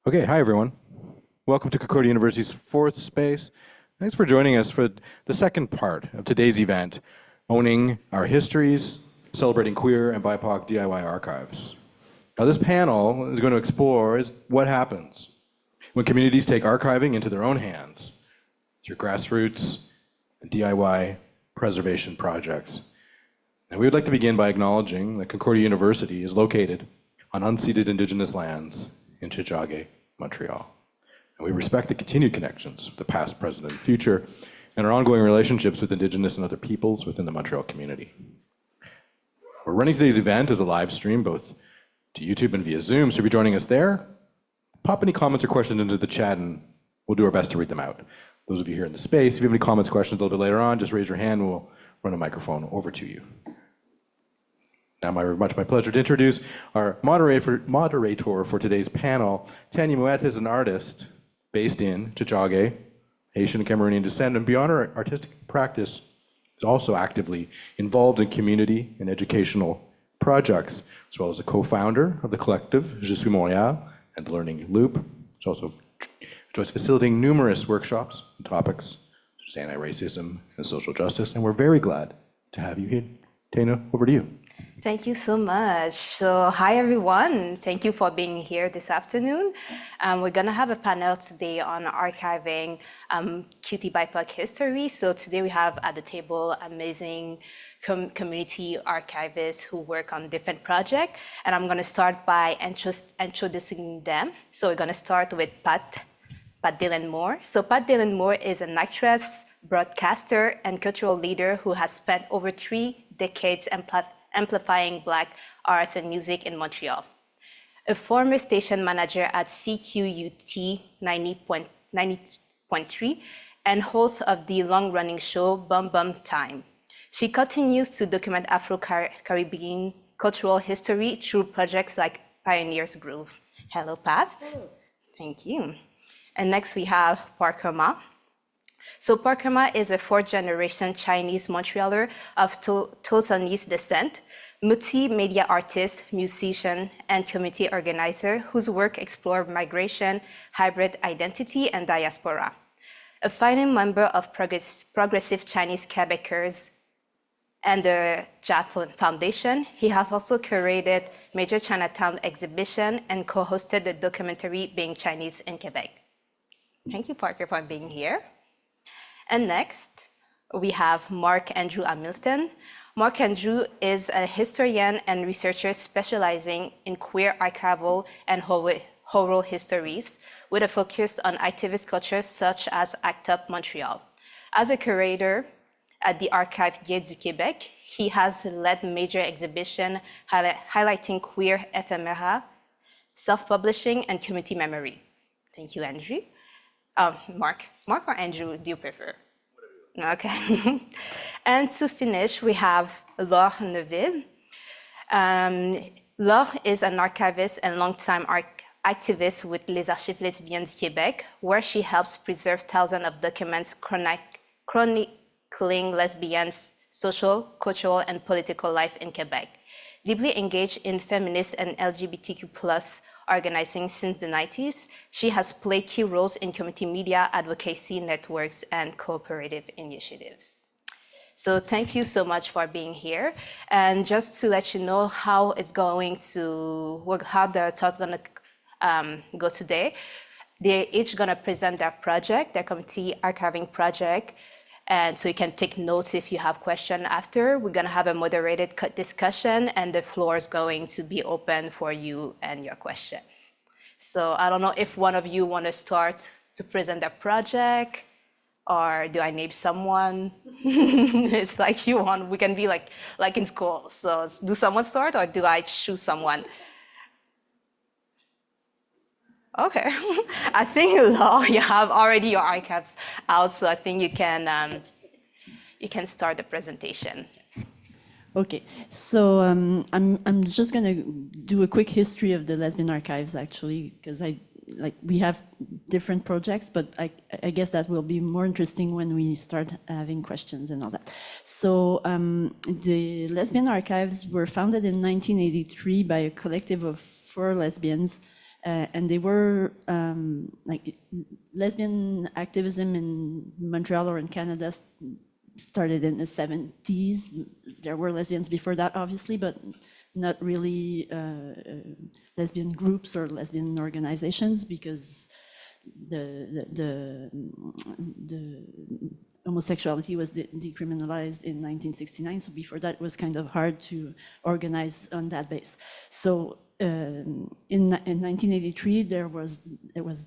Okay, hi everyone. Welcome to Concordia University's fourth space. Thanks for joining us for the second part of today's event, Owning Our Histories, Celebrating Queer and BIPOC DIY Archives. Now this panel is going to explore what happens when communities take archiving into their own hands through grassroots and DIY preservation projects. And we would like to begin by acknowledging that Concordia University is located on unceded Indigenous lands in Tiotiaké, Montreal. And we respect the continued connections with the past, present, and future, and our ongoing relationships with Indigenous and other peoples within the Montreal community. We're running today's event as a live stream, both to YouTube and via Zoom, so if you're joining us there, pop any comments or questions into the chat and we'll do our best to read them out. Those of you here in the space, if you have any comments, questions a little bit later on, just raise your hand and we'll run a microphone over to you. Now, my pleasure to introduce our moderator for today's panel. Taïna Mueth is an artist based in Tiotiaké, Haitian and Cameroonian descent, and beyond her artistic practice, is also actively involved in community and educational projects, as well as a co-founder of the collective Je suis Montréal and Learning Loop. She also enjoys facilitating numerous workshops and topics such as anti-racism and social justice, and we're very glad to have you here. Taïna, over to you. Thank you so much. So hi, everyone. Thank you for being here this afternoon. We're going to have a panel today on archiving QT BIPOC history. So today we have at the table amazing community archivists who work on different projects. And I'm going to start by introducing them. So we're going to start with Pat Dillon Moore. So Pat Dillon Moore is an actress, broadcaster, and cultural leader who has spent over 3 decades amplifying Black arts and music in Montreal. A former station manager at CQUT 90.3 and host of the long-running show Bum Bum Time. She continues to document Afro-Caribbean cultural history through projects like Pioneers Grove. Hello, Pat. Hello. Thank you. And next we have Parker Ma. So Parker Ma is a 4th-generation Chinese Montrealer of Tosanese descent, multimedia artist, musician, and community organizer whose work explores migration, hybrid identity, and diaspora. A founding member of Progressive Chinese Quebecers and the JAP Foundation, he has also curated major Chinatown exhibition and co-hosted the documentary Being Chinese in Quebec. Thank you, Parker, for being here. And next, we have Mark Andrew Hamilton. Mark Andrew is a historian and researcher specializing in queer archival and oral histories, with a focus on activist cultures such as ACT UP Montreal. As a curator at the Archives Gay du Québec, he has led major exhibitions highlighting queer ephemera, self-publishing, and community memory. Thank you, Andrew. Mark or Andrew, do you prefer? Whatever. Okay. And to finish, we have Laure Neuville. Laure is an archivist and longtime activist with Les Archives Lesbian du Québec, where she helps preserve thousands of documents chronicling lesbians' social, cultural, and political life in Quebec. Deeply engaged in feminist and LGBTQ+ organizing since the 90s, she has played key roles in community media, advocacy networks, and cooperative initiatives. So thank you so much for being here. And just to let you know how it's going to work, how the talk's gonna go today, they're each gonna present their project, their community archiving project. And so you can take notes if you have questions after. We're gonna have a moderated discussion and the floor is going to be open for you and your questions. So I don't know if one of you wanna start to present the project, or do I name someone? It's like you want, we can be like in school. So do someone start or do I choose someone? Okay, I think Laure, you have already your archives out, so I think you can start the presentation. Okay, so I'm just gonna do a quick history of the Lesbian Archives actually, because we have different projects, but I guess that will be more interesting when we start having questions and all that. So the Lesbian Archives were founded in 1983 by a collective of 4 lesbians and they were like lesbian activism in Montreal or in Canada started in the 70s. There were lesbians before that, obviously, but not really lesbian groups or lesbian organizations, because the homosexuality was decriminalized in 1969. So before that, it was kind of hard to organize on that base. So in 1983, there was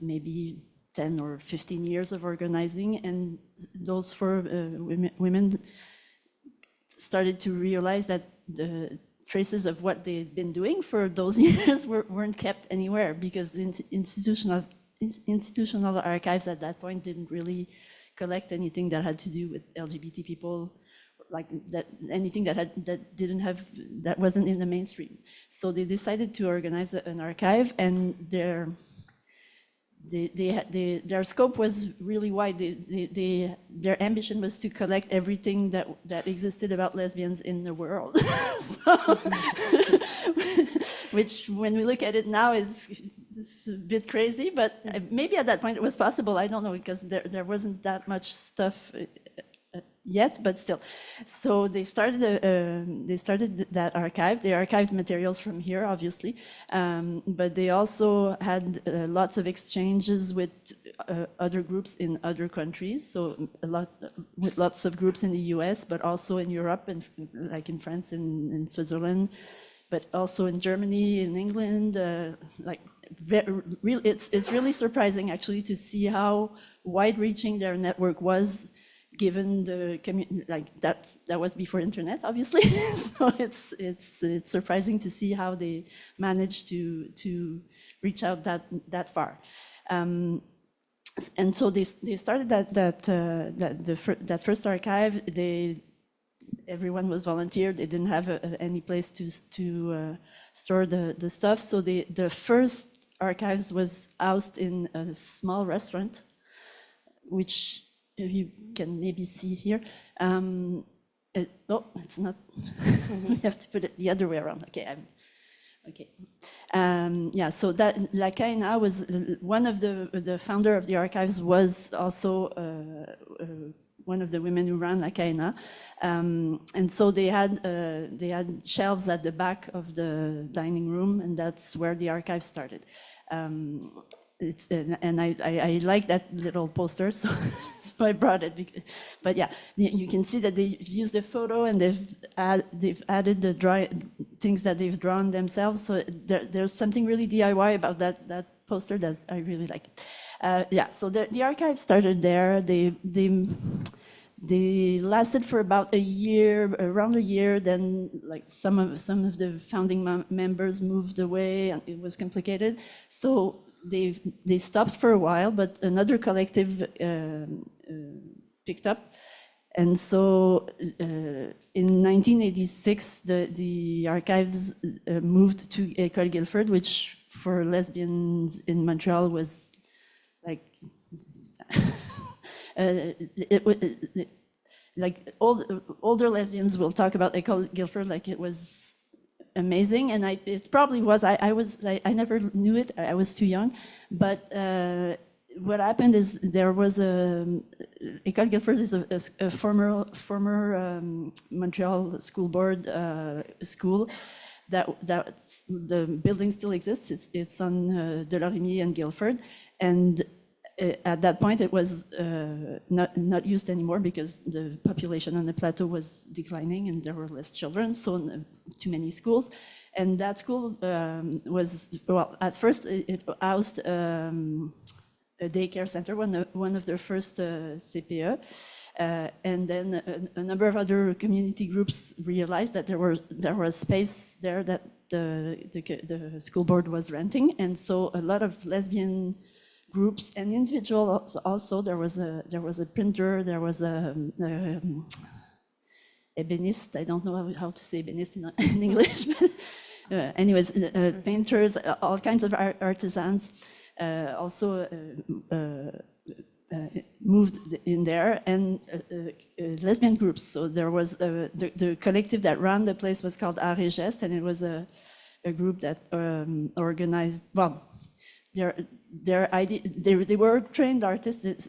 maybe 10 or 15 years of organizing, and those four women started to realize that the traces of what they'd been doing for those years weren't kept anywhere, because the institutional archives at that point didn't really collect anything that had to do with LGBT people, like that, anything that wasn't in the mainstream. So they decided to organize an archive, and their scope was really wide. Their ambition was to collect everything that existed about lesbians in the world. So, which, when we look at it now, is a bit crazy, but maybe at that point it was possible. I don't know, because there wasn't that much stuff yet, but still. So they started that archive. They archived materials from here, obviously, but they also had lots of exchanges with other groups in other countries. So with lots of groups in the US, but also in Europe, and like in France and in Switzerland, but also in Germany, in England. It's really surprising, actually, to see how wide-reaching their network was, given the community, that was before internet, obviously. So it's surprising to see how they managed to reach out that far. And so they started that first archive. Everyone was volunteered. They didn't have any place to store the stuff. So the first archives was housed in a small restaurant, which you can maybe see here. It's not. We have to put it the other way around. Okay. Yeah. So that La Taïna was one of the founder of the archives, was also one of the women who ran La Taïna, and so they had shelves at the back of the dining room, and that's where the archive started. And I like that little poster, so I brought it. But yeah, you can see that they've used a photo, and they've added the things that they've drawn themselves. So there's something really DIY about that poster that I really like. Yeah, so the archive started there. They lasted for about a year, around a year. Then, like, some of the founding members moved away, and it was complicated. So they stopped for a while, but another collective picked up. And so in 1986, the archives moved to École Guilford, which for lesbians in Montreal was like, like older lesbians will talk about École Guilford like it was amazing, and it probably was. I never knew it. I was too young, but what happened is there was École Guilford is a former Montreal school board school that the building still exists. It's on Delorimier and Guilford, and at that point it was not used anymore because the population on the plateau was declining and there were less children, so too many schools. And that school was, well, at first it housed a daycare center, one of their first CPE, and then a number of other community groups realized that there was space there that the school board was renting, and so a lot of lesbian groups and individuals also. There was a printer, there was a ébéniste. I don't know how to say ébéniste in English, but anyways, painters, all kinds of artisans also moved in there, and lesbian groups. So there was the collective that ran the place was called Art et Geste, and it was a group that organized, well, their idea, they were trained artists.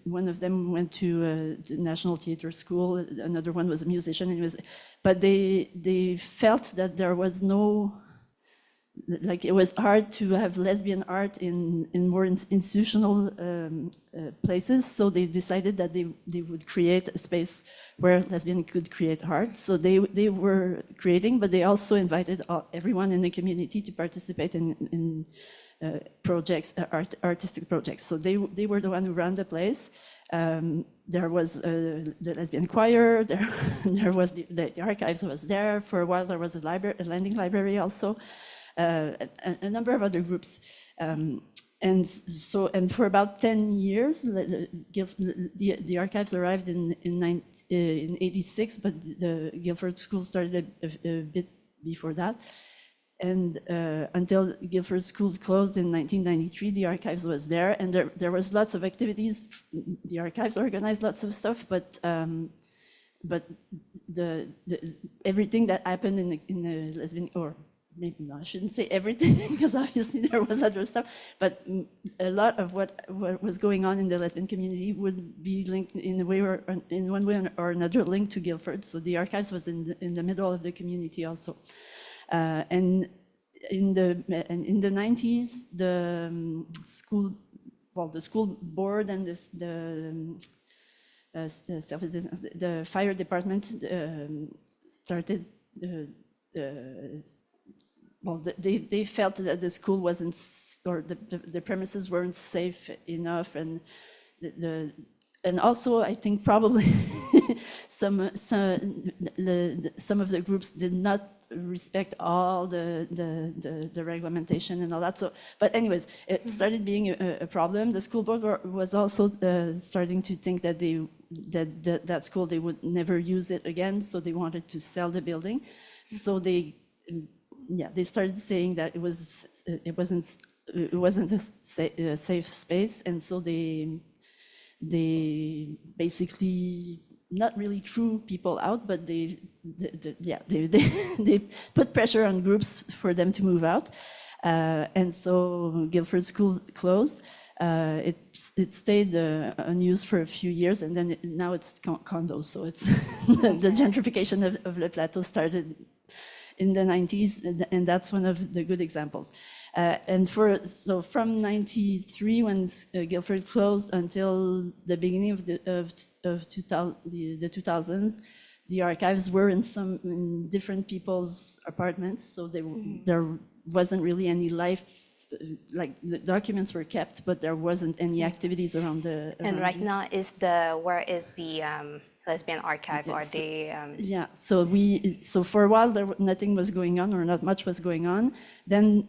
One of them went to the National Theatre School. Another one was a musician. But they felt that there was no, like it was hard to have lesbian art in more institutional places. So they decided that they would create a space where lesbian could create art. So they were creating, but they also invited everyone in the community to participate in projects, artistic projects. So they were the one who ran the place. There was the lesbian choir. There was the archives was there for a while. There was a lending library also. A number of other groups, and for about 10 years, the archives arrived in 86, but the Guildford School started a bit before that, and until Guildford School closed in 1993, the archives was there, and there was lots of activities. The archives organized lots of stuff, but everything that happened in the lesbian, or maybe no, I shouldn't say everything, because obviously there was other stuff, but a lot of what was going on in the lesbian community would be linked in a way or in one way or another linked to Guildford. So the archives was in the middle of the community also. And in the 90s, the school board and the fire department started. Well, they felt that the school wasn't, or the premises weren't safe enough, and also I think probably some of the groups did not respect all the regulation and all that. So, but anyways, it started being a problem. The school board was also starting to think that that school, they would never use it again, so they wanted to sell the building. So they started saying that it wasn't a safe space, and so they basically not really threw people out, but they put pressure on groups for them to move out, and so Guildford School closed. It stayed unused for a few years, and then now it's condos. So it's the gentrification of Le Plateau started in the 90s, and that's one of the good examples. And from 93, when Guildford closed, until the beginning of the 2000s, the archives were in different people's apartments, so there wasn't really any life. Like the documents were kept, but there wasn't any activities around the. And right now, where is the lesbian archive? Are they? Yeah. So for a while nothing was going on, or not much was going on. Then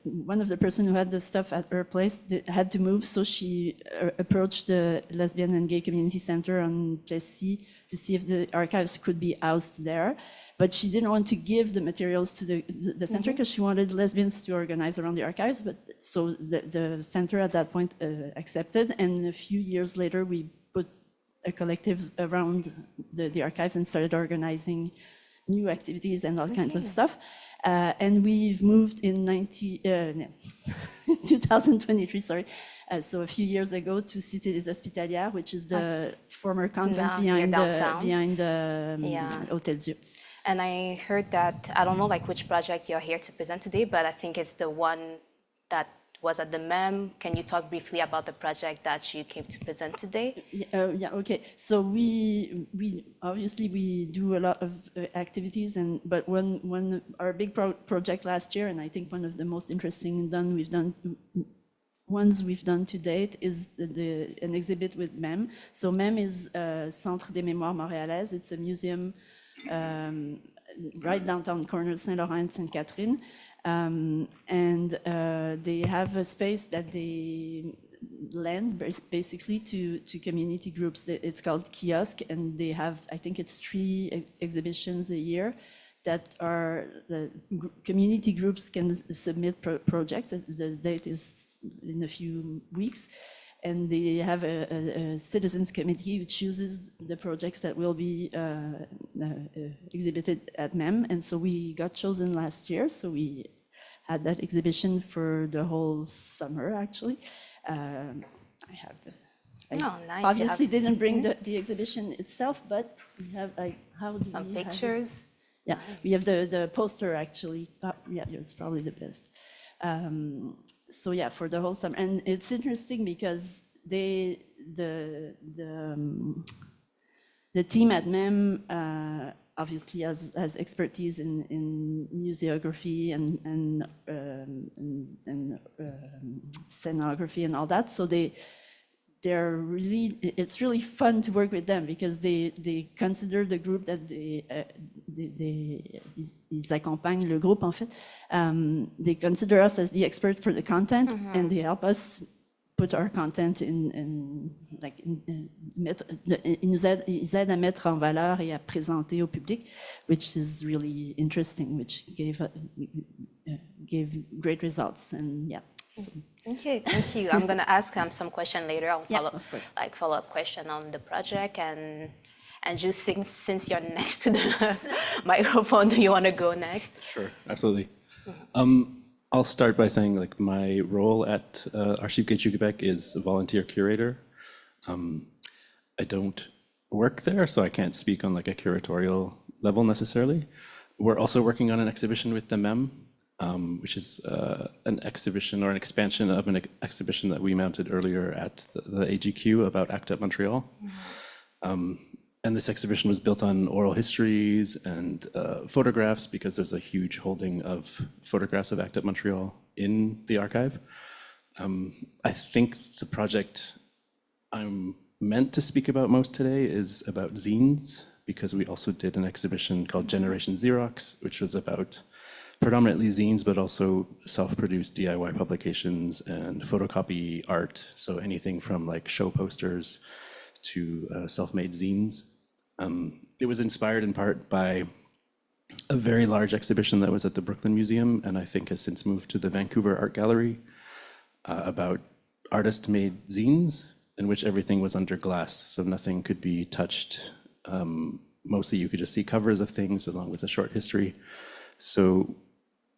one of the person who had the stuff at her place had to move, so she approached the Lesbian and Gay Community Center on Plessis to see if the archives could be housed there. But she didn't want to give the materials to the center because she wanted lesbians to organize around the archives. But so the center at that point accepted, and a few years later we put a collective around the archives and started organizing new activities and all kinds of stuff. And we've moved in 2023, sorry. So a few years ago to Cité des Hospitalières, which is the former convent behind the Hôtel Dieu. And I heard that, I don't know like which project you're here to present today, but I think it's the one that was at the MEM. Can you talk briefly about the project that you came to present today? Okay. So we obviously we do a lot of activities, but our big project last year, and I think one of the most interesting ones we've done to date, is an exhibit with MEM. So MEM is Centre des Mémoires Montréalaises. It's a museum right downtown corner Saint-Laurent and Sainte-Catherine. And they have a space that they lend basically to community groups. It's called Kiosk, and they have, I think it's 3 exhibitions a year that are the community groups can submit projects. The date is in a few weeks. And they have a citizens committee who chooses the projects that will be exhibited at MEM. And so we got chosen last year. So we had that exhibition for the whole summer, actually. I have the... Oh, nice. Obviously didn't bring the exhibition itself, but we have, how do Some we have it? pictures. Yeah, we have the poster, actually. Yeah, it's probably the best. So yeah, for the whole summer. And it's interesting because the team at MEM obviously has expertise in museography and scenography and all that. So they're really, it's really fun to work with them because they consider the group that ils accompagnent le groupe en fait. They consider us as the expert for the content, and they help us put our content ils aident à mettre en valeur et à présenter au public, which is really interesting, which gave great results, and yeah. So. Okay, thank you. I'm going to ask some question later on, follow-up question on the project, and just since you're next to the microphone, do you want to go next? Sure, absolutely. I'll start by saying like my role at Archivists du Québec is a volunteer curator. I don't work there, so I can't speak on like a curatorial level necessarily. We're also working on an exhibition with the MEM, which is an exhibition or an expansion of an exhibition that we mounted earlier at the AGQ about ACT UP Montreal. And this exhibition was built on oral histories and photographs because there's a huge holding of photographs of ACT UP Montreal in the archive. I think the project I'm meant to speak about most today is about zines, because we also did an exhibition called Generation Xerox, which was about predominantly zines, but also self-produced DIY publications and photocopy art. So anything from like show posters to self-made zines. It was inspired in part by a very large exhibition that was at the Brooklyn Museum, and I think has since moved to the Vancouver Art Gallery, about artist-made zines in which everything was under glass, so nothing could be touched. Mostly you could just see covers of things along with a short history. So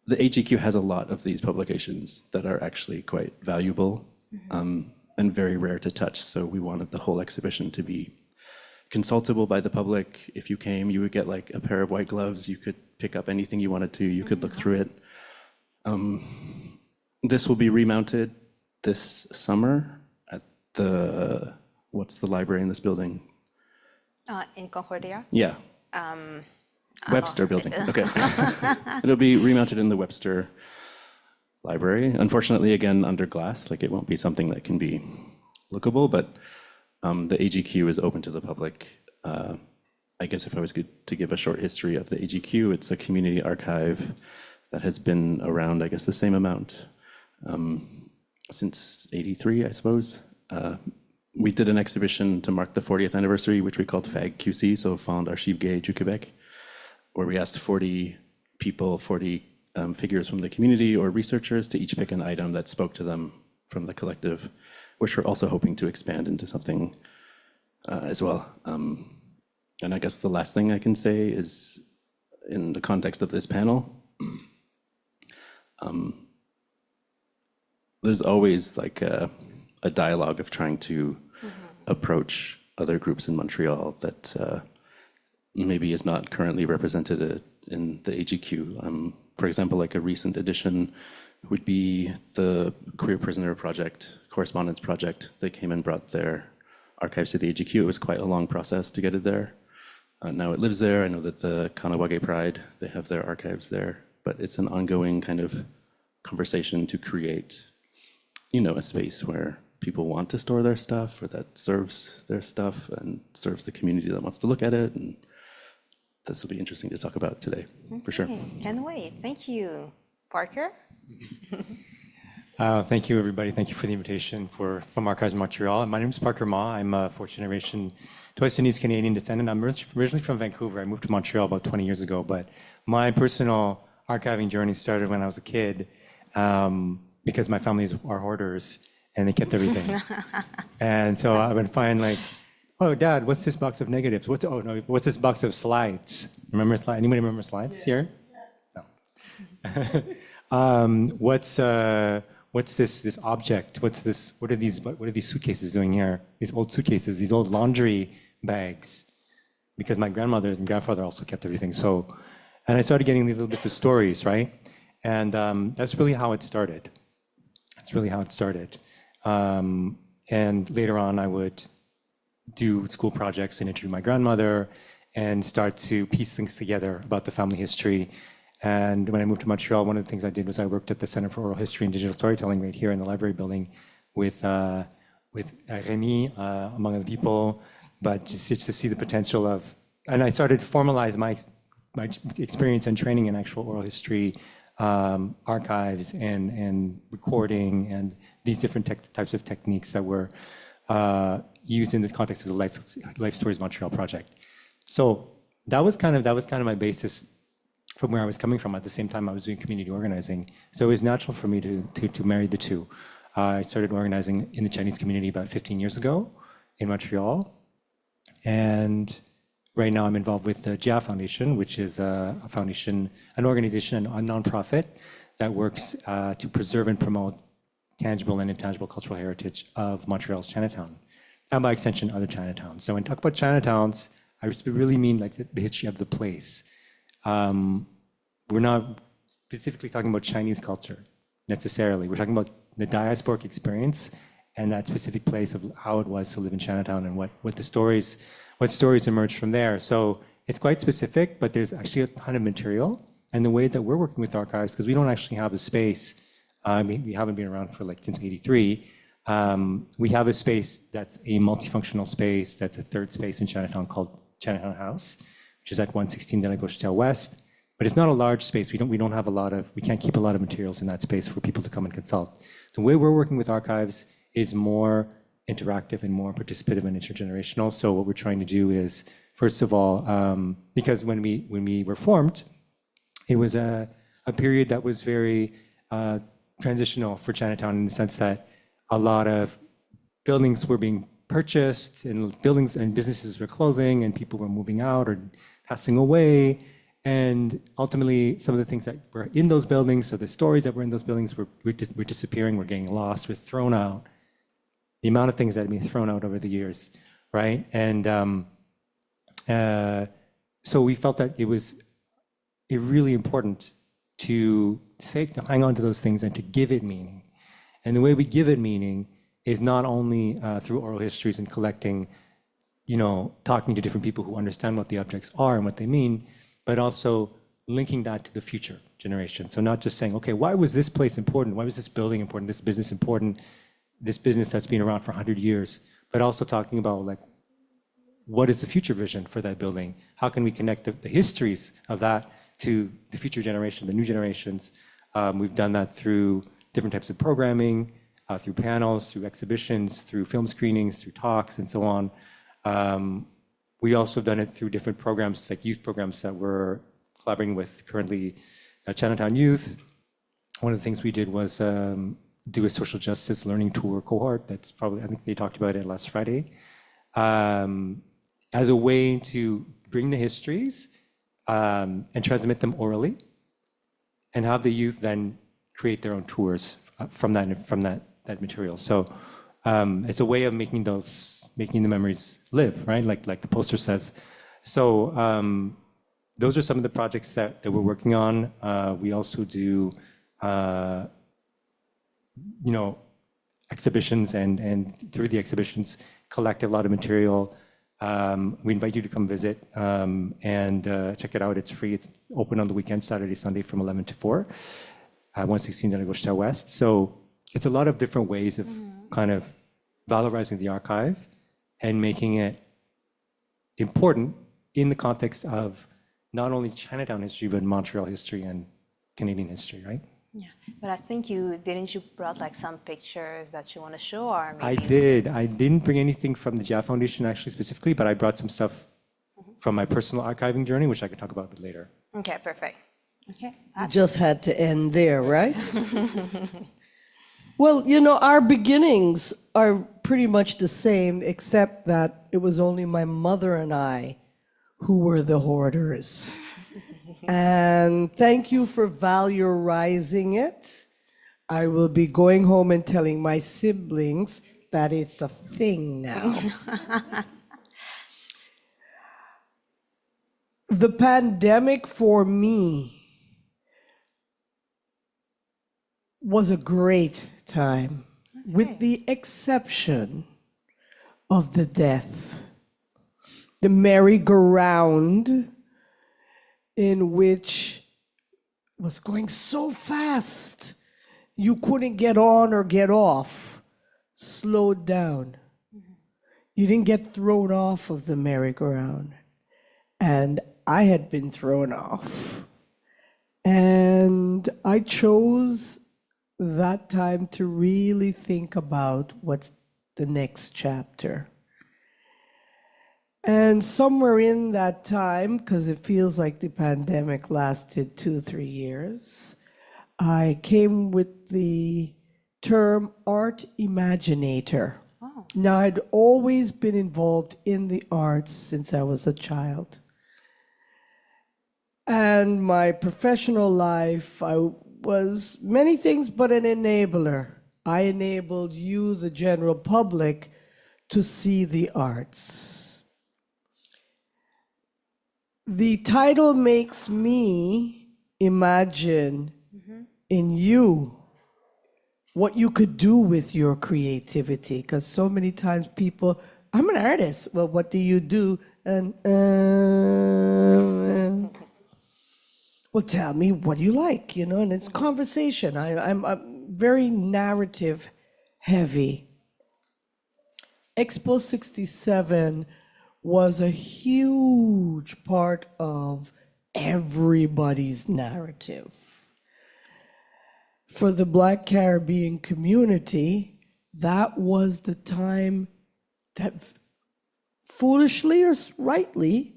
the AGQ has a lot of these publications that are actually quite valuable and very rare to touch. So we wanted the whole exhibition to be consultable by the public. If you came, you would get like a pair of white gloves. You could pick up anything you wanted to. You could look through it. This will be remounted this summer at what's the library in this building? In Concordia? Yeah. Webster building, okay. It'll be remounted in the Webster Library. Unfortunately, again, under glass, like it won't be something that can be lookable, but the AGQ is open to the public. I guess if I was to give a short history of the AGQ, it's a community archive that has been around, I guess, the same amount since '83, I suppose. We did an exhibition to mark the 40th anniversary, which we called FAG-QC, so Fonds d'Archives Gay du Québec, where we asked 40 people, 40 figures from the community or researchers to each pick an item that spoke to them from the collective, which we're also hoping to expand into something as well. And I guess the last thing I can say is, in the context of this panel, there's always like a dialogue of trying to approach other groups in Montreal that maybe is not currently represented in the AGQ. For example, like a recent addition would be the Queer Prisoner Project, Correspondence Project. They came and brought their archives to the AGQ. It was quite a long process to get it there. Now it lives there. I know that the Kanawage Pride, they have their archives there, but it's an ongoing kind of conversation to create, you know, a space where people want to store their stuff, or that serves their stuff and serves the community that wants to look at it. And this will be interesting to talk about today, for sure. Can't wait. Thank you. Parker? Thank you, everybody. Thank you for the invitation from Archives Montreal. My name is Parker Ma. I'm a fourth generation Twice-Chinese Canadian descendant. I'm originally from Vancouver. I moved to Montreal about 20 years ago, but my personal archiving journey started when I was a kid because my family are hoarders and they kept everything. And so I would find like, oh, Dad, what's this box of negatives? What's this box of slides? Remember slides? Anybody remember slides here? No. What's this object? What are these suitcases doing here? These old suitcases, these old laundry bags. Because my grandmother and grandfather also kept everything. So, and I started getting these little bits of stories, right? And that's really how it started. That's really how it started. And later on, I would do school projects and interview my grandmother and start to piece things together about the family history. And when I moved to Montreal, one of the things I did was I worked at the Center for Oral History and Digital Storytelling right here in the library building with Remy, among other people, but just to see the potential of, and I started to formalize my experience and training in actual oral history, archives and recording and these different types of techniques that were used in the context of the Life Stories Montreal project. So that was kind of my basis from where I was coming from. At the same time, I was doing community organizing. So it was natural for me to marry the two. I started organizing in the Chinese community about 15 years ago in Montreal. And right now I'm involved with the Jia Foundation, which is a foundation, an organization, a nonprofit that works to preserve and promote tangible and intangible cultural heritage of Montreal's Chinatown, and by extension, other Chinatowns. So when I talk about Chinatowns, I really mean like the history of the place. We're not specifically talking about Chinese culture necessarily. We're talking about the diasporic experience and that specific place of how it was to live in Chinatown and what stories emerged from there. So it's quite specific, but there's actually a ton of material. And the way that we're working with archives, because we don't actually have a space, we haven't been around for like since '83. We have a space that's a multifunctional space, that's a third space in Chinatown called Chinatown House, which is at 116 de la Gauchetière West. But it's not a large space. We can't keep a lot of materials in that space for people to come and consult. The way we're working with archives is more interactive and more participative and intergenerational. So what we're trying to do is, first of all, because when we were formed, it was a period that was very transitional for Chinatown in the sense that a lot of buildings were being purchased and buildings and businesses were closing and people were moving out or passing away. And ultimately, some of the things that were in those buildings, so the stories that were in those buildings were disappearing, were getting lost, were thrown out. The amount of things that had been thrown out over the years, right? And so we felt that it was really important to hang on to those things and to give it meaning. And the way we give it meaning is not only through oral histories and collecting, talking to different people who understand what the objects are and what they mean, but also linking that to the future generation. So not just saying, okay, why was this place important? Why was this building important? This business important? This business that's been around for 100 years, but also talking about like, what is the future vision for that building? How can we connect the histories of that to the future generation, the new generations? We've done that through different types of programming, through panels, through exhibitions, through film screenings, through talks, and so on. We also have done it through different programs, like youth programs that we're collaborating with currently Chinatown Youth. One of the things we did was do a social justice learning tour cohort. That's probably, I think they talked about it last Friday, as a way to bring the histories and transmit them orally, and have the youth then create their own tours from that material. So it's a way of making the memories live, right? Like the poster says. So those are some of the projects that we're working on. We also do, exhibitions and through the exhibitions collect a lot of material. We invite you to come visit and check it out. It's free. It's open on the weekend, Saturday, Sunday from 11 to 4 at 116 de la Gauchetière West. So it's a lot of different ways of kind of valorizing the archive and making it important in the context of not only Chinatown history, but Montreal history and Canadian history, right? Yeah, but I think you brought like some pictures that you want to show, or maybe... I did. I didn't bring anything from the Jia Foundation actually specifically, but I brought some stuff from my personal archiving journey, which I can talk about a bit later. Okay, perfect. Okay. It just had to end there, right? Well, our beginnings are pretty much the same, except that it was only my mother and I who were the hoarders. And thank you for valorizing it. I will be going home and telling my siblings that it's a thing now. The pandemic for me was a great time, with the exception of the death. The merry-go-round in which was going so fast, you couldn't get on or get off, slowed down. You didn't get thrown off of the merry-go-round. And I had been thrown off. And I chose that time to really think about what's the next chapter. And somewhere in that time, because it feels like the pandemic lasted 2-3 years, I came with the term art imaginator. Oh. Now, I'd always been involved in the arts since I was a child. And my professional life, I was many things but an enabler. I enabled you, the general public, to see the arts. The title makes me imagine in you what you could do with your creativity, because so many times people, I'm an artist. Well, what do you do? And well, tell me what you like, you know, and it's conversation. I'm very narrative heavy. Expo 67 was a huge part of everybody's narrative. For the Black Caribbean community, that was the time that, foolishly or rightly,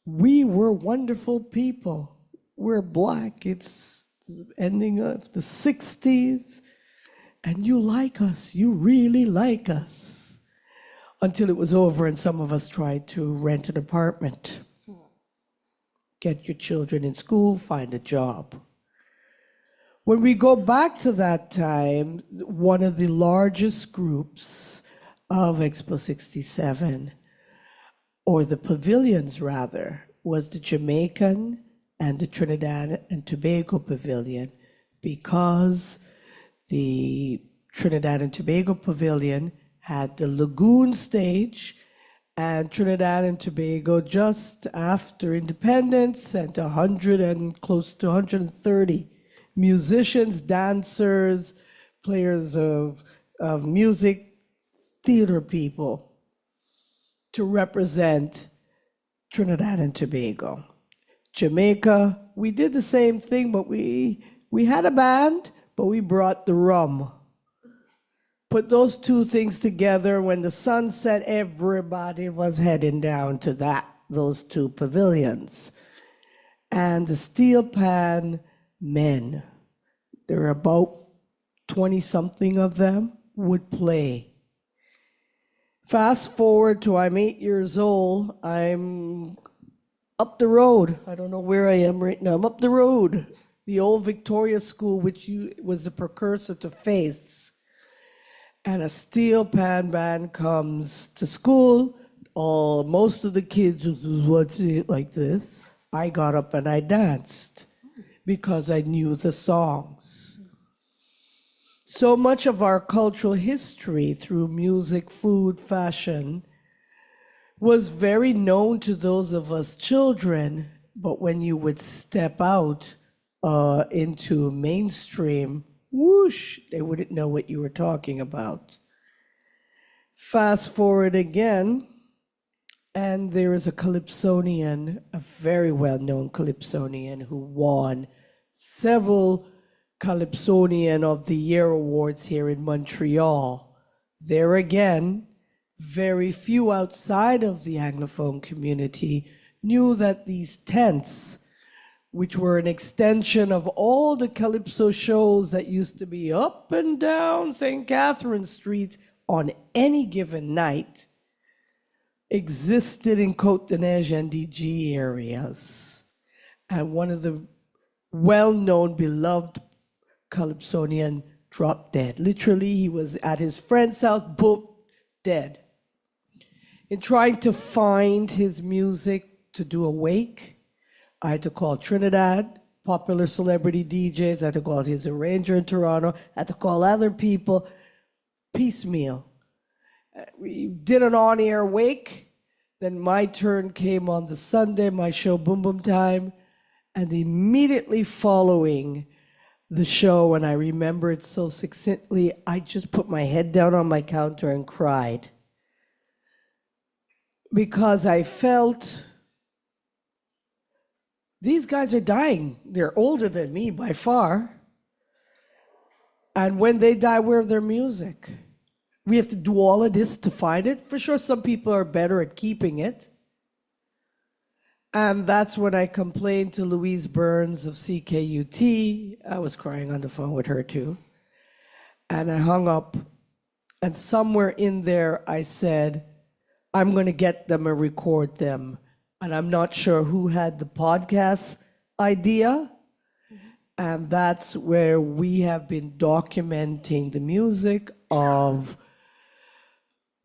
we were wonderful people. We're Black. It's the ending of the 60s, and you like us. You really like us. Until it was over and some of us tried to rent an apartment, get your children in school, find a job. When we go back to that time, one of the largest groups of Expo 67, or the pavilions rather, was the Jamaican and the Trinidad and Tobago Pavilion, because the Trinidad and Tobago Pavilion had the lagoon stage, and Trinidad and Tobago, just after independence, sent 100 and close to 130 musicians, dancers, players of music, theater people to represent Trinidad and Tobago. Jamaica, we did the same thing, but we had a band, but we brought the rum. Put those two things together, when the sun set, everybody was heading down to those two pavilions. And the steel pan men, there were about 20-something of them, would play. Fast forward to I'm 8 years old, I'm up the road. I don't know where I am right now. I'm up the road. The old Victoria School, which was the precursor to Faith's. And a steel pan band comes to school. Most of the kids was watching it like this. I got up and I danced because I knew the songs. So much of our cultural history through music, food, fashion was very known to those of us children, but when you would step out into mainstream, whoosh, they wouldn't know what you were talking about. Fast forward again, and there is a Calypsonian, a very well-known Calypsonian, who won several Calypsonian of the Year awards here in Montreal. There again, very few outside of the Anglophone community knew that these tents, which were an extension of all the Calypso shows that used to be up and down St. Catherine Street on any given night, existed in Côte-de-Neige and DG areas. and one of the well-known, beloved Calypsonian dropped dead. Literally, he was at his friend's house, boom, dead. In trying to find his music to do a wake, I had to call Trinidad, popular celebrity DJs, I had to call his arranger in Toronto, I had to call other people, piecemeal. We did an on-air wake, then my turn came on the Sunday, my show Boom Boom Time, and immediately following the show, and I remember it so succinctly, I just put my head down on my counter and cried. Because I felt, these guys are dying. They're older than me by far. And when they die, where's their music? We have to do all of this to find it. For sure, some people are better at keeping it. And that's when I complained to Louise Burns of CKUT. I was crying on the phone with her too. And I hung up, and somewhere in there I said, I'm going to get them and record them. And I'm not sure who had the podcast idea. And that's where we have been documenting the music of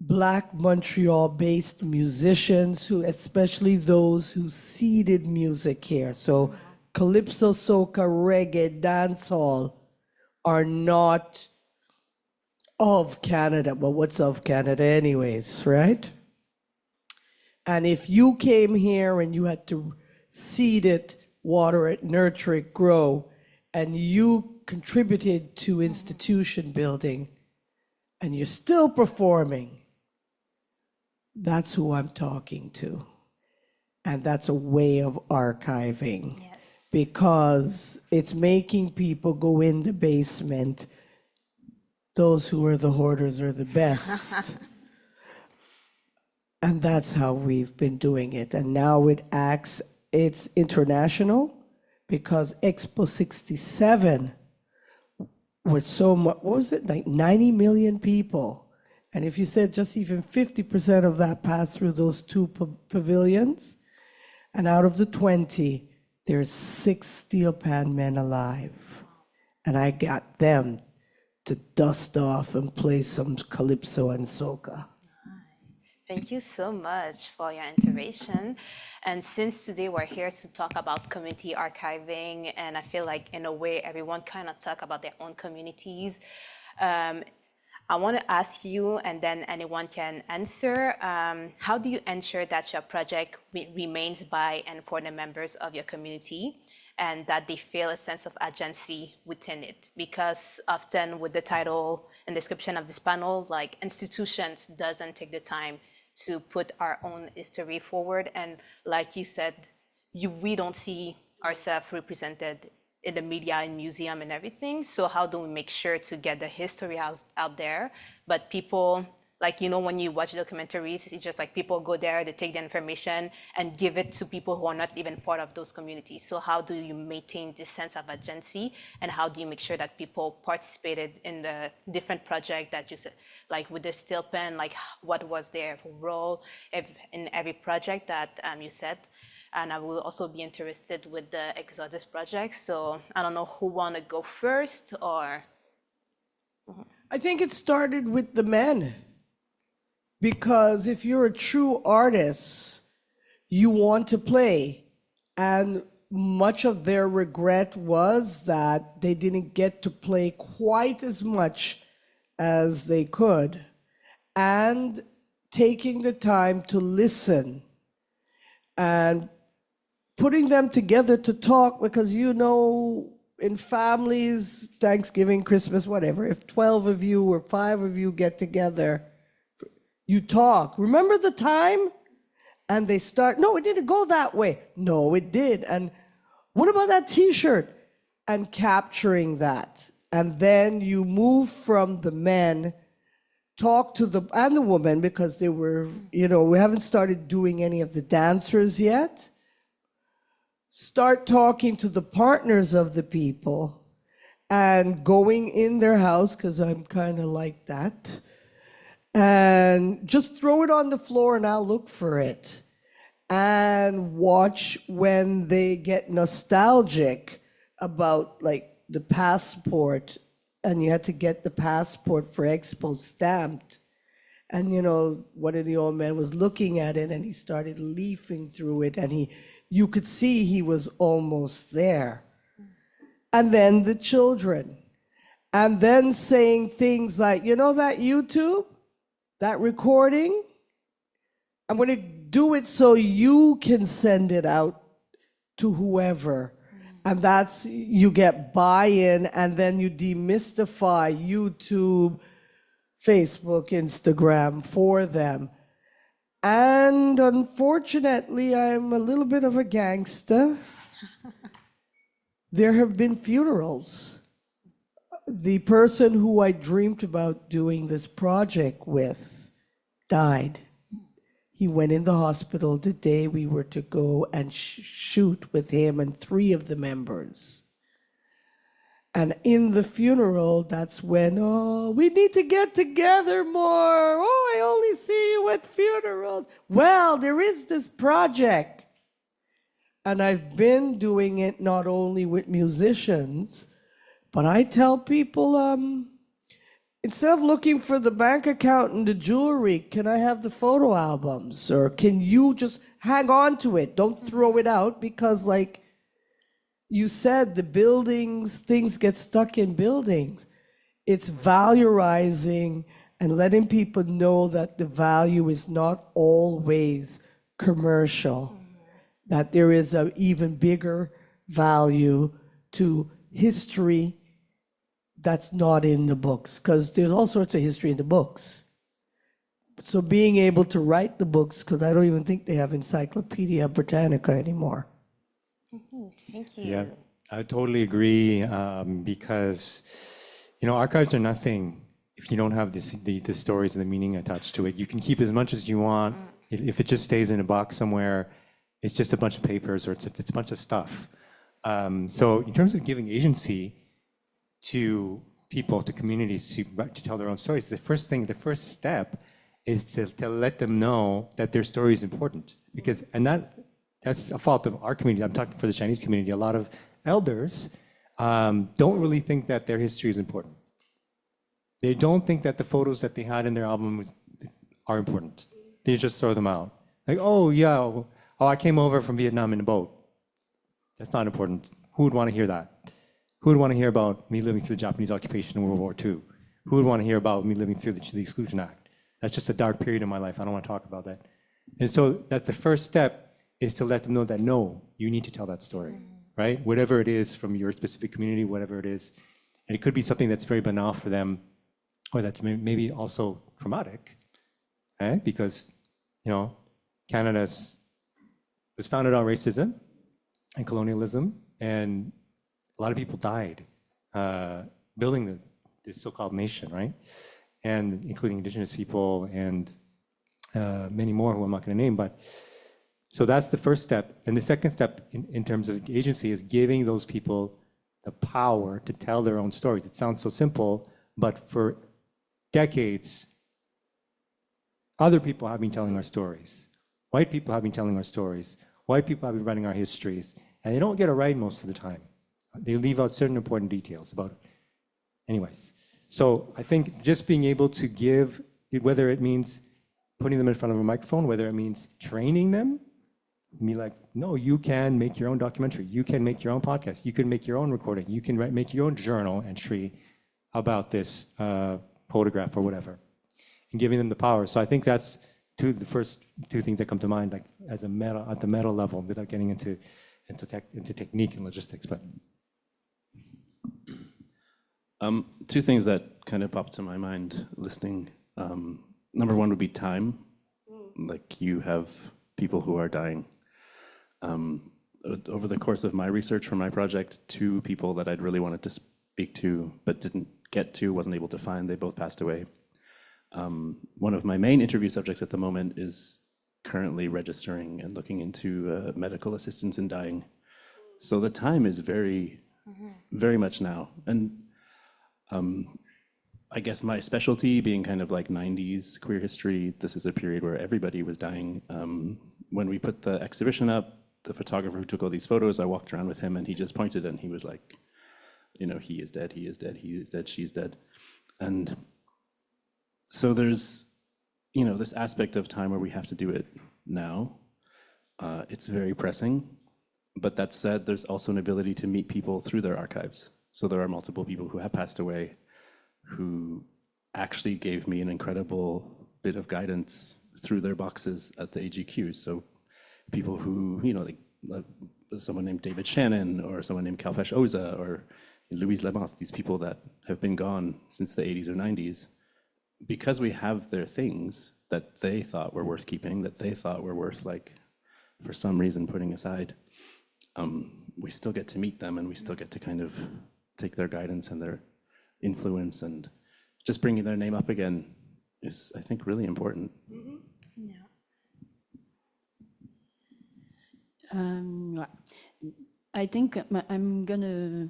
Black Montreal-based musicians, who, especially those who seeded music here. So calypso, soca, reggae, dancehall are not of Canada. Well, what's of Canada anyways, right? And if you came here and you had to seed it, water it, nurture it, grow, and you contributed to institution building, and you're still performing, that's who I'm talking to. And that's a way of archiving. Yes. Because it's making people go in the basement. Those who are the hoarders are the best. And that's how we've been doing it. And now it's international, because Expo 67 was so much, what was it, like 90 million people. And if you said just even 50% of that passed through those two pavilions, and out of the 20, there's 6 steel pan men alive. And I got them to dust off and play some calypso and soca. Thank you so much for your intervention. And since today we're here to talk about community archiving, and I feel like in a way everyone kind of talk about their own communities, I want to ask you, and then anyone can answer, how do you ensure that your project remains by and for the members of your community, and that they feel a sense of agency within it? Because often with the title and description of this panel, like institutions doesn't take the time to put our own history forward. And like you said, we don't see ourselves represented in the media and museum and everything. So how do we make sure to get the history out there? But people, like, when you watch documentaries, it's just like people go there, they take the information and give it to people who are not even part of those communities. So how do you maintain this sense of agency? And how do you make sure that people participated in the different projects that you said, like with the steel pen, like what was their role in every project that you said? And I will also be interested with the Exodus project. So I don't know who want to go first, or? I think it started with the men. Because if you're a true artist, you want to play. And much of their regret was that they didn't get to play quite as much as they could. And taking the time to listen and putting them together to talk, because in families, Thanksgiving, Christmas, whatever, if 12 of you or 5 of you get together, you talk. Remember the time? And they start, no, it didn't go that way. No, it did. And what about that T-shirt? And capturing that. And then you move from the men, talk to and the women, because they were, we haven't started doing any of the dancers yet. Start talking to the partners of the people and going in their house, because I'm kind of like that, and just throw it on the floor and I'll look for it. and watch when they get nostalgic about like the passport, and you had to get the passport for Expo stamped. And you know, one of the old men was looking at it and he started leafing through it, and you could see he was almost there. And then the children, and then saying things like, you know that YouTube, that recording? I'm going to do it so you can send it out to whoever. And that's, you get buy-in, and then you demystify YouTube, Facebook, Instagram for them. And unfortunately, I'm a little bit of a gangster. There have been funerals. The person who I dreamed about doing this project with died. He went in the hospital the day we were to go and shoot with him and 3 of the members. And in the funeral, that's when, oh, we need to get together more. Oh, I only see you at funerals. Well, there is this project. And I've been doing it not only with musicians, but I tell people, instead of looking for the bank account and the jewelry, can I have the photo albums? Or can you just hang on to it? Don't throw it out, because like you said, the buildings, things get stuck in buildings. It's valorizing and letting people know that the value is not always commercial, that there is an even bigger value to history that's not in the books, because there's all sorts of history in the books. So being able to write the books, because I don't even think they have Encyclopedia Britannica anymore. Thank you. Yeah, I totally agree, because, you know, archives are nothing if you don't have the stories and the meaning attached to it. You can keep as much as you want. If it just stays in a box somewhere, it's just a bunch of papers, or it's a bunch of stuff. So in terms of giving agency to people, to communities, to tell their own stories, the first step is to let them know that their story is important. Because, and that's a fault of our community. I'm talking for the Chinese community. A lot of elders don't really think that their history is important. They don't think that the photos that they had in their album are important. They just throw them out. Like, oh yeah, oh, I came over from Vietnam in a boat. That's not important. Who would want to hear that? Who would want to hear about me living through the Japanese occupation in World War II? Who would want to hear about me living through the Exclusion Act? That's just a dark period in my life. I don't want to talk about that. And so that's the first step, is to let them know that, no, you need to tell that story, right? Whatever it is from your specific community, whatever it is. And it could be something that's very banal for them, or that's maybe also traumatic, right? Because, you know, Canada was founded on racism and colonialism, and a lot of people died building this so-called nation, right? And including Indigenous people and many more who I'm not going to name. But so that's the first step. And the second step in terms of agency is giving those people the power to tell their own stories. It sounds so simple, but for decades, other people have been telling our stories. White people have been telling our stories. White people have been writing our histories. And they don't get it right most of the time. They leave out certain important details about it. Anyways, so I think just being able to give, whether it means putting them in front of a microphone, whether it means training them, be like, no, you can make your own documentary. You can make your own podcast. You can make your own recording. You can make your own journal entry about this photograph or whatever, and giving them the power. So I think that's the first 2 things that come to mind, like as a meta, at the meta level, without getting into technique and logistics. But 2 things that kind of popped to my mind listening. Number 1 would be time. Like, you have people who are dying. Over the course of my research for my project, 2 people that I'd really wanted to speak to but didn't get to, wasn't able to find, they both passed away. One of my main interview subjects at the moment is currently registering and looking into medical assistance in dying. So the time is very, very much now. And I guess my specialty being kind of like 90s queer history, this is a period where everybody was dying. When we put the exhibition up, the photographer who took all these photos, I walked around with him and he just pointed and he was like, you know, he is dead, he is dead, he is dead, she's dead. And so there's, you know, this aspect of time where we have to do it now. It's very pressing, but that said, there's also an ability to meet people through their archives. So there are multiple people who have passed away who actually gave me an incredible bit of guidance through their boxes at the AGQ. So people who, you know, like someone named David Shannon or someone named Kalfesh Oza or Louise Lemont, these people that have been gone since the 80s or 90s, because we have their things that they thought were worth keeping, that they thought were worth, like, for some reason putting aside, we still get to meet them and we still get to kind of take their guidance and their influence, and just bringing their name up again is, I think, really important. Yeah. I think I'm gonna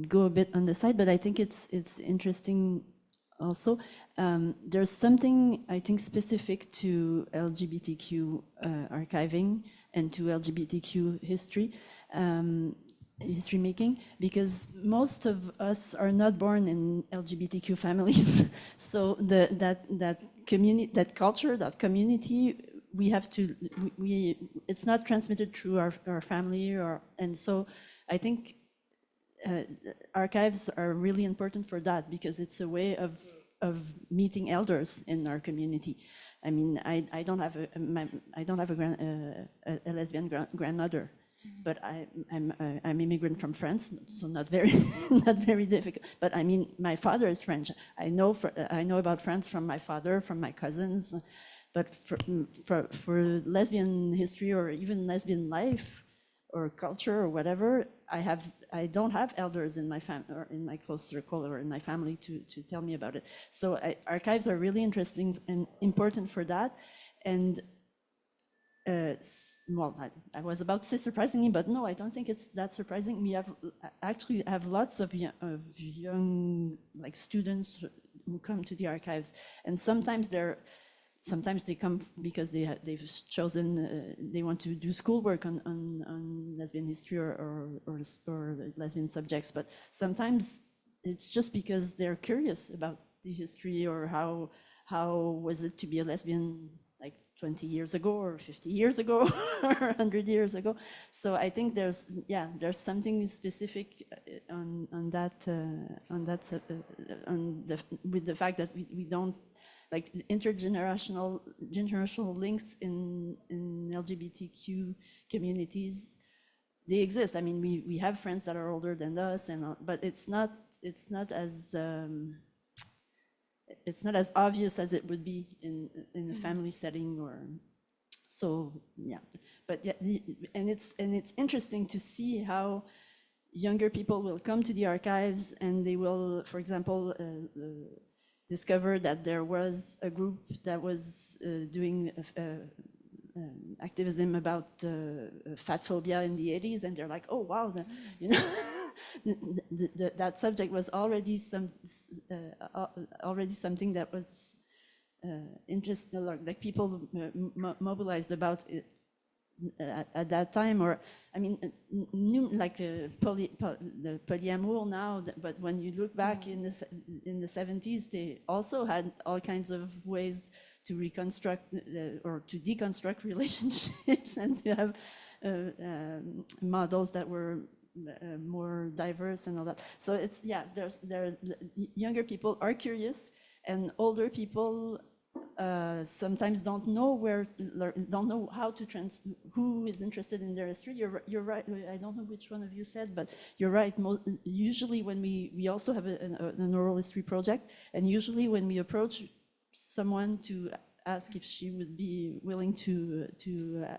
go a bit on the side, but I think it's interesting also. There's something I think specific to LGBTQ archiving and to LGBTQ history. History making, because most of us are not born in LGBTQ families. So that community, that culture, that community, we have to, it's not transmitted through our family, and so I think archives are really important for that, because it's a way of meeting elders in our community. I mean, I don't have a lesbian grandmother, but I'm immigrant from France, so not very not very difficult. But I mean, my father is French. I know about France from my father, from my cousins. But for lesbian history or even lesbian life or culture or whatever, I don't have elders in my family or in my close circle or in my family to tell me about it. So archives are really interesting and important for that. And well, I was about to say surprisingly, but no, I don't think it's that surprising. We actually have lots of young like students who come to the archives, and sometimes they come because they've chosen they want to do schoolwork on lesbian history or lesbian subjects, but sometimes it's just because they're curious about the history or how was it to be a lesbian 20 years ago or 50 years ago or 100 years ago. So I think there's something specific with the fact that we don't, like, intergenerational links in LGBTQ communities. They exist. I mean, we have friends that are older than us, but it's not as obvious as it would be in a family setting, or so. Yeah, but yeah, and it's interesting to see how younger people will come to the archives and they will, for example, discover that there was a group that was doing activism about fat phobia in the 80s, and they're like, oh wow, that subject was already something that was interesting, like people mobilized about it at that time. Or I mean, like the polyamour now, but when you look back in the 70s, they also had all kinds of ways to reconstruct or to deconstruct relationships and to have models that were more diverse and all that. So it's, yeah, there's younger people are curious, and older people sometimes don't know how to who is interested in their history. You're right. I don't know which one of you said, but you're right. Usually when we also have an oral history project, and usually when we approach someone to ask if she would be willing to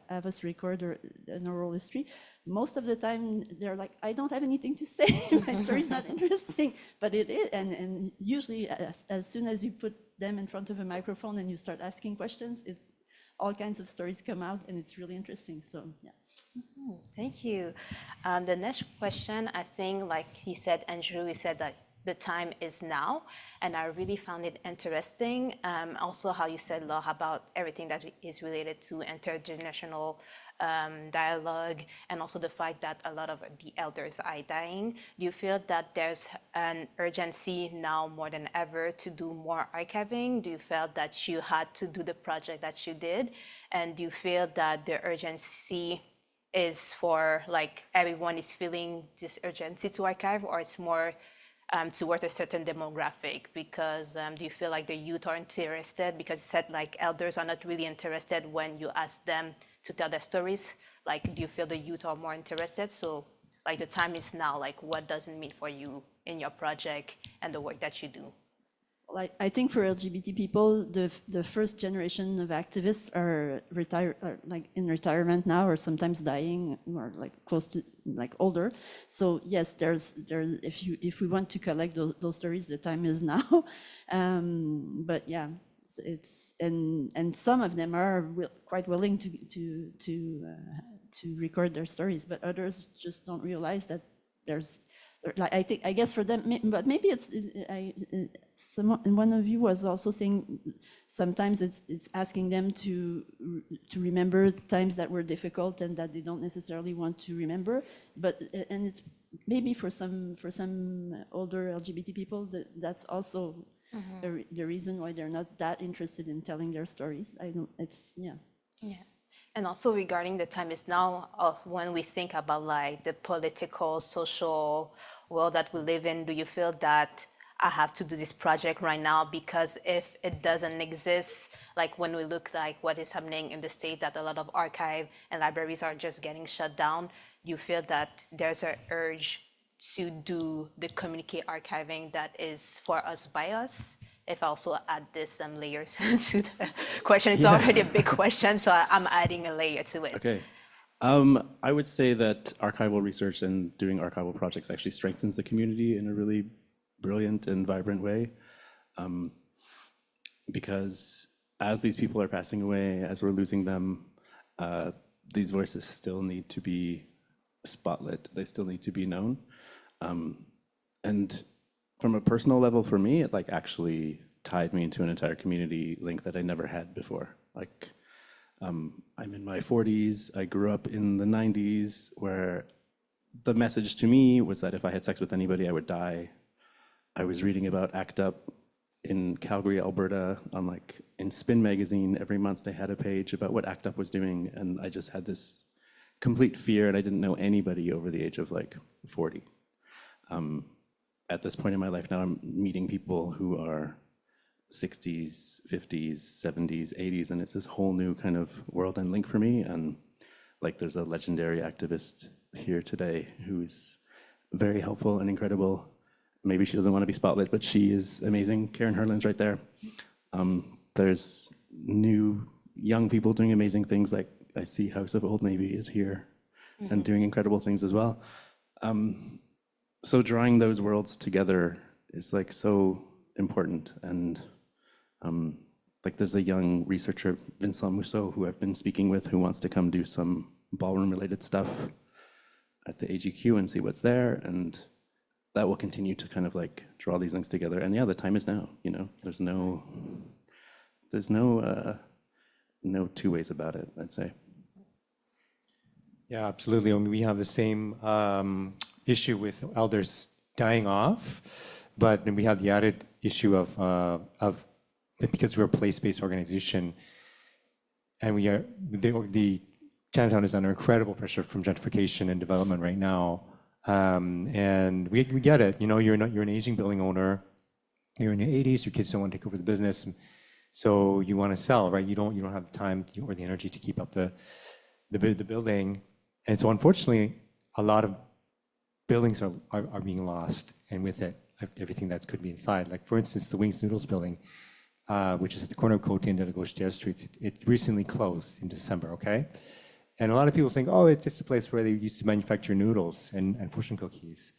have us record an oral history, most of the time they're like, I don't have anything to say. My story's not interesting. But it is, and usually as soon as you put them in front of a microphone and you start asking questions, all kinds of stories come out, and it's really interesting. So yeah. Thank you. The next question, I think, like he said, Andrew, he said that the time is now. And I really found it interesting. Also how you said, Laure, about everything that is related to intergenerational dialogue, and also the fact that a lot of the elders are dying. Do you feel that there's an urgency now more than ever to do more archiving? Do you feel that you had to do the project that you did? And do you feel that the urgency is for, like, everyone is feeling this urgency to archive, or it's more towards a certain demographic? Because do you feel like the youth are interested? Because you said like elders are not really interested when you ask them to tell their stories. Like, do you feel the youth are more interested? So like the time is now, like what does it mean for you in your project and the work that you do? Like, I think for LGBT people, the first generation of activists are like in retirement now, or sometimes dying, or like close to like older. So yes, there's if we want to collect those stories, the time is now. But yeah, it's and some of them are quite willing to record their stories, but others just don't realize that there's. Like, I guess for them, but maybe it's one of you was also saying sometimes it's asking them to remember times that were difficult and that they don't necessarily want to remember. But and it's maybe for some older LGBT people that's also the reason why they're not that interested in telling their stories. Yeah. And also regarding the time is now, when we think about like the political, social world that we live in, do you feel that I have to do this project right now? Because if it doesn't exist, like when we look like what is happening in the state, that a lot of archive and libraries are just getting shut down, do you feel that there's an urge to do the communique archiving that is for us by us? If I also add this some layers to the question, it's already a big question, so I'm adding a layer to it. Okay. I would say that archival research and doing archival projects actually strengthens the community in a really brilliant and vibrant way. Because as these people are passing away, as we're losing them, these voices still need to be spotlit. They still need to be known. And from a personal level, for me, it like actually tied me into an entire community link that I never had before. Like, I'm in my 40s. I grew up in the 90s, where the message to me was that if I had sex with anybody, I would die. I was reading about ACT UP in Calgary, Alberta, in Spin magazine. Every month they had a page about what ACT UP was doing, and I just had this complete fear, and I didn't know anybody over the age of like 40. At this point in my life now, I'm meeting people who are 60s, 50s, 70s, 80s, and it's this whole new kind of world and link for me. And like, there's a legendary activist here today who's very helpful and incredible. Maybe she doesn't want to be spotlit, but she is amazing. Karen Herland's right there. There's new young people doing amazing things. Like, I see House of Old Navy is here and doing incredible things as well. So drawing those worlds together is like so important. And like, there's a young researcher, Vincent Mousseau, who I've been speaking with, who wants to come do some ballroom related stuff at the AGQ and see what's there. And that will continue to kind of like draw these links together. And yeah, the time is now, you know, there's no two ways about it, I'd say. Yeah, absolutely. I mean, we have the same issue with elders dying off, but then we have the added issue of because we're a place-based organization, and we are the Chinatown is under incredible pressure from gentrification and development right now, and we get it. You know, you're an aging building owner, you're in your 80s, your kids don't want to take over the business, so you want to sell, right? You don't have the time or the energy to keep up the building, and so unfortunately, a lot of buildings are being lost, and with it, everything that could be inside. Like, for instance, the Wings Noodles building, which is at the corner of Côté and de la Gauchetière streets, it recently closed in December, okay? And a lot of people think, oh, it's just a place where they used to manufacture noodles and fortune cookies.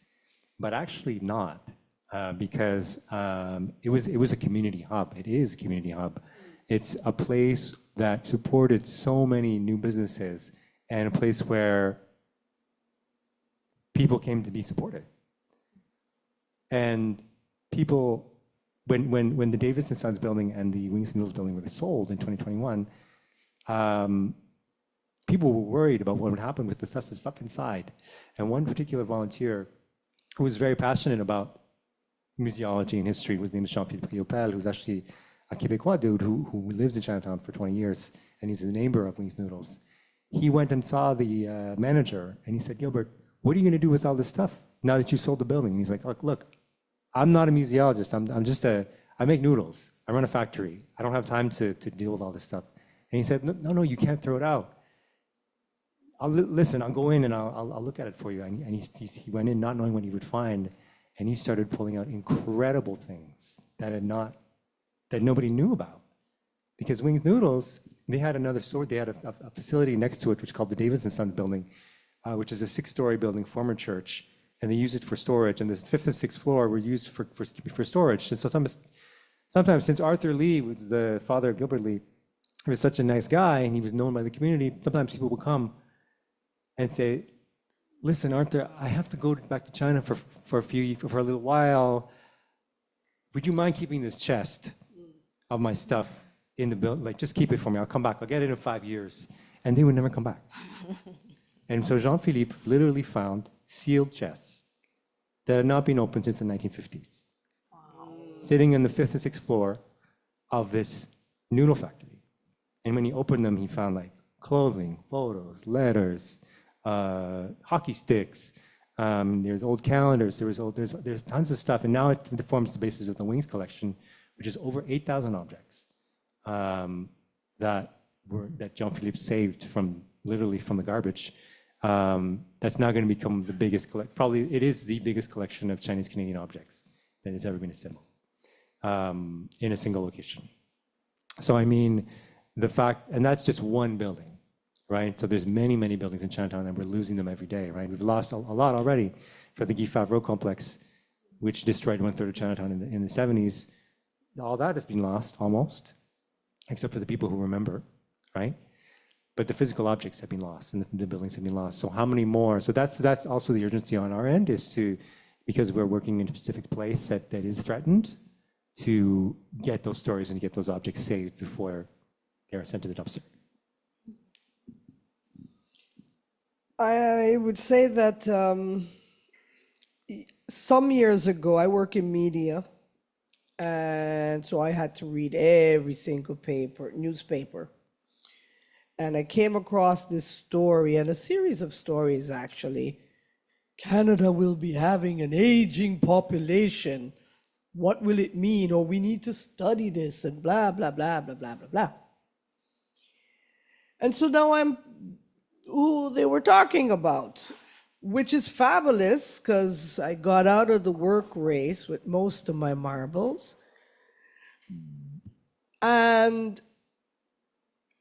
But actually not, because it was a community hub. It is a community hub. It's a place that supported so many new businesses, and a place where people came to be supported. And people, when the Davis and Sons building and the Wings and Noodles building were sold in 2021, people were worried about what would happen with the stuff inside. And one particular volunteer who was very passionate about museology and history was named Jean-Philippe Riopel, who's actually a Québécois dude who lived in Chinatown for 20 years, and he's a neighbor of Wings Noodles. He went and saw the manager, and he said, Gilbert, what are you going to do with all this stuff now that you sold the building? And he's like, look, I'm not a museologist. I'm just I make noodles. I run a factory. I don't have time to deal with all this stuff. And he said, no, you can't throw it out. Listen, I'll go in and I'll look at it for you. And he went in not knowing what he would find, and he started pulling out incredible things that nobody knew about. Because Wings Noodles, they had another store. They had a facility next to it, which is called the Davis and Sons building, which is a 6-story building, former church, and they use it for storage. And the 5th and 6th floor were used for storage. And so sometimes, since Arthur Lee was the father of Gilbert Lee, he was such a nice guy, and he was known by the community. Sometimes people would come and say, listen, Arthur, I have to go back to China for a little while. Would you mind keeping this chest of my stuff in the building? Like, just keep it for me. I'll come back. I'll get it in 5 years. And they would never come back. And so Jean-Philippe literally found sealed chests that had not been opened since the 1950s, sitting on the 5th and 6th floor of this noodle factory. And when he opened them, he found like clothing, photos, letters, hockey sticks. There's old calendars. There's tons of stuff, and now it forms the basis of the Wings collection, which is over 8,000 objects that Jean-Philippe saved literally from the garbage. That's now going to become the biggest probably it is the biggest collection of Chinese Canadian objects that has ever been assembled in a single location. So I mean, the fact, and that's just one building. Right? So there's many, many buildings in Chinatown, and we're losing them every day, right? We've lost a lot already for the Guy Favreau complex, which destroyed 1/3 of Chinatown in the 70s. All that has been lost, almost, except for the people who remember, right? But the physical objects have been lost, and the buildings have been lost. So how many more? So that's also the urgency on our end, is to, because we're working in a specific place that is threatened, to get those stories and get those objects saved before they're sent to the dumpster. I would say that some years ago, I work in media, and so I had to read every single newspaper. And I came across this story, and a series of stories actually. Canada will be having an aging population. What will it mean? Or we need to study this, and blah, blah, blah, blah, blah, blah, blah. And so now I'm who they were talking about, which is fabulous, because I got out of the work race with most of my marbles. And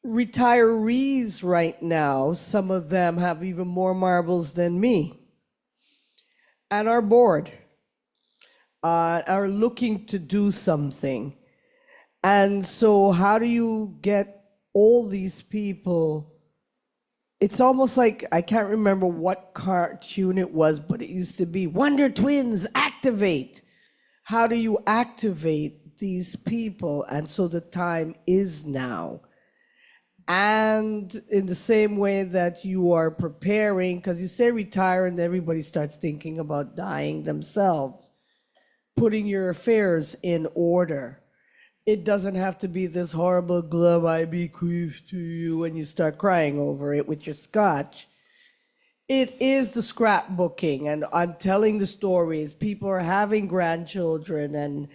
retirees right now, some of them have even more marbles than me, and are bored, are looking to do something. And so how do you get all these people? It's almost like, I can't remember what cartoon it was, but it used to be Wonder Twins, activate. How do you activate these people? And so the time is now. And in the same way that you are preparing, because you say retire and everybody starts thinking about dying themselves, putting your affairs in order. It doesn't have to be this horrible glove I bequeath to you when you start crying over it with your scotch. It is the scrapbooking, and I'm telling the stories. People are having grandchildren, and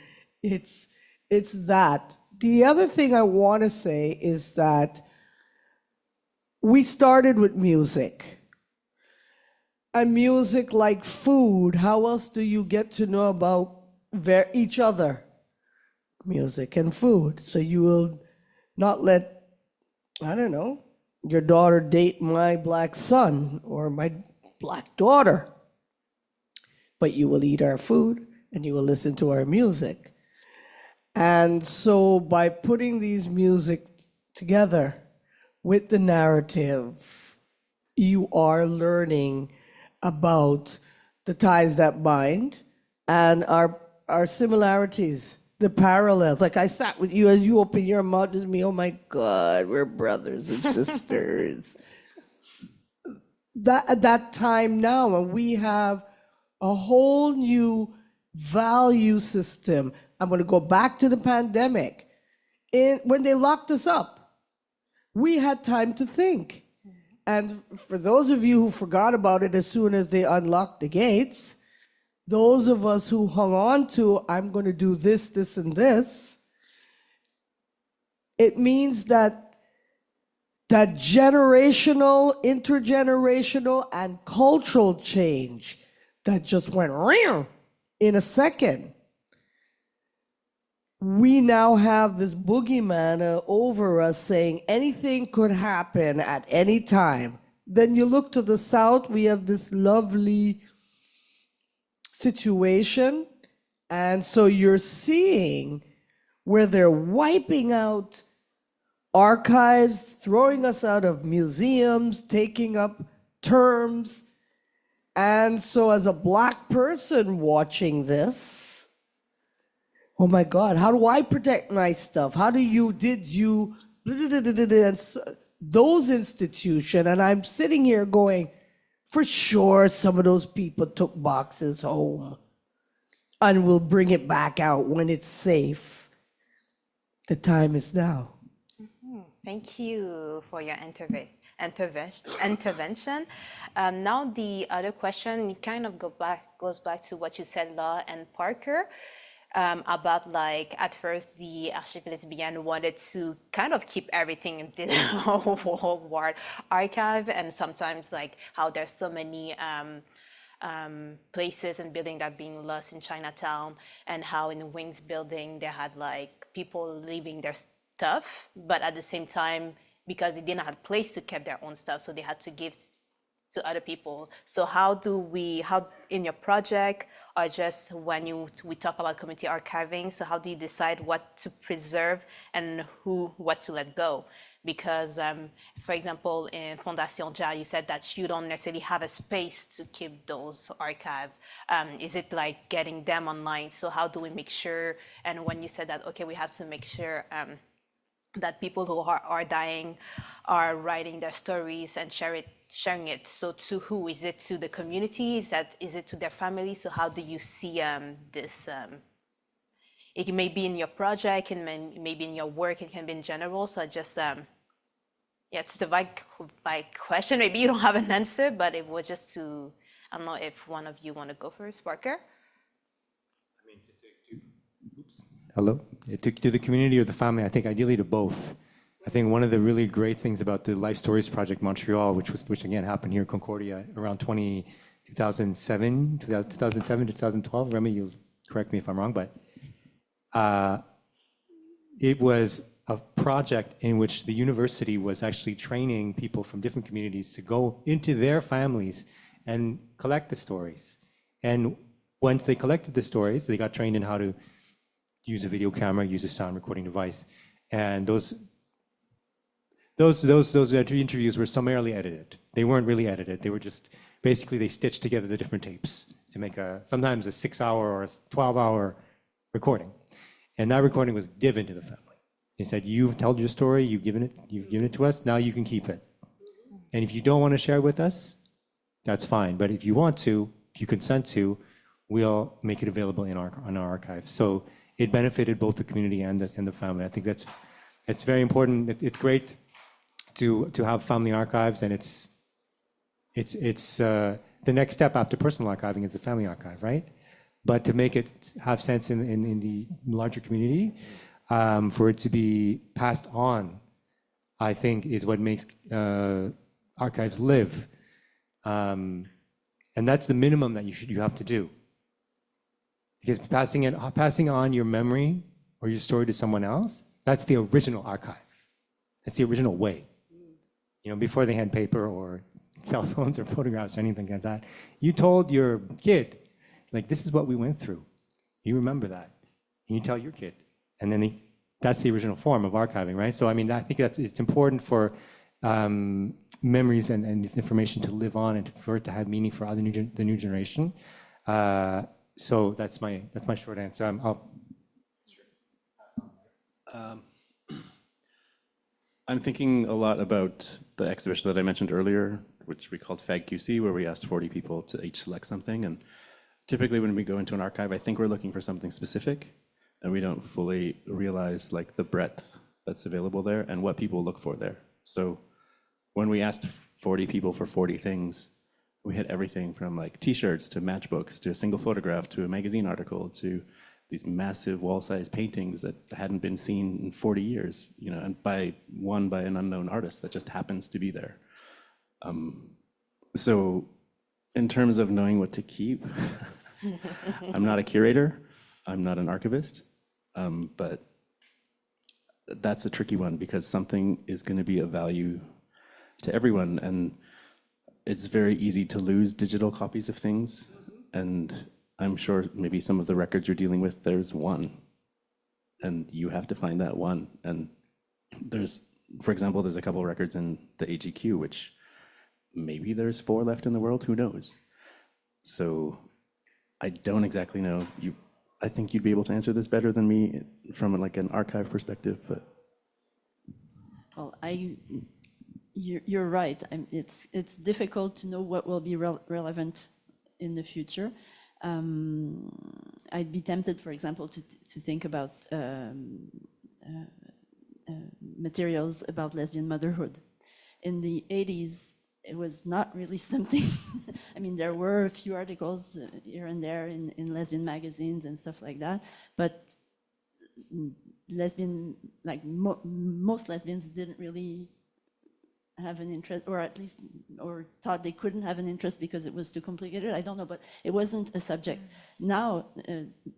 it's that. The other thing I want to say is that we started with music. And music, like food, how else do you get to know about each other? Music and food. So you will not let, I don't know, your daughter date my black son or my black daughter. But you will eat our food and you will listen to our music. And so by putting these music together with the narrative, you are learning about the ties that bind and our our similarities, the parallels. Like I sat with you as you open your mouth to me, oh my God, we're brothers and sisters. At that time now, and we have a whole new value system. I'm going to go back to the pandemic. When they locked us up, we had time to think. And for those of you who forgot about it as soon as they unlocked the gates, those of us who hung on to, I'm going to do this, this, and this, it means that generational, intergenerational, and cultural change that just went in a second. We now have this boogeyman over us saying anything could happen at any time. Then you look to the south, we have this lovely situation. And so you're seeing where they're wiping out archives, throwing us out of museums, taking up terms. And so as a Black person watching this, oh my God, how do I protect my stuff? How do you, and those institutions, and I'm sitting here going, for sure some of those people took boxes home and will bring it back out when it's safe. The time is now. Thank you for your intervention. Now the other question, it kind of goes back to what you said, Law and Parker, about like at first the archivists Lesbian wanted to kind of keep everything in the whole world archive, and sometimes like how there's so many places and buildings that are being lost in Chinatown, and how in the Wings building they had like people leaving their stuff, but at the same time, because they didn't have a place to keep their own stuff, so they had to give to other people. So how in your project, or just when we talk about community archiving, so how do you decide what to preserve and what to let go? Because, for example, in Fondation JA, you said that you don't necessarily have a space to keep those archives. Is it like getting them online? So how do we make sure, and when you said that, okay, we have to make sure that people who are dying are writing their stories and sharing it. So to who? Is it to the community? Is it to their family? So how do you see this? It may be in your project, and maybe in your work, it can be in general. So I just, it's the like question. Maybe you don't have an answer, but it was just to, I don't know if one of you want to go first, Parker? Hello? To the community or the family, I think ideally to both. I think one of the really great things about the Life Stories Project Montreal, which again happened here in Concordia around 2007, 2012, Remy, you'll correct me if I'm wrong, but it was a project in which the university was actually training people from different communities to go into their families and collect the stories. And once they collected the stories, they got trained in how to use a video camera, use a sound recording device. And those interviews were summarily edited. They weren't really edited. They were just, basically they stitched together the different tapes to make sometimes a 6-hour or a 12-hour recording. And that recording was given to the family. They said, you've told your story, you've given it to us, now you can keep it. And if you don't want to share it with us, that's fine. But if you want to, if you consent to, we'll make it available in our archive. So it benefited both the community and the family. I think it's very important. It's great to have family archives, and it's the next step after personal archiving is the family archive, right? But to make it have sense in the larger community, for it to be passed on, I think is what makes archives live. And that's the minimum that you have to do. Because passing on your memory or your story to someone else, that's the original archive. That's the original way. You know, before they had paper or cell phones or photographs or anything like that, you told your kid, like, this is what we went through. You remember that. And you tell your kid. And then that's the original form of archiving, right? So, I mean, I think it's important for memories and information to live on, and for it to have meaning for the new generation. So that's my short answer. I'm thinking a lot about the exhibition that I mentioned earlier, which we called FAG-QC, where we asked 40 people to each select something. And typically when we go into an archive, I think we're looking for something specific, and we don't fully realize like the breadth that's available there and what people look for there. So when we asked 40 people for 40 things, we had everything from like t-shirts to matchbooks to a single photograph to a magazine article to these massive wall-sized paintings that hadn't been seen in 40 years, you know, and by an unknown artist that just happens to be there. So in terms of knowing what to keep, I'm not a curator, I'm not an archivist, but that's a tricky one because something is going to be of value to everyone, and it's very easy to lose digital copies of things. And I'm sure maybe some of the records you're dealing with, there's one, and you have to find that one. And there's, for example, there's a couple of records in the AGQ, which maybe there's 4 left in the world, who knows? So I don't exactly know. I think you'd be able to answer this better than me from like an archive perspective, but. Well, you're right. It's difficult to know what will be relevant in the future. I'd be tempted, for example, to think about materials about lesbian motherhood. In the 80s, it was not really something. I mean, there were a few articles here and there in lesbian magazines and stuff like that, but most lesbians didn't really have an interest, or at least, or thought they couldn't have an interest because it was too complicated. I don't know, but it wasn't a subject. Now,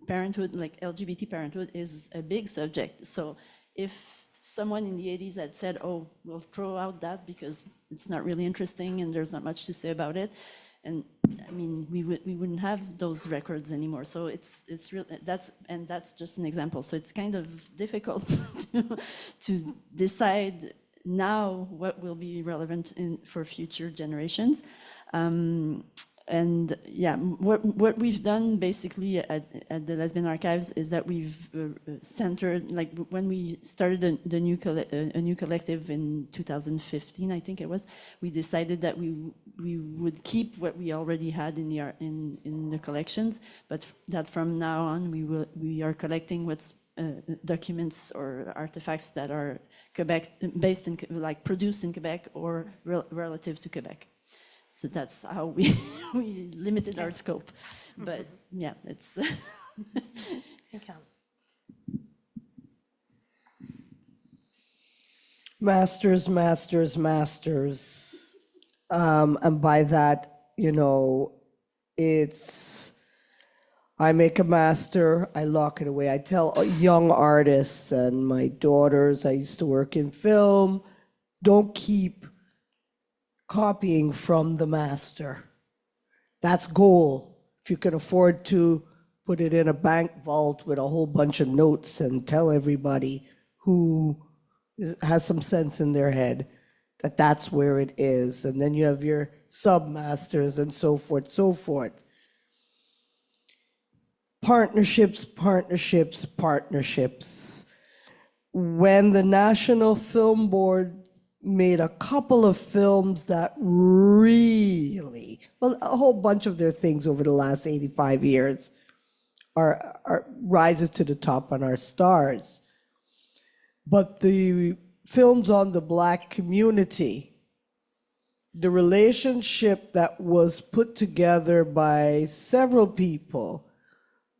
parenthood, like LGBT parenthood, is a big subject. So if someone in the 80s had said, oh, we'll throw out that because it's not really interesting and there's not much to say about it, and I mean, we wouldn't have those records anymore. So it's real. That's just an example. So it's kind of difficult to decide now what will be relevant for future generations. And yeah, what we've done basically at the Lesbian Archives is that we've centered, like when we started a new collective in 2015, I think it was, we decided that we would keep what we already had in the collections, but that from now on we are collecting what's documents or artifacts that are Quebec based in, like produced in Quebec or relative to Quebec. So that's how we limited our scope. But yeah, it's Okay. Masters. And by that, you know, it's, I make a master, I lock it away. I tell young artists and my daughters, I used to work in film, don't keep copying from the master. That's goal. If you can afford to put it in a bank vault with a whole bunch of notes and tell everybody who has some sense in their head that that's where it is. And then you have your sub-masters and so forth, so forth. Partnerships. When the National Film Board made a couple of films that really, well, a whole bunch of their things over the last 85 years are rises to the top on our stars. But the films on the Black community, the relationship that was put together by several people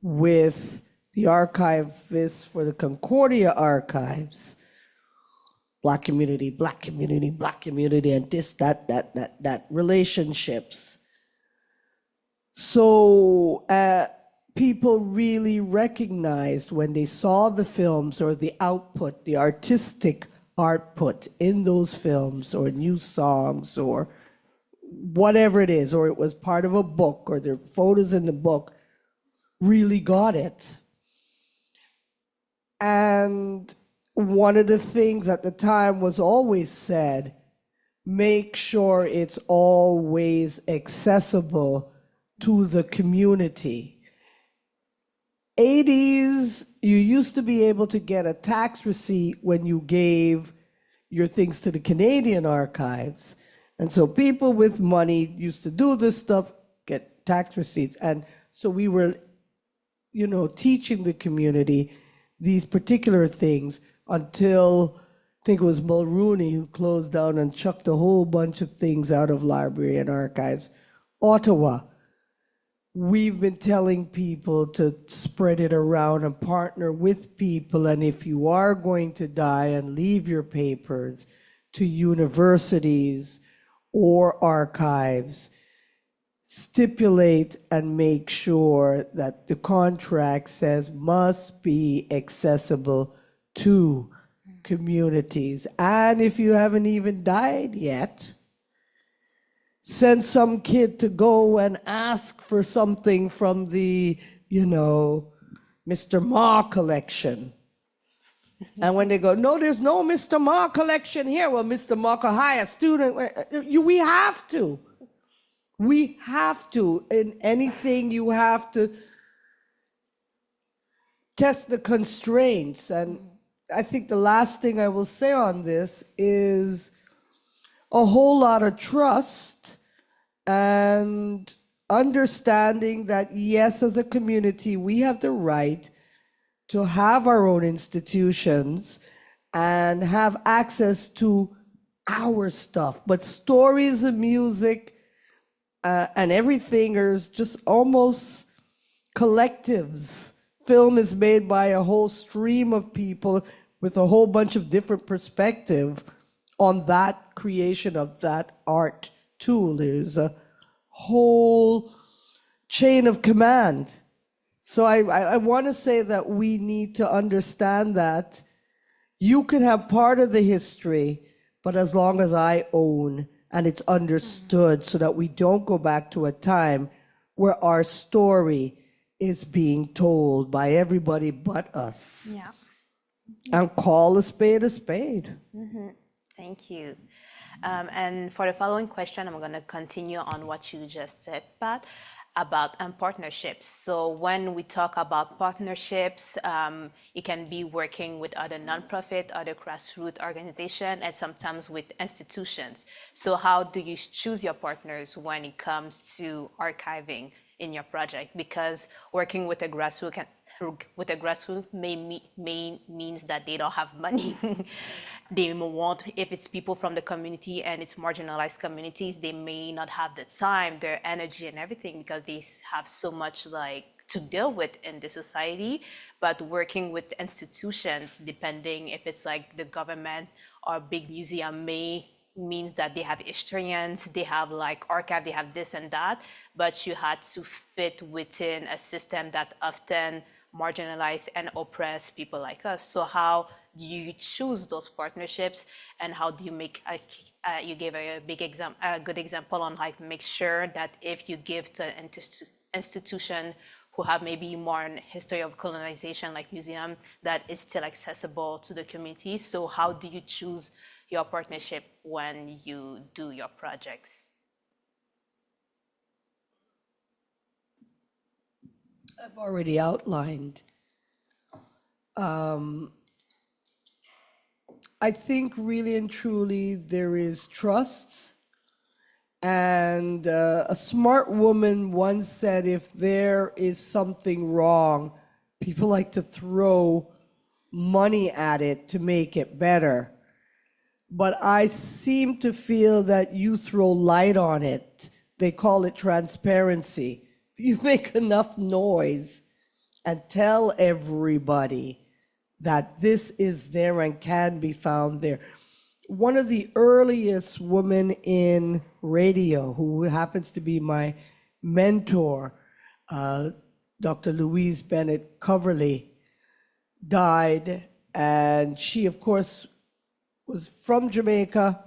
with the archivists for the Concordia archives, Black community, and this, that relationships. So people really recognized when they saw the films or the output, the artistic output in those films or new songs or whatever it is, or it was part of a book or their photos in the book, really got it. And one of the things at the time was always said, make sure it's always accessible to the community. 80s, you used to be able to get a tax receipt when you gave your things to the Canadian archives. And so people with money used to do this stuff, get tax receipts. And so we were, teaching the community these particular things until, I think it was Mulrooney who closed down and chucked a whole bunch of things out of library and archives. Ottawa, we've been telling people to spread it around and partner with people. And if you are going to die and leave your papers to universities or archives, stipulate and make sure that the contract says must be accessible to communities. And if you haven't even died yet, send some kid to go and ask for something from the, Mr. Ma collection. And when they go, no, there's no Mr. Ma collection here. Well, Mr. Ma could hire a student. We have to. We have to. In anything, you have to test the constraints. And I think the last thing I will say on this is a whole lot of trust and understanding that, yes, as a community, we have the right to have our own institutions and have access to our stuff. But stories and music and everything is just almost collectives. Film is made by a whole stream of people with a whole bunch of different perspective on that creation of that art tool. There's a whole chain of command. So I want to say that we need to understand that you can have part of the history, but as long as I own and it's understood, so that we don't go back to a time where our story is being told by everybody but us. Yeah. And call a spade a spade. Thank you. And for the following question, I'm going to continue on what you just said, Pat, about partnerships. So when we talk about partnerships, it can be working with other nonprofit, other grassroots organizations, and sometimes with institutions. So how do you choose your partners when it comes to archiving in your project? Because working with a grassroots means that they don't have money. They want, if it's people from the community and it's marginalized communities, they may not have the time, their energy and everything, because they have so much to deal with in the society. But working with institutions, depending if it's the government or big museum, means that they have historians, they have archive, they have this and that, but you had to fit within a system that often marginalize and oppress people like us. So how do you choose those partnerships, and how do you make, you gave a good example on make sure that if you give to an institution who have maybe more in history of colonization like museum, that is still accessible to the community. So how do you choose your partnership when you do your projects? I've already outlined. I think really and truly there is trust. And a smart woman once said, if there is something wrong, people like to throw money at it to make it better. But I seem to feel that you throw light on it. They call it transparency. You make enough noise and tell everybody that this is there and can be found there. One of the earliest women in radio, who happens to be my mentor, Dr. Louise Bennett Coverley, died. And she, of course, was from Jamaica,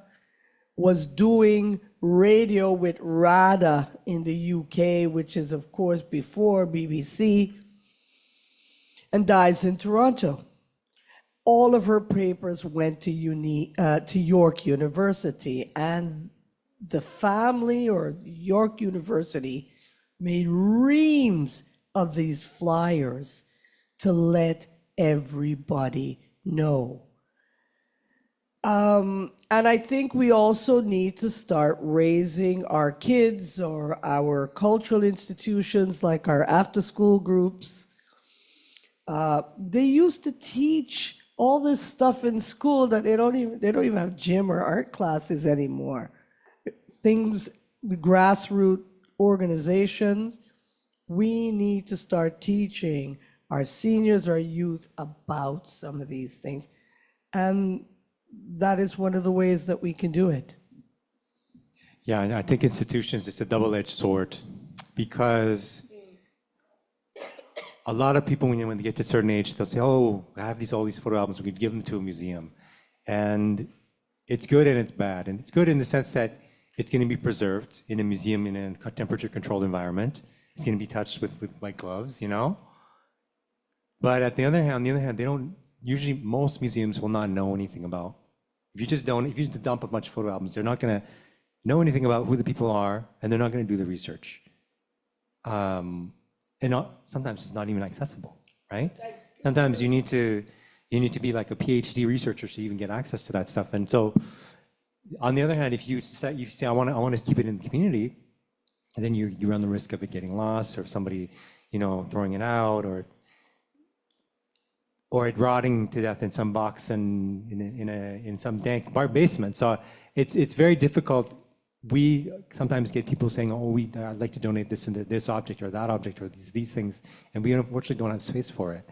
was doing radio with RADA in the UK, which is, of course, before BBC, and dies in Toronto. All of her papers went to York University, and the family or York University made reams of these flyers to let everybody know. And I think we also need to start raising our kids or our cultural institutions, like our after-school groups. They used to teach all this stuff in school that they don't even have gym or art classes anymore. Things, the grassroots organizations, we need to start teaching our seniors, our youth about some of these things. And that is one of the ways that we can do it. Yeah, and I think institutions is a double-edged sword, because a lot of people, when they get to a certain age, they'll say, "Oh, I have all these photo albums. We could give them to a museum," and it's good and it's bad. And it's good in the sense that it's going to be preserved in a museum in a temperature-controlled environment. It's going to be touched with white gloves, you know. But on the other hand, they don't. Usually, most museums will not know anything about. If you just dump a bunch of photo albums, they're not going to know anything about who the people are, and they're not going to do the research. Sometimes it's not even accessible, right? Sometimes you need to be like a PhD researcher to even get access to that stuff. And so, on the other hand, if you say I want to keep it in the community, and then you run the risk of it getting lost, or somebody, throwing it out, or it rotting to death in some box and in some dank bar basement. So it's very difficult. We sometimes get people saying, "Oh, I'd like to donate this and this object or that object or these things," and we unfortunately don't have space for it.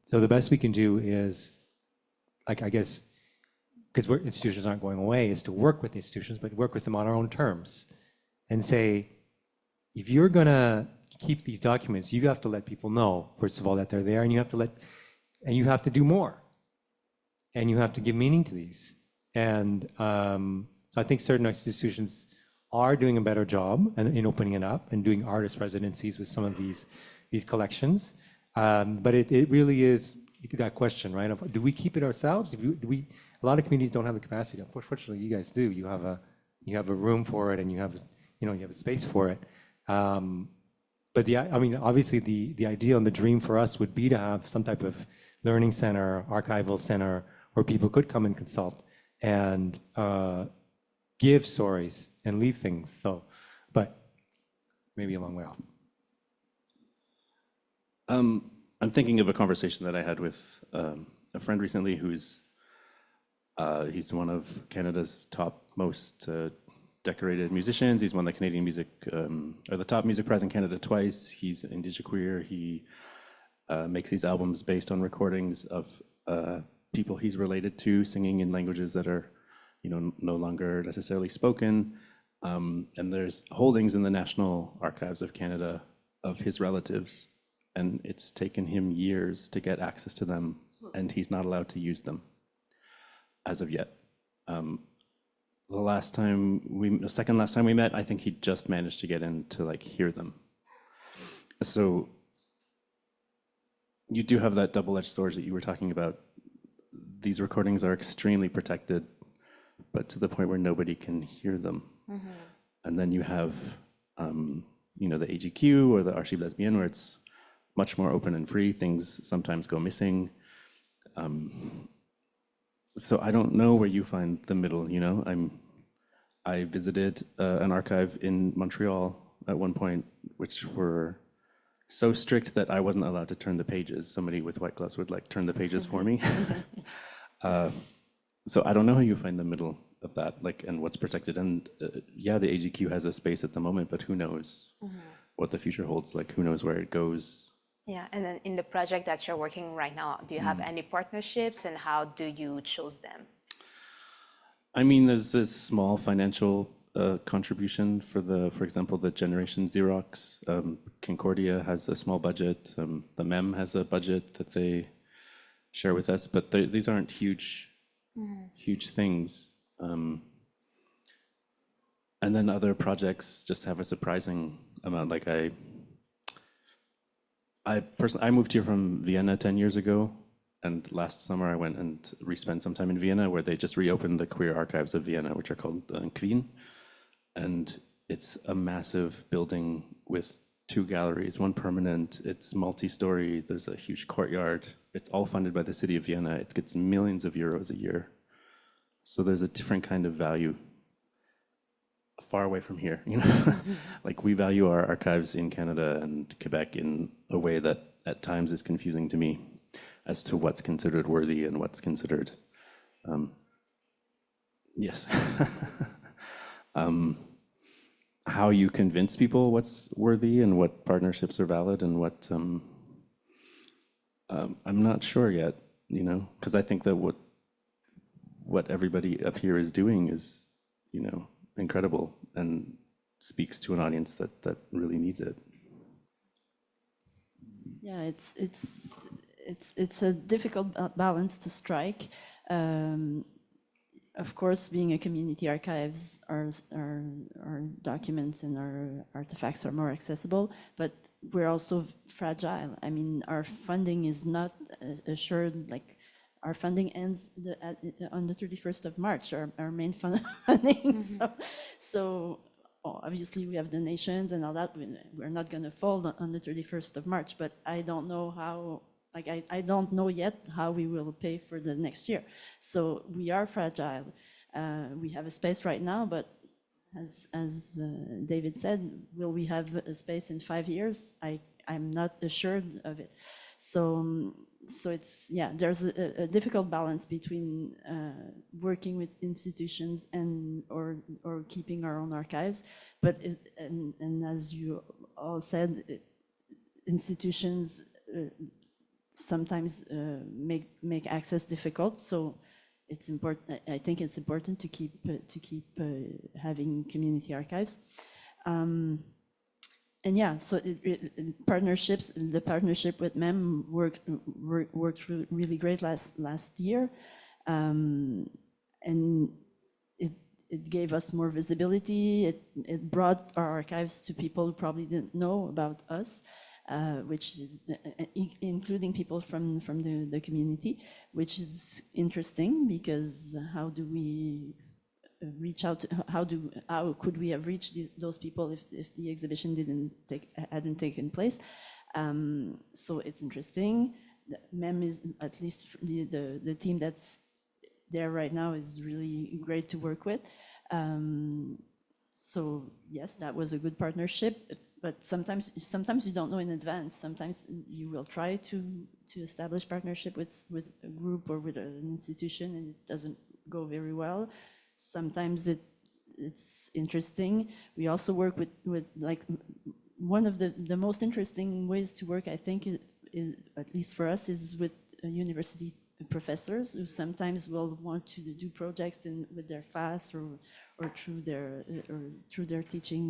So the best we can do is, I guess, because institutions aren't going away, is to work with the institutions, but work with them on our own terms, and say, if you're gonna keep these documents, you have to let people know, first of all, that they're there, and you have to do more, and you have to give meaning to these. And I think certain institutions are doing a better job in opening it up and doing artist residencies with some of these collections. But it really is that question, right? Of, do we keep it ourselves? A lot of communities don't have the capacity. Fortunately, you guys do. You have a room for it, and you have a space for it. But obviously the ideal and the dream for us would be to have some type of learning center, archival center, where people could come and consult and give stories and leave things. So, but maybe a long way off. I'm thinking of a conversation that I had with a friend recently he's one of Canada's top most decorated musicians. He's won the Canadian Music, or the top music prize in Canada twice. He's indigiqueer. He makes these albums based on recordings of people he's related to, singing in languages that are, no longer necessarily spoken. And there's holdings in the National Archives of Canada of his relatives, and it's taken him years to get access to them, and he's not allowed to use them as of yet. The second last time we met, I think he just managed to get in to hear them. So you do have that double-edged sword that you were talking about. These recordings are extremely protected, but to the point where nobody can hear them. Mm-hmm. And then you have, the AGQ or the Archives Lesbian, where it's much more open and free. Things sometimes go missing. So I don't know where you find the middle. I visited an archive in Montreal at one point, which were so strict that I wasn't allowed to turn the pages. Somebody with white gloves would turn the pages for me. So I don't know how you find the middle of that, and what's protected. And the AGQ has a space at the moment, but who knows what the future holds? Who knows where it goes? Yeah, and then in the project that you're working right now, do you have any partnerships, and how do you choose them? There's this small financial contribution for example, the Generation Xerox. Concordia has a small budget. The MEM has a budget that they share with us, but these aren't huge things. And then other projects just have a surprising amount. I moved here from Vienna 10 years ago, and last summer I went and spent some time in Vienna, where they just reopened the queer archives of Vienna, which are called Queen. And it's a massive building with 2 galleries, one permanent, it's multi-story, there's a huge courtyard. It's all funded by the city of Vienna. It gets millions of euros a year. So there's a different kind of value far away from here, you know? Like we value our archives in Canada and Quebec in a way that at times is confusing to me as to what's considered worthy and what's considered, yes. How you convince people what's worthy and what partnerships are valid and what, I'm not sure yet, you know? Because I think that what everybody up here is doing is, you know, incredible and speaks to an audience that really needs it. Yeah, it's a difficult balance to strike. Of course, being a community archives, our documents and our artifacts are more accessible, but we're also fragile. I mean, our funding is not assured, like our funding ends on the 31st of March, our main funding. So obviously we have donations and all that. We're not going to fold on the 31st of March, but I don't know how, like I don't know yet how we will pay for the next year. So we are fragile. We have a space right now, but as David said, will we have a space in 5 years? I'm not assured of it. So it's, yeah, there's a difficult balance between working with institutions and or keeping our own archives. But and as you all said, institutions sometimes make access difficult. So it's important. I think it's important to keep having community archives. And yeah, so partnerships. The partnership with MEM worked really great last year, and it gave us more visibility. It brought our archives to people who probably didn't know about us, which is including people from the community, which is interesting because how do we reach out? How could we have reached those people if the exhibition hadn't taken place? So it's interesting. The MEM is, at least the team that's there right now, is really great to work with. So yes, that was a good partnership. But sometimes you don't know in advance. Sometimes you will try to establish partnership with a group or with an institution, and it doesn't go very well. Sometimes it's interesting. We also work with like one of the most interesting ways to work, I think, is at least for us, is with university professors who sometimes will want to do projects with their class or through their teaching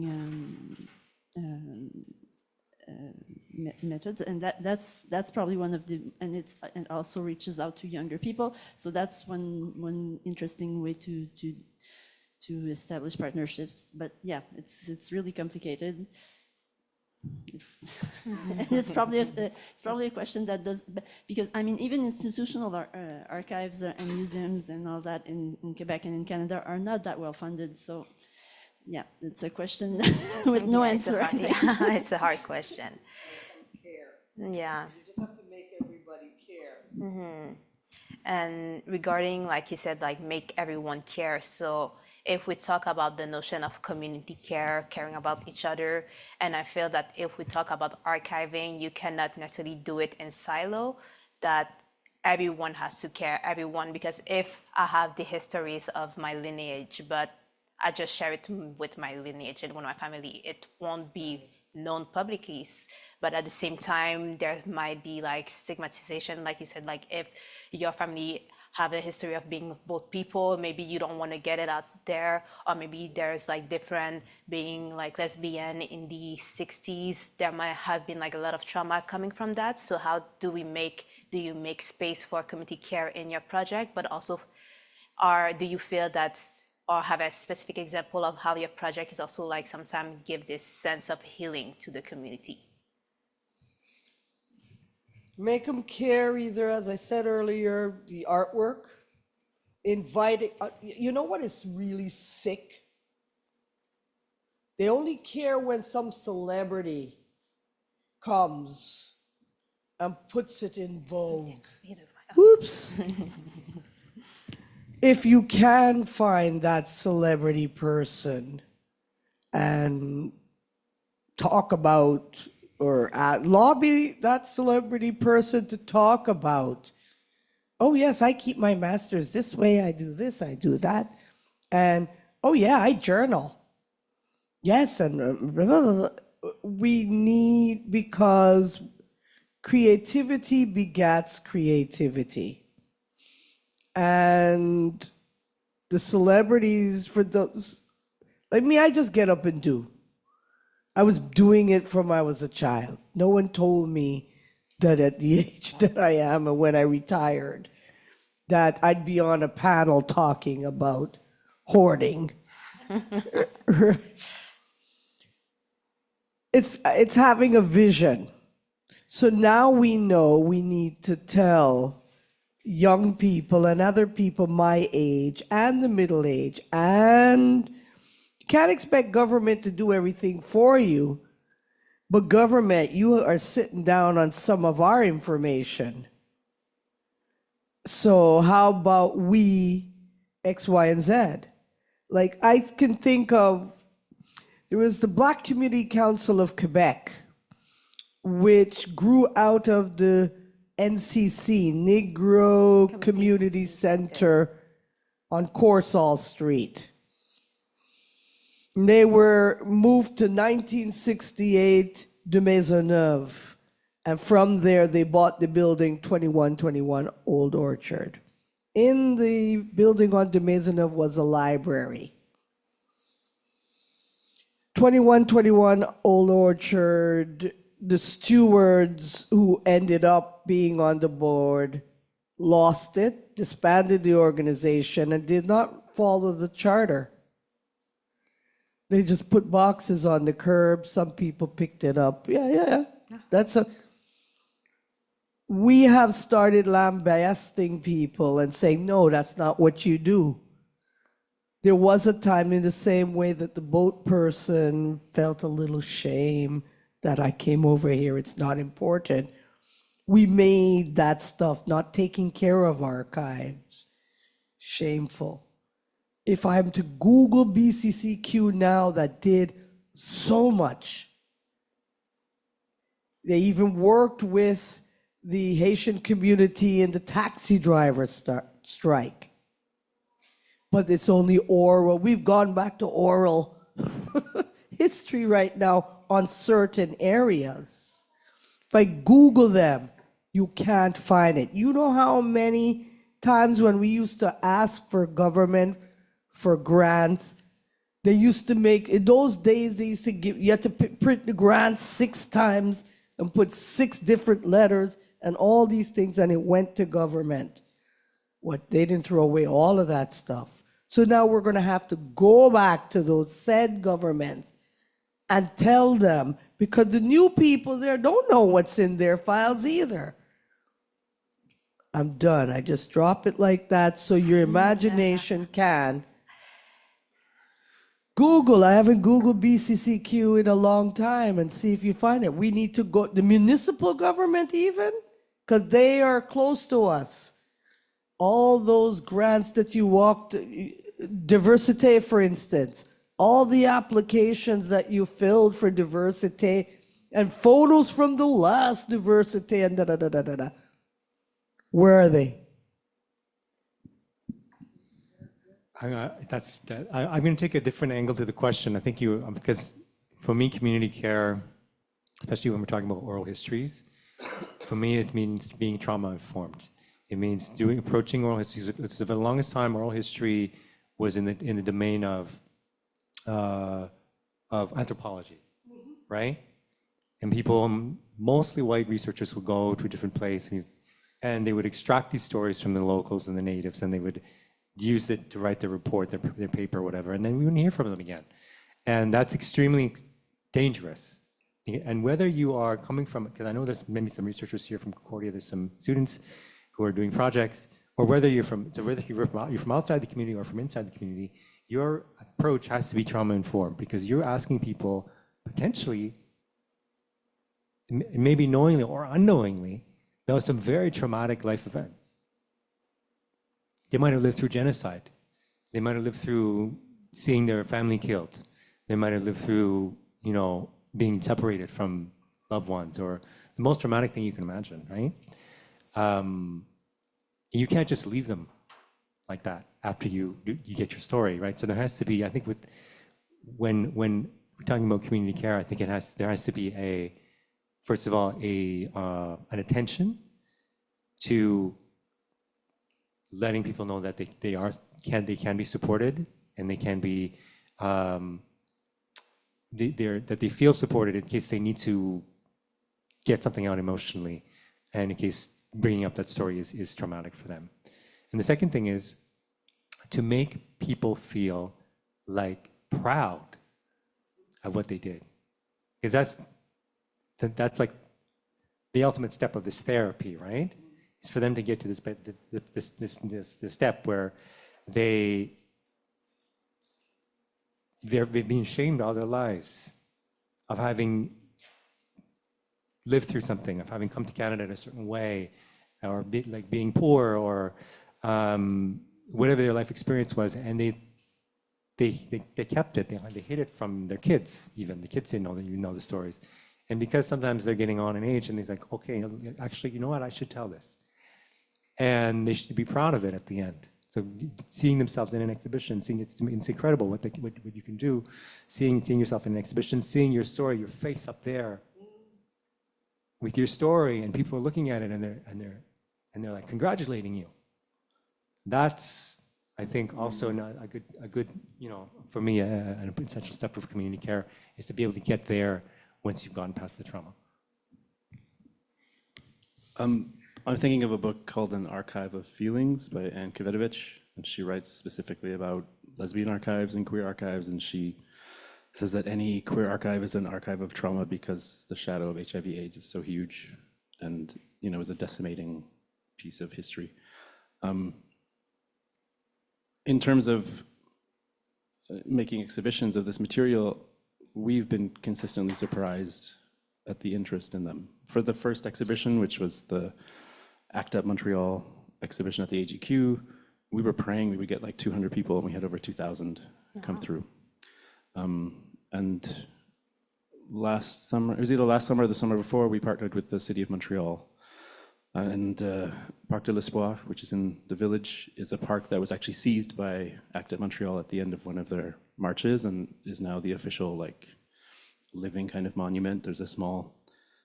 methods, and that's probably one of the, and it also reaches out to younger people. So that's one interesting way to establish partnerships. But yeah, it's really complicated. It's probably a question that does, because I mean, even institutional archives and museums and all that in Quebec and in Canada are not that well funded. So yeah, it's a question with no answer. It's a hard question. Yeah. You just have to make everybody care. And regarding, like you said, like make everyone care. So if we talk about the notion of community care, caring about each other, and I feel that if we talk about archiving, you cannot necessarily do it in silo, that everyone has to care, everyone, because if I have the histories of my lineage, but I just share it with my lineage and with my family, it won't be known publicly. But at the same time, there might be like stigmatization, like you said, like if your family have a history of being both people, maybe you don't want to get it out there, or maybe there's like different, being like lesbian in the 60s, there might have been like a lot of trauma coming from that. So how do you make space for community care in your project, but also, do you feel that, or have a specific example of how your project is also like sometimes give this sense of healing to the community? Make them care either, as I said earlier, the artwork, invite it. You know what is really sick? They only care when some celebrity comes and puts it in vogue, whoops. If you can find that celebrity person and talk about or lobby that celebrity person to talk about, oh yes, I keep my masters this way, I do this, I do that, and oh yeah, I journal. Yes, and blah, blah, blah, blah. We need, because creativity begets creativity. And the celebrities, for those, like me, I just get up and do. I was doing it from I was a child. No one told me that at the age that I am and when I retired, that I'd be on a panel talking about hoarding. It's having a vision. So now we know we need to tell young people and other people my age and the middle age, and you can't expect government to do everything for you, but government, you are sitting down on some of our information. So how about we X, Y, and Z? Like I can think of, there was the Black Community Council of Quebec, which grew out of the NCC, Negro Community Center on Corsall Street. And they were moved to 1968 de Maisonneuve. And from there, they bought the building 2121 Old Orchard. In the building on de Maisonneuve was a library. 2121 Old Orchard, the stewards who ended up being on the board lost it, disbanded the organization, and did not follow the charter. They just put boxes on the curb. Some people picked it up. Yeah. We have started lambasting people and saying, no, that's not what you do. There was a time, in the same way that the boat person felt a little shame that I came over here, it's not important. We made that stuff, not taking care of archives, shameful. If I'm to Google BCCQ now, that did so much. They even worked with the Haitian community in the taxi driver strike. But it's only oral. We've gone back to oral history right now on certain areas. If I Google them, you can't find it. You know how many times when we used to ask for government for grants, they used to make, in those days, they used to give, you had to print the grants 6 times and put 6 different letters and all these things, and it went to government. What, they didn't throw away all of that stuff. So now we're going to have to go back to those said governments and tell them, because the new people there don't know what's in their files either. I'm done. I just drop it like that so your imagination can. Google. I haven't Googled BCCQ in a long time and see if you find it. We need to go, the municipal government even, because they are close to us. All those grants that you walked, diversity, for instance, all the applications that you filled for diversity and photos from the last diversity and da-da-da-da-da-da. Where are they? I'm going to take a different angle to the question. I think because for me, community care, especially when we're talking about oral histories, for me, it means being trauma informed. It means approaching oral histories. For the longest time, oral history was in the domain of anthropology, right? And people, mostly white researchers, would go to different places and they would extract these stories from the locals and the natives, and they would use it to write their report, their paper, or whatever, and then we wouldn't hear from them again. And that's extremely dangerous. And whether you are coming from, because I know there's maybe some researchers here from Concordia, there's some students who are doing projects, or whether you're from outside the community or from inside the community, your approach has to be trauma informed, because you're asking people potentially maybe knowingly or unknowingly, there was some very traumatic life events. They might have lived through genocide. They might have lived through seeing their family killed. They might have lived through, you know, being separated from loved ones, or the most traumatic thing you can imagine, right? You can't just leave them like that after you get your story, right? So there has to be, I think, when we're talking about community care, I think there has to be first of all, an attention to letting people know that they can be supported, and they can be that they feel supported in case they need to get something out emotionally, and in case bringing up that story is traumatic for them. And the second thing is to make people feel like proud of what they did, because that's like the ultimate step of this therapy, right? It's for them to get to this step where they've been ashamed all their lives of having lived through something, of having come to Canada in a certain way, or being poor, or whatever their life experience was, and they kept it. They hid it from their kids. Even the kids didn't know the stories, and because sometimes they're getting on in age, and they're like, okay, actually, you know what? I should tell this, and they should be proud of it at the end. So seeing themselves in an exhibition, it's incredible what you can do. Seeing yourself in an exhibition, seeing your story, your face up there with your story, and people are looking at it, and they're like congratulating you. That's, I think, also a good, you know, for me, an essential step of community care is to be able to get there once you've gone past the trauma. I'm thinking of a book called An Archive of Feelings by Anne Kvetovich, and she writes specifically about lesbian archives and queer archives, and she says that any queer archive is an archive of trauma because the shadow of HIV/AIDS is so huge, and, you know, is a decimating piece of history. In terms of making exhibitions of this material, we've been consistently surprised at the interest in them. For the first exhibition, which was the ACT UP Montreal exhibition at the AGQ, we were praying we would get like 200 people, and we had over 2,000 come through. And last summer, it was either last summer or the summer before, we partnered with the city of Montreal. And Parc de l'Espoir, which is in the village, is a park that was actually seized by ACT UP Montreal at the end of one of their marches, and is now the official, like, living kind of monument. There's a small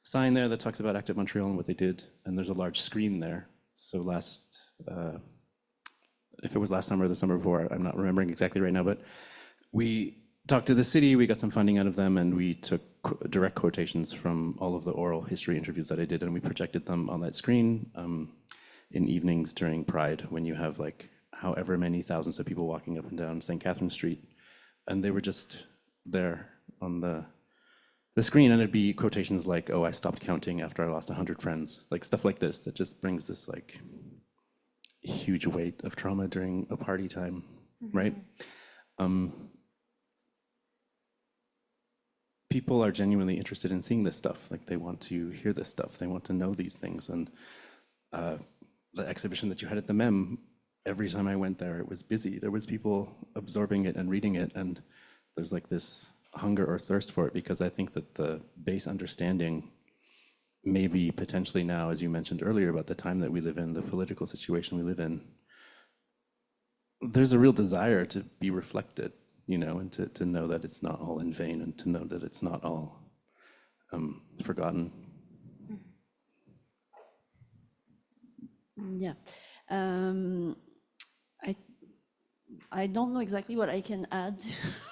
sign there that talks about ACT UP Montreal and what they did, and there's a large screen there. So if it was last summer or the summer before, I'm not remembering exactly right now, but we talked to the city, we got some funding out of them, and we took direct quotations from all of the oral history interviews that I did, and we projected them on that screen in evenings during Pride, when you have like however many thousands of people walking up and down St. Catherine Street, and they were just there on the screen, and it'd be quotations like, "Oh, I stopped counting after I lost 100 friends," like stuff like this that just brings this like huge weight of trauma during a party time, right? People are genuinely interested in seeing this stuff. Like, they want to hear this stuff. They want to know these things. And the exhibition that you had at the MEM, every time I went there, it was busy. There was people absorbing it and reading it. And there's like this hunger or thirst for it, because I think that the base understanding, maybe potentially now, as you mentioned earlier, about the time that we live in, the political situation we live in, there's a real desire to be reflected, you know, and to know that it's not all in vain, and to know that it's not all forgotten. Yeah. I don't know exactly what I can add to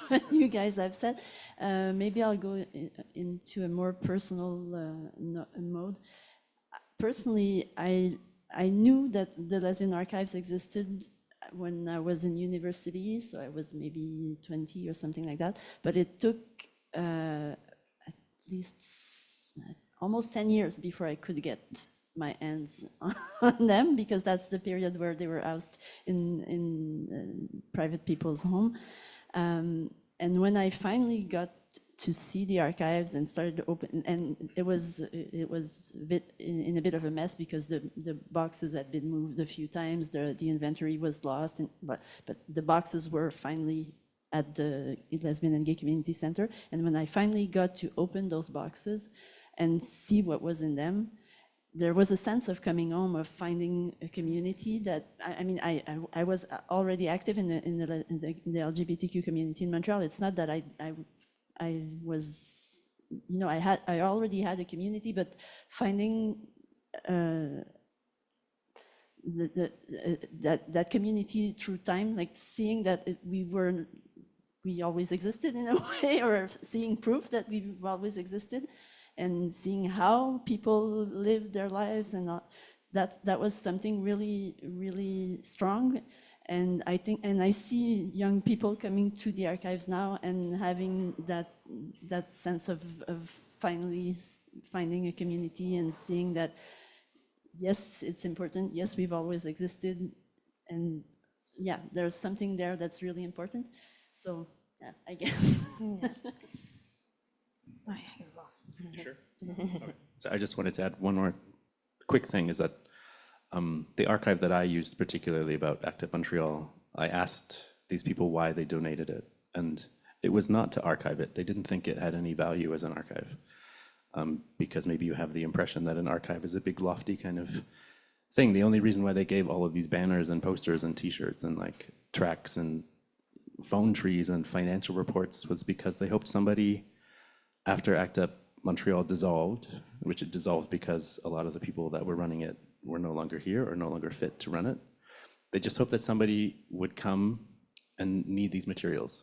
what you guys have said. Maybe I'll go into a more personal mode. Personally, I knew that the lesbian archives existed when I was in university, so I was maybe 20 or something like that. But it took at least almost 10 years before I could get my hands on them, because that's the period where they were housed in private people's home. And when I finally got to see the archives and started to open, and it was a bit in a bit of a mess because the boxes had been moved a few times, the inventory was lost, but the boxes were finally at the Lesbian and Gay Community Center. And when I finally got to open those boxes and see what was in them, there was a sense of coming home, of finding a community that, I was already active in the LGBTQ community in Montreal. It's not that I was, I already had a community, but finding that community through time, like seeing that we always existed in a way, or seeing proof that we've always existed, and seeing how people live their lives, and that was something really, really strong. And I think, and I see young people coming to the archives now and having that sense of finally finding a community and seeing that, yes, it's important. Yes, we've always existed. And yeah, there's something there that's really important. So yeah, I guess. Sure. Okay. So I just wanted to add one more quick thing, is that the archive that I used particularly about Active Montreal, I asked these people why they donated it, and it was not to archive it. They didn't think it had any value as an archive, because maybe you have the impression that an archive is a big lofty kind of thing. The only reason why they gave all of these banners and posters and t-shirts and like tracks and phone trees and financial reports was because they hoped somebody, after ACT UP Montreal dissolved, which it dissolved because a lot of the people that were running it were no longer here or no longer fit to run it. They just hoped that somebody would come and need these materials,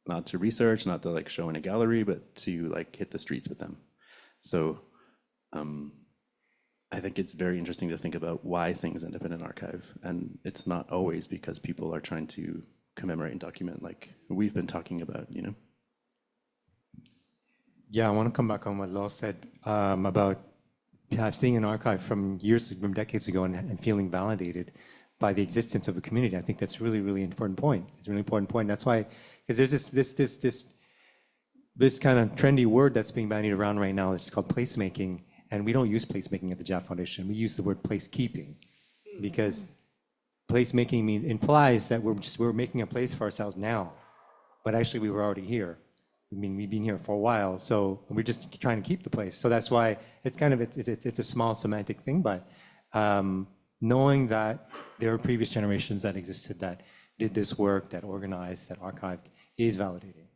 not to research, not to like show in a gallery, but to like hit the streets with them. So I think it's very interesting to think about why things end up in an archive. And it's not always because people are trying to commemorate and document like we've been talking about, you know? Yeah, I want to come back on what Laure said about seeing an archive from decades ago and feeling validated by the existence of a community. I think that's really, really important point. It's a really important point. That's why, because there's this kind of trendy word that's being bandied around right now. It's called placemaking, and we don't use placemaking at the JAF Foundation. We use the word placekeeping, because placemaking implies that we're making a place for ourselves now, but actually we were already here. I mean, we've been here for a while, so we're just trying to keep the place. So that's why it's kind of it's a small semantic thing, but knowing that there are previous generations that existed that did this work, that organized, that archived, is validating.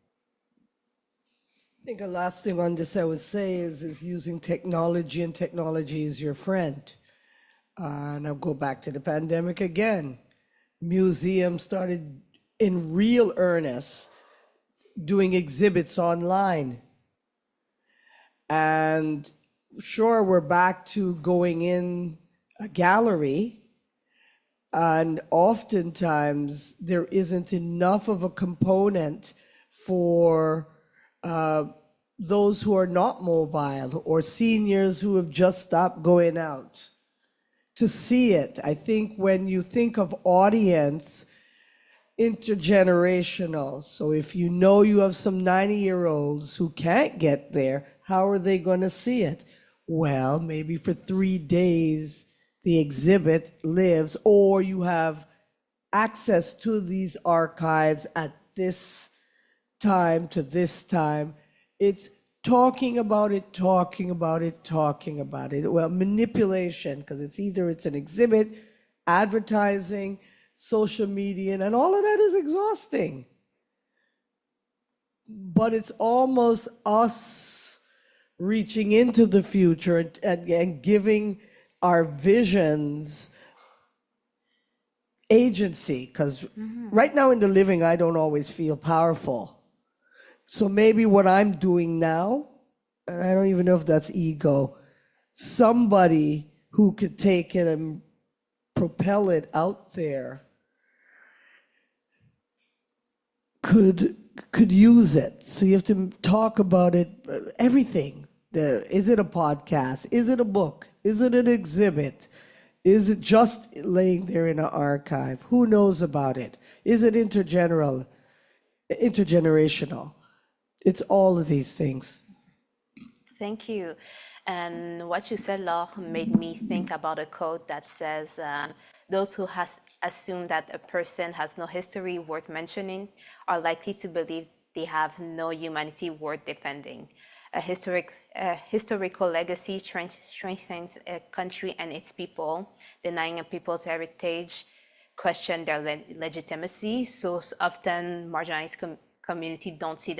I think the last thing on this I would say is using technology, and technology is your friend. And I'll go back to the pandemic again. Museums started in real earnest doing exhibits online. And sure, we're back to going in a gallery, and oftentimes there isn't enough of a component for those who are not mobile or seniors who have just stopped going out to see it. I think when you think of audience, intergenerational. So if you know you have some 90-year-olds who can't get there, how are they going to see it? Well, maybe for 3 days the exhibit lives, or you have access to these archives at this time to this time. It's talking about it, talking about it, talking about it. Well, manipulation, because it's an exhibit, advertising, social media, and all of that is exhausting. But it's almost us reaching into the future and giving our visions agency, because right now in the living, I don't always feel powerful. So maybe what I'm doing now, and I don't even know if that's ego, somebody who could take it and propel it out there could use it. So you have to talk about it, everything. Is it a podcast? Is it a book? Is it an exhibit? Is it just laying there in an archive? Who knows about it? Is it intergenerational? It's all of these things. Thank you. And what you said, Laure, made me think about a quote that says, those who has assumed that a person has no history worth mentioning are likely to believe they have no humanity worth defending. A historical legacy strengthens a country and its people, denying a people's heritage, question their legitimacy. So often marginalized community don't see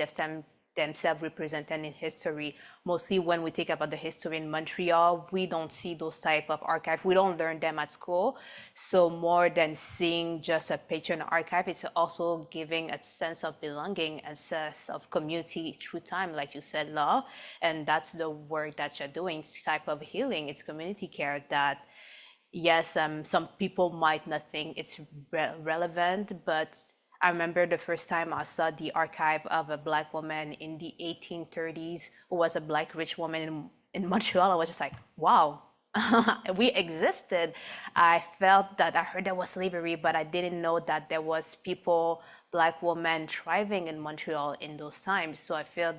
themselves represented in history. Mostly when we think about the history in Montreal, we don't see those type of archives. We don't learn them at school. So more than seeing just a picture in an archive, it's also giving a sense of belonging, a sense of community through time, like you said, Laure. And that's the work that you're doing, it's type of healing, it's community care that, yes, some people might not think it's relevant, but I remember the first time I saw the archive of a Black woman in the 1830s who was a Black rich woman in Montreal. I was just like, wow, we existed. I felt that I heard there was slavery, but I didn't know that there was people, Black women thriving in Montreal in those times. So I feel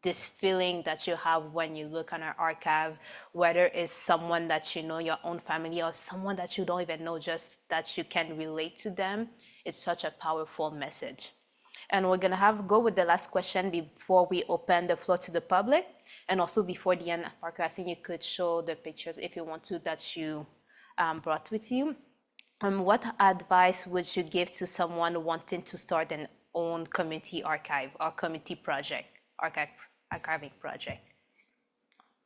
this feeling that you have when you look on an archive, whether it's someone that you know, your own family, or someone that you don't even know, just that you can relate to them. It's such a powerful message. And we're gonna go with the last question before we open the floor to the public. And also before the end, Parker, I think you could show the pictures if you want to that you brought with you. What advice would you give to someone wanting to start an own community archive or community project, archiving project?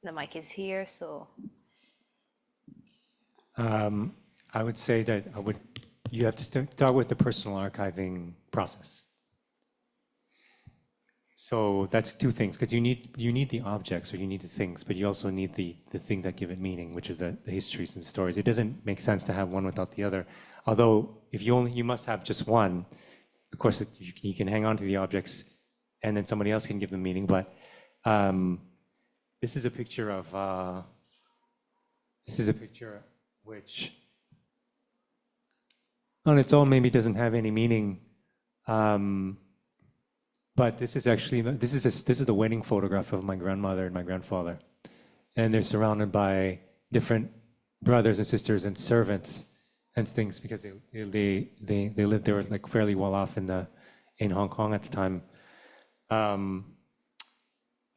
The mic is here, so. I would say that you have to start with the personal archiving process. So that's two things, because you need the objects or you need the things, but you also need the thing that give it meaning, which is the histories and stories. It doesn't make sense to have one without the other. Although if you must have just one. Of course, you can hang on to the objects, and then somebody else can give them meaning. But this is a picture of which on its own maybe doesn't have any meaning. But this is actually this is the wedding photograph of my grandmother and my grandfather, and they're surrounded by different brothers and sisters and servants and things, because they lived, they were like fairly well off in Hong Kong at the time.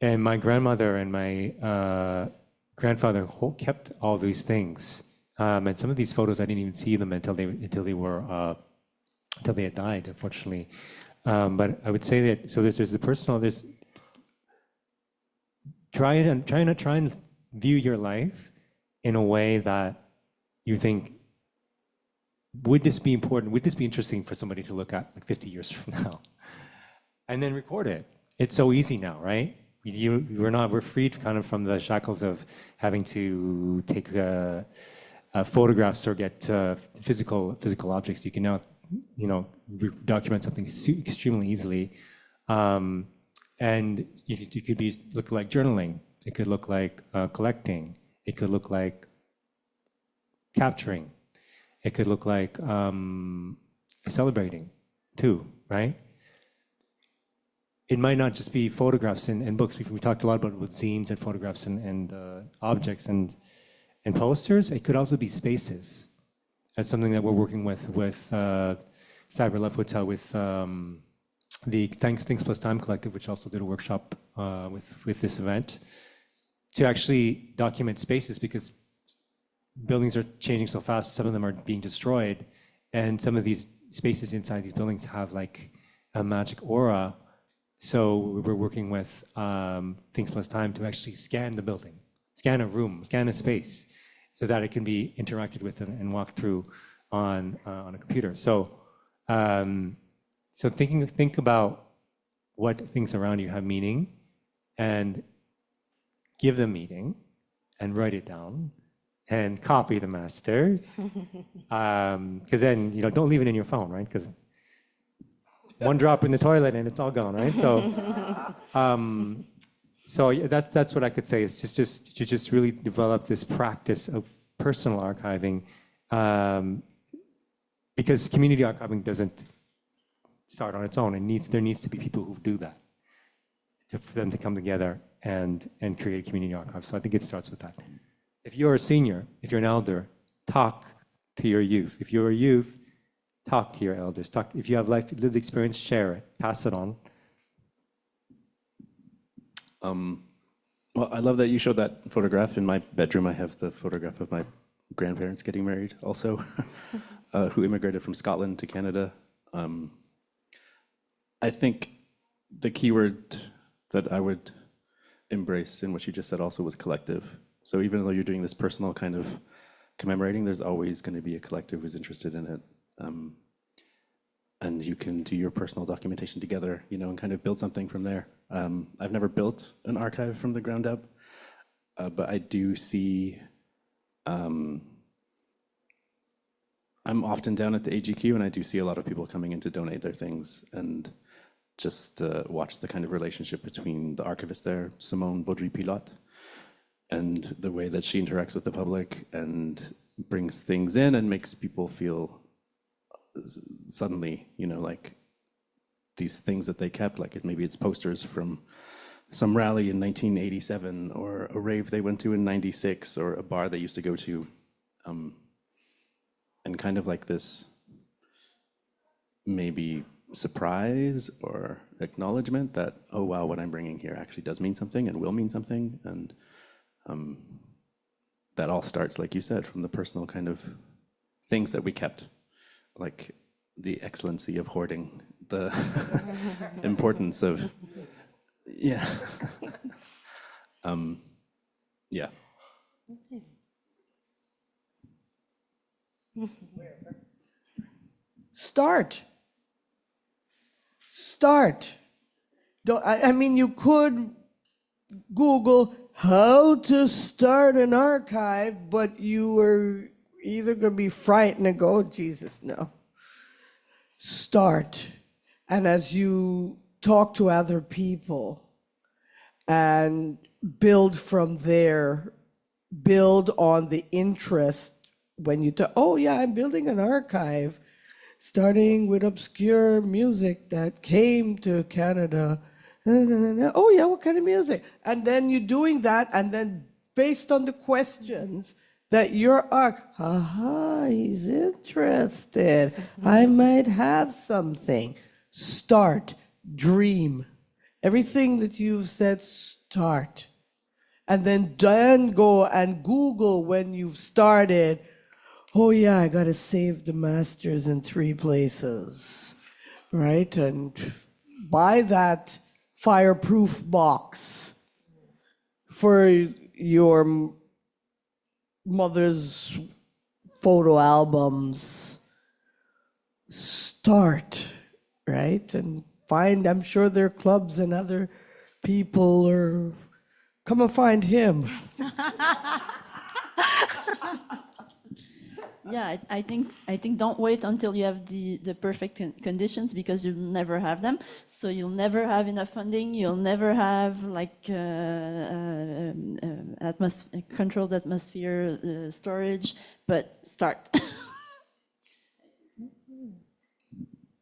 And my grandmother and my grandfather kept all these things. And some of these photos I didn't even see them until they had died, unfortunately. But I would say that, so there's the personal, try and view your life in a way that you think, would this be important? Would this be interesting for somebody to look at like 50 years from now? And then record it. It's so easy now, right? We're freed kind of from the shackles of having to take photographs or get physical objects. You can now, document something extremely easily. And it could look like journaling. It could look like collecting. It could look like capturing. It could look like celebrating too, right? It might not just be photographs and books. We talked a lot about with zines and photographs and objects and posters. It could also be spaces. That's something that we're working with Cyber Love Hotel, with the Things Plus Time Collective, which also did a workshop with this event, to actually document spaces, because buildings are changing so fast. Some of them are being destroyed, and some of these spaces inside these buildings have like a magic aura. So we're working with Things Plus Time to actually scan the building, scan a room, scan a space, so that it can be interacted with and walked through on a computer. So think about what things around you have meaning, and give them meaning, and write it down, and copy the master. Because then don't leave it in your phone, right? Because one drop in the toilet and it's all gone, right? So that's what I could say, is just really develop this practice of personal archiving, because community archiving doesn't start on its own. There needs to be people who do that. for them to come together and create a community archive. So I think it starts with that. If you're a senior, if you're an elder, talk to your youth. If you're a youth, talk to your elders. If you have lived experience, share it, pass it on. Well, I love that you showed that photograph. In my bedroom, I have the photograph of my grandparents getting married also, who immigrated from Scotland to Canada. I think the key word that I would embrace in what you just said also was collective. So even though you're doing this personal kind of commemorating, there's always going to be a collective who's interested in it. And you can do your personal documentation together, you know, and kind of build something from there. I've never built an archive from the ground up, but I do see, I'm often down at the AGQ and I do see a lot of people coming in to donate their things and just watch the kind of relationship between the archivist there, Simone Baudry-Pilote, and the way that she interacts with the public and brings things in and makes people feel suddenly, you know, like these things that they kept, like maybe it's posters from some rally in 1987 or a rave they went to in 96 or a bar they used to go to, and kind of like this maybe surprise or acknowledgement that, oh wow, what I'm bringing here actually does mean something and will mean something. And that all starts, like you said, from the personal kind of things that we kept, like the excellency of hoarding, the importance of, yeah. Yeah. Start. I mean, you could Google how to start an archive, but you were either going to be frightened and go, oh, Jesus, no. Start. And as you talk to other people and build from there, build on the interest when you talk, oh yeah, I'm building an archive, starting with obscure music that came to Canada. Oh yeah, what kind of music? And then you're doing that, and then based on the questions that your he's interested. I might have something. Start, dream. Everything that you've said, start. And then go and Google when you've started, oh yeah, I gotta save the masters in 3 places, right? And buy that fireproof box for your mother's photo albums. Start, right? And find, I'm sure there are clubs and other people, or come and find him. Yeah, I think don't wait until you have the perfect conditions, because you'll never have them. So you'll never have enough funding. You'll never have like controlled atmosphere storage. But start.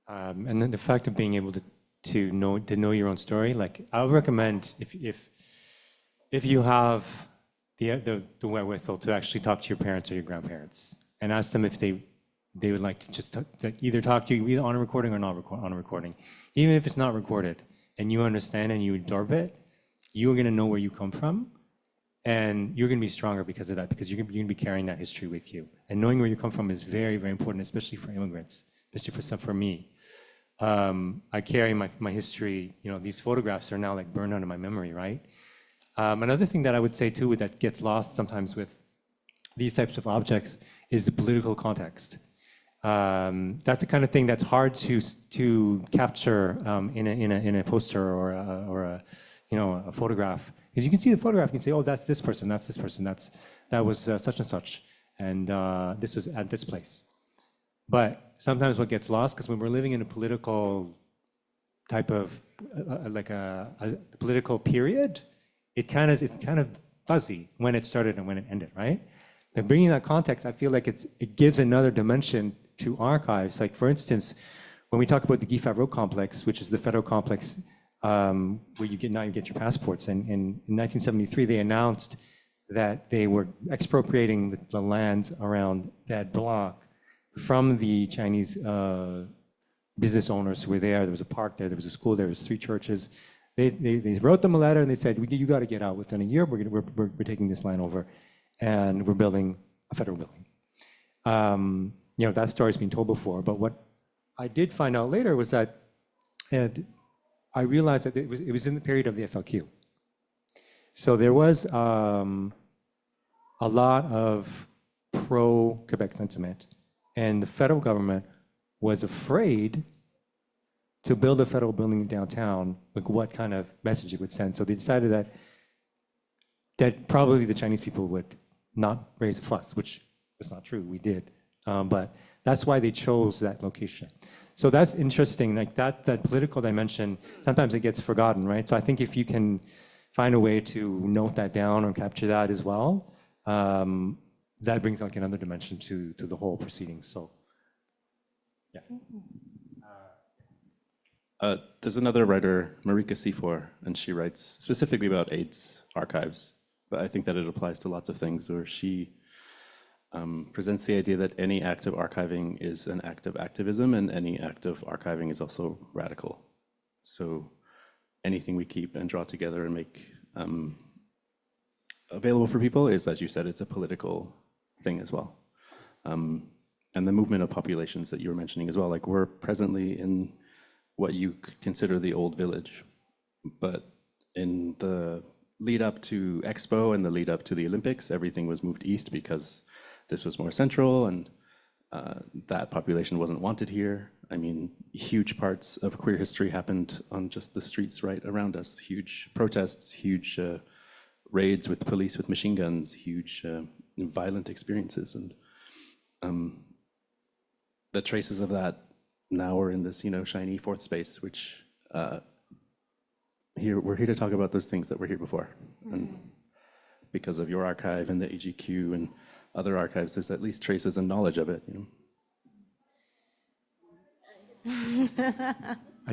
And then the fact of being able to know your own story. Like I would recommend if you have the wherewithal to actually talk to your parents or your grandparents and ask them if they would like to just either talk to you either on a recording or not on a recording. Even if it's not recorded and you understand and you absorb it, you're going to know where you come from, and you're going to be stronger because of that, because you're going to be carrying that history with you. And knowing where you come from is very, very important, especially for immigrants, especially for me. I carry my history, you know, these photographs are now like burned out of my memory, right? Another thing that I would say too that gets lost sometimes with these types of objects is the political context. That's the kind of thing that's hard to capture in a poster or a photograph. Because you can see the photograph, you can say, oh, that's this person, that was such and such, and this was at this place. But sometimes what gets lost, because when we're living in a political type of like a political period, it's kind of fuzzy when it started and when it ended, right? But bringing that context, I feel like it gives another dimension to archives. Like for instance, when we talk about the Guy Favreau complex, which is the federal complex where you get your passports. And in 1973, they announced that they were expropriating the lands around that block from the Chinese business owners who were there. There was a park there, there was a school there, there was 3 churches. They wrote them a letter and they said, you got to get out within a year. We're taking this land over, and we're building a federal building. That story's been told before, but what I did find out later was that I realized that it was in the period of the FLQ. So there was a lot of pro-Quebec sentiment, and the federal government was afraid to build a federal building downtown, like what kind of message it would send. So they decided that probably the Chinese people would not raise a fuss, which was not true, we did. But that's why they chose that location. So that's interesting, like that political dimension, sometimes it gets forgotten, right? So I think if you can find a way to note that down or capture that as well, that brings like another dimension to the whole proceeding, so, yeah. There's another writer, Marika Seafor, and she writes specifically about AIDS archives, but I think that it applies to lots of things, where she presents the idea that any act of archiving is an act of activism, and any act of archiving is also radical. So anything we keep and draw together and make available for people is, as you said, it's a political thing as well. And the movement of populations that you were mentioning as well, like we're presently in what you could consider the old village, but in the lead up to Expo and the lead up to the Olympics, everything was moved east because this was more central, and that population wasn't wanted here. I mean, huge parts of queer history happened on just the streets right around us. Huge protests, huge raids with police with machine guns, huge violent experiences. And the traces of that now are in this, shiny fourth space, which we're here to talk about those things that were here before. And because of your archive and the AGQ and other archives, there's at least traces and knowledge of it.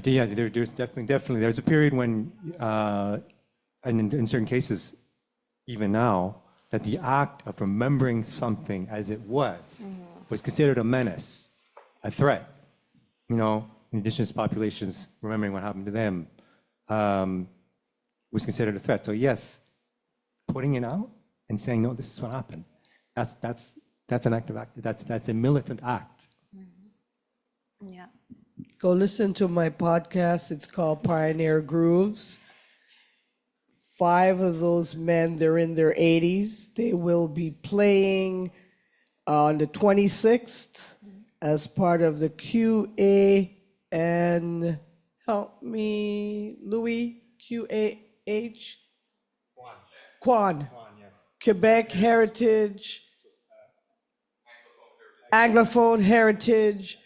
Yeah, there's definitely. There's a period when, and in certain cases, even now, that the act of remembering something as it was considered a menace, a threat. Indigenous populations remembering what happened to them was considered a threat. So yes, putting it out and saying, no, this is what happened. That's an act of act. That's a militant act. Yeah. Go listen to my podcast. It's called Pioneer Grooves. 5 of those men, they're in their 80s. They will be playing on the 26th as part of the QAN, help me, Louis, QAH? Quan. Quebec Heritage, Anglophone Heritage.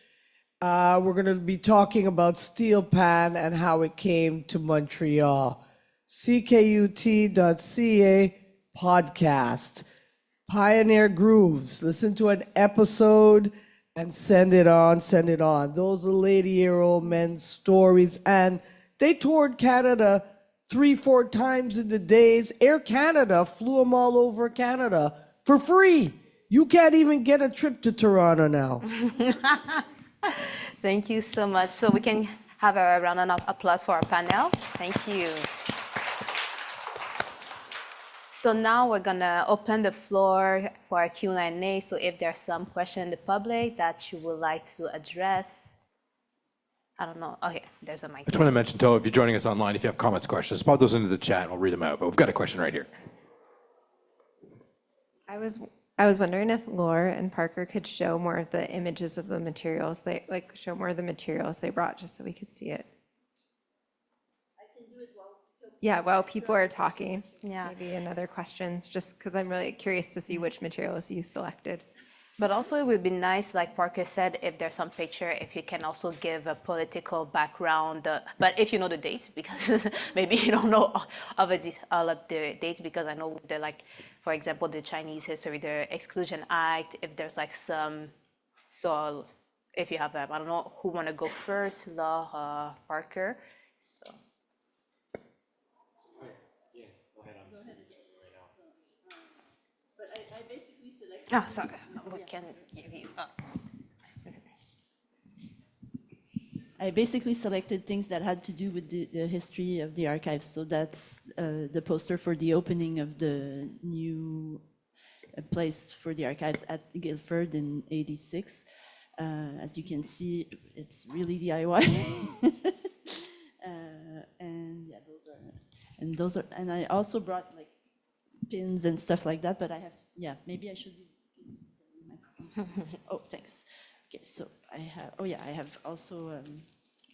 We're going to be talking about steel pan and how it came to Montreal. CKUT.ca podcast. Pioneer Grooves. Listen to an episode and send it on. Those are lady-year-old men's stories, and they toured Canada 3-4 times in the days. Air Canada flew them all over Canada for free. You can't even get a trip to Toronto now. Thank you so much. So we can have a round of applause for our panel. Thank you. So now we're gonna open the floor for a Q&A. So if there's some question in the public that you would like to address, I don't know. Okay, there's a mic. I just want to mention, if you're joining us online, if you have comments, questions, pop those into the chat and we'll read them out. But we've got a question right here. I was wondering if Laura and Parker could show more of the images of the materials show more of the materials they brought, just so we could see it. I can do it while people are talking. Yeah. Maybe another questions, just because I'm really curious to see which materials you selected. But also it would be nice, like Parker said, if there's some picture, if you can also give a political background, but if you know the dates, because maybe you don't know all of the dates, because I know for example, the Chinese history, the Exclusion Act, if there's some, so if you have I don't know, who want to go first, Law, Parker? So. I basically selected. Oh, sorry. We can give you. I basically selected things that had to do with the history of the archives. So that's the poster for the opening of the new place for the archives at Guildford in '86. As you can see, it's really DIY. And yeah, and I also brought like pins and stuff like that, but I have, yeah, maybe I should be. Oh, thanks. Okay, so I have, oh yeah, I have also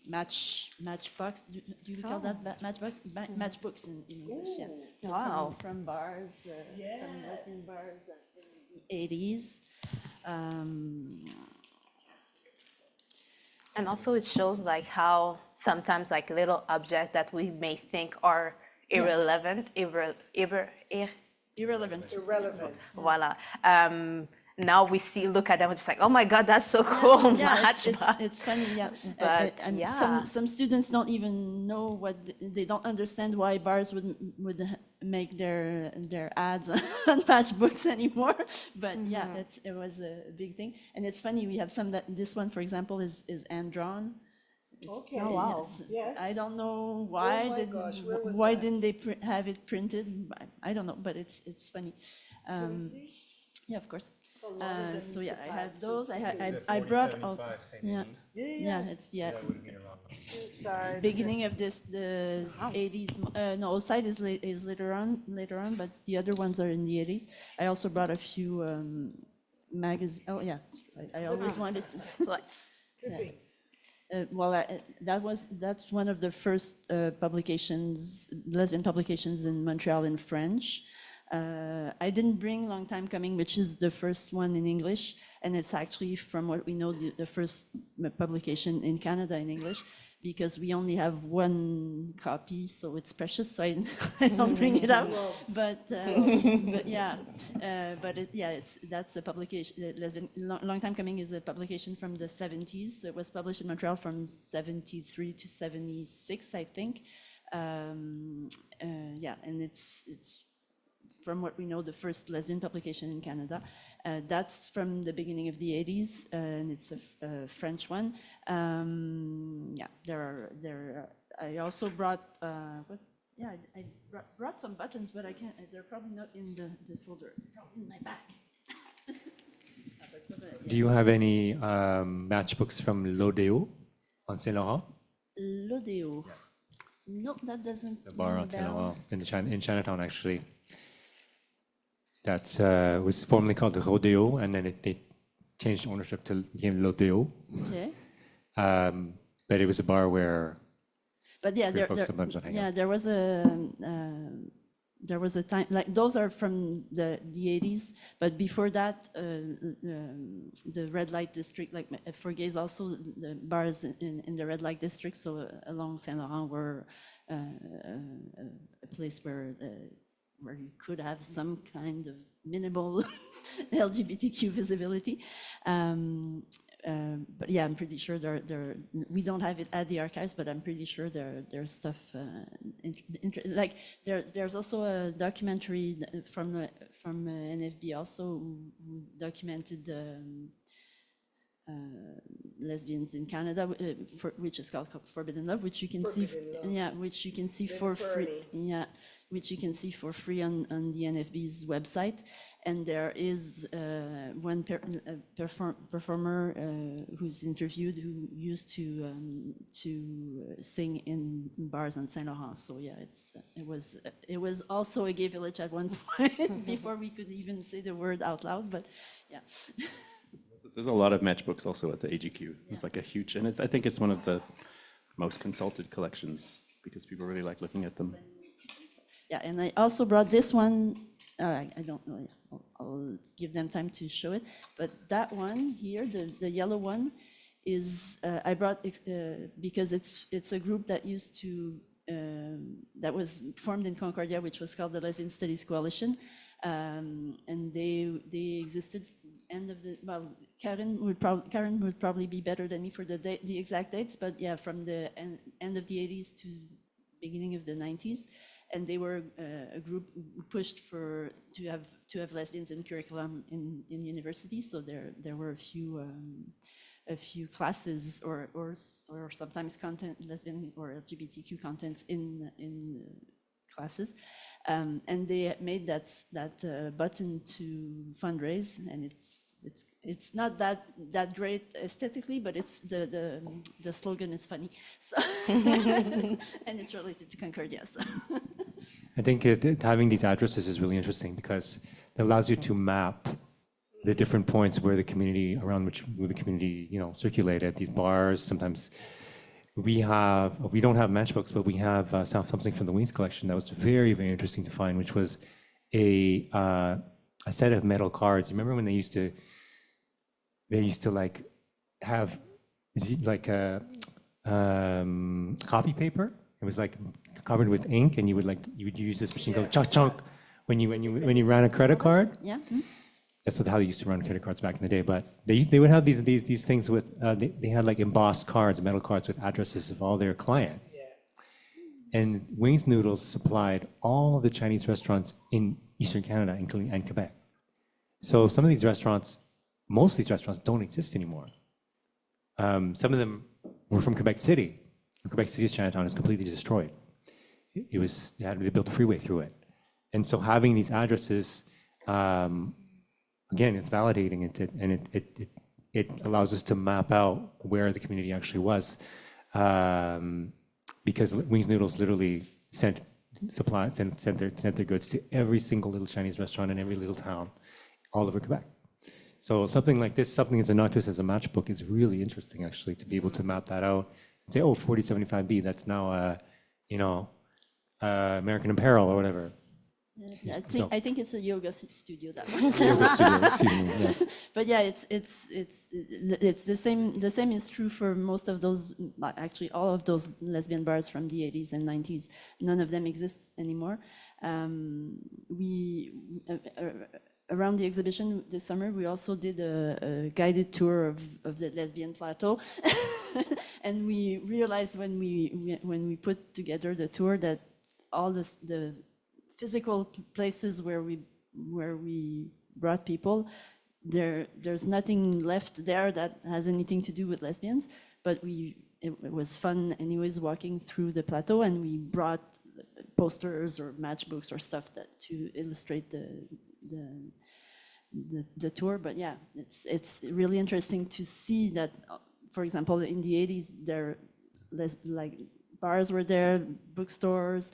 matchbox. Do you call that matchbox? Matchbooks in English, yeah. So Wow. From bars, from lesbian bars in the '80s. And also it shows like how sometimes like little objects that we may think are irrelevant, Irrelevant. voila. Now we look at them, we're just like, oh my God, that's so cool. Yeah, Matchbox. it's funny, yeah. But, And yeah. some students don't even know they don't understand why bars would make their ads on matchbooks anymore. But yeah, it was a big thing. And it's funny, we have some this one, for example, is hand-drawn. Okay. Oh, wow. Yes. I don't know why my gosh, where was why that? didn't they have it printed? I don't know, but it's funny. Yeah, of course. So yeah, I had those. I brought all. Yeah, it's beginning of the '80s. No, outside is later on, but the other ones are in the '80s. I also brought a few magazines. Oh yeah, I always wanted to. That's one of the first publications, lesbian publications in Montreal in French. I didn't bring Long Time Coming, which is the first one in English, and it's actually, from what we know, the first publication in Canada in English, because we only have one copy, so it's precious, so I don't bring it up. But yeah, that's a publication. Long Time Coming is a publication from the '70s. It was published in Montreal from '73 to '76, I think. Yeah, and it's from what we know, the first lesbian publication in Canada. That's from the beginning of the '80s, and it's a French one. Yeah, I also brought, I brought some buttons, but I can't, they're probably not in the folder. They're in my bag. Do you have any matchbooks from L'Odéo on Saint Laurent? L'Odéo. No, that doesn't. The bar on Saint Laurent in Chinatown, actually. That was formerly called the Rodeo, and then they changed ownership to became L'Odéo. Okay. But it was a bar where. But yeah, there was a time, like those are from the '80s, but before that, the red light district, like for gays, also the bars in the red light district, so along Saint Laurent were a place where you could have some kind of minimal LGBTQ visibility. But yeah, I'm pretty sure we don't have it at the archives, but I'm pretty sure there's stuff, like there's also a documentary from NFB also who documented lesbians in Canada, which is called Forbidden Love, which you can see, which you can see for free, which you can see for free on the NFB's website. And there is one performer who's interviewed who used to sing in bars on Saint Laurent. So yeah, it was also a gay village at one point before we could even say the word out loud. But yeah. There's a lot of matchbooks also at the AGQ. It's like a huge, and I think it's one of the most consulted collections because people really like looking at them. Yeah, and I also brought this one. I don't know. I'll give them time to show it. But that one here, the yellow one, is I brought because it's a group that used to that was formed in Concordia, which was called the Lesbian Studies Coalition, and they existed. End of the Karen would probably be better than me for the exact dates, but yeah, from the end of the '80s to beginning of the '90s. and they were a group who pushed for to have lesbians in curriculum in universities. So there were a few classes or sometimes content, lesbian or LGBTQ contents in classes, and they made that button to fundraise, and it's not that great aesthetically, but it's the slogan is funny, so and it's related to Concordia. So. I think having these addresses is really interesting because it allows you to map the different points where the community where the community circulated. These bars, sometimes we don't have matchbooks, but we have something from the Wings collection that was very, very interesting to find, which was a set of metal cards. Remember when they used to like have like a copy paper? It was like covered with ink, and you would use this machine called chunk chunk when you ran a credit card. Yeah. That's how they used to run credit cards back in the day. But they would have these things with they had like embossed cards, metal cards with addresses of all their clients. And Wings Noodles supplied all of the Chinese restaurants in Eastern Canada, including and Quebec. So some of these restaurants, most of these restaurants don't exist anymore. Some of them were from Quebec City. Quebec City's Chinatown is completely destroyed. They built a freeway through it. And so having these addresses, again, it's validating it, and it allows us to map out where the community actually was, because Wings Noodles literally sent their goods to every single little Chinese restaurant in every little town all over Quebec. So something like this, something as innocuous as a matchbook, is really interesting actually to be able to map that out and say, oh, 4075B, that's now American Apparel or whatever. Yeah, I think it's a yoga studio, that one. Yoga studio, excuse me. Yeah. But yeah, it's the same. The same is true for most of those. Actually, all of those lesbian bars from the 80s and 90s. None of them exist anymore. Around the exhibition this summer, we also did a guided tour of the Lesbian Plateau, and we realized when we put together the tour that all the physical places where we brought people, there's nothing left there that has anything to do with lesbians, but it was fun anyways walking through the plateau, and we brought posters or matchbooks or stuff to illustrate the tour. But yeah, it's really interesting to see that, for example, in the 80s like bars were there, bookstores,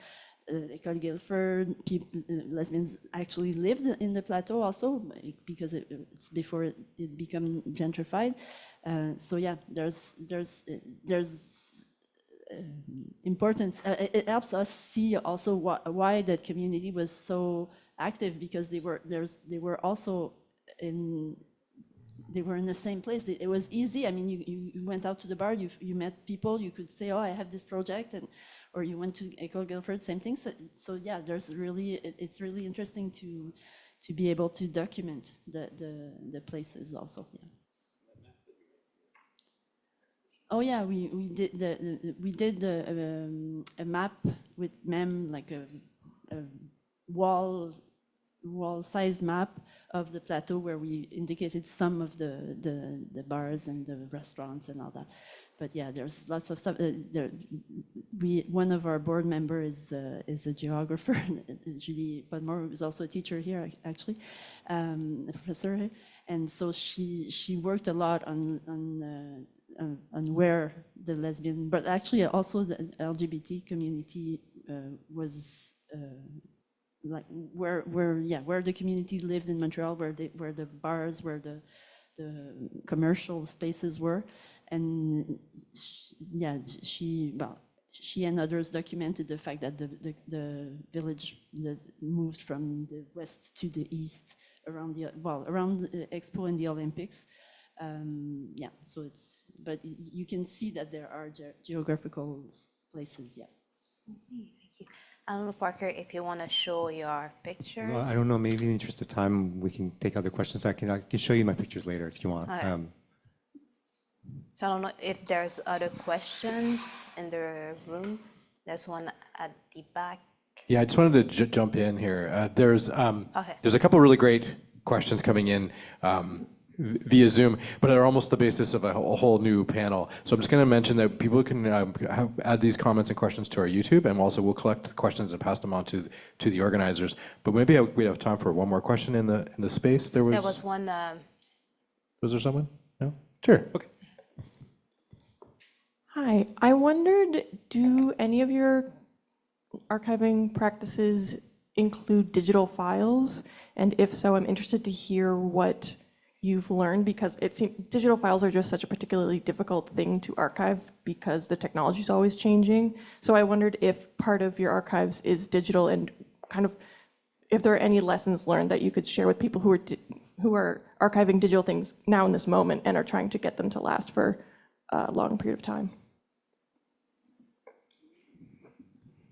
École Guilford, lesbians actually lived in the plateau also, because it's before it became gentrified. So yeah, there's importance. It helps us see also why that community was so active, because they were also in the same place. It was easy. I mean, you went out to the bar, you met people, you could say, oh, I have this project, or you went to École Guilford, same thing. So yeah, it's really interesting to be able to document the places also. Yeah. Oh yeah, we did a map with MEM, like a wall-sized map of the plateau, where we indicated some of the bars and the restaurants and all that. But yeah, there's lots of stuff. One of our board members is a geographer, Julie Podmore, who's also a teacher here, actually, a professor here. And so she worked a lot on where the lesbian, but actually also the LGBT community was like where the community lived in Montreal, where the bars, where the commercial spaces were, and she and others documented the fact that the village moved from the west to the east around the Expo and the Olympics. So but you can see that there are geographical places. Yeah. I don't know, Parker, if you want to show your pictures. Well, I don't know, maybe in the interest of time, we can take other questions. I can show you my pictures later if you want. Okay. So I don't know if there's other questions in the room. There's one at the back. Yeah, I just wanted to jump in here. There's a couple really great questions coming in via Zoom, but are almost the basis of a whole new panel. So I'm just going to mention that people can add these comments and questions to our YouTube, and also we'll collect the questions and pass them on to the organizers. But maybe we have time for one more question in the space. There was one. Was there someone? No? Sure. Okay. Hi, I wondered, do any of your archiving practices include digital files? And if so, I'm interested to hear what you've learned, because it seems digital files are just such a particularly difficult thing to archive because the technology is always changing. So I wondered if part of your archives is digital, and kind of if there are any lessons learned that you could share with people who are archiving digital things now in this moment and are trying to get them to last for a long period of time.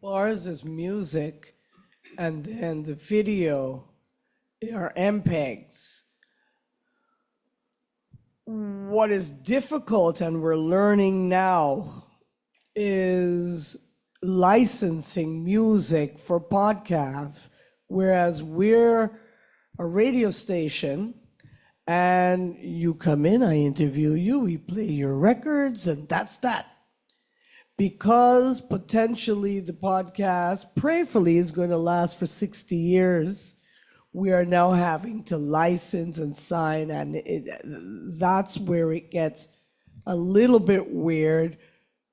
Well, ours is music, and then the video are MPEGs. What is difficult, and we're learning now, is licensing music for podcasts, whereas we're a radio station, and you come in, I interview you, we play your records, and that's that. Because potentially the podcast, prayerfully, is going to last for 60 years, we are now having to license and sign, and that's where it gets a little bit weird,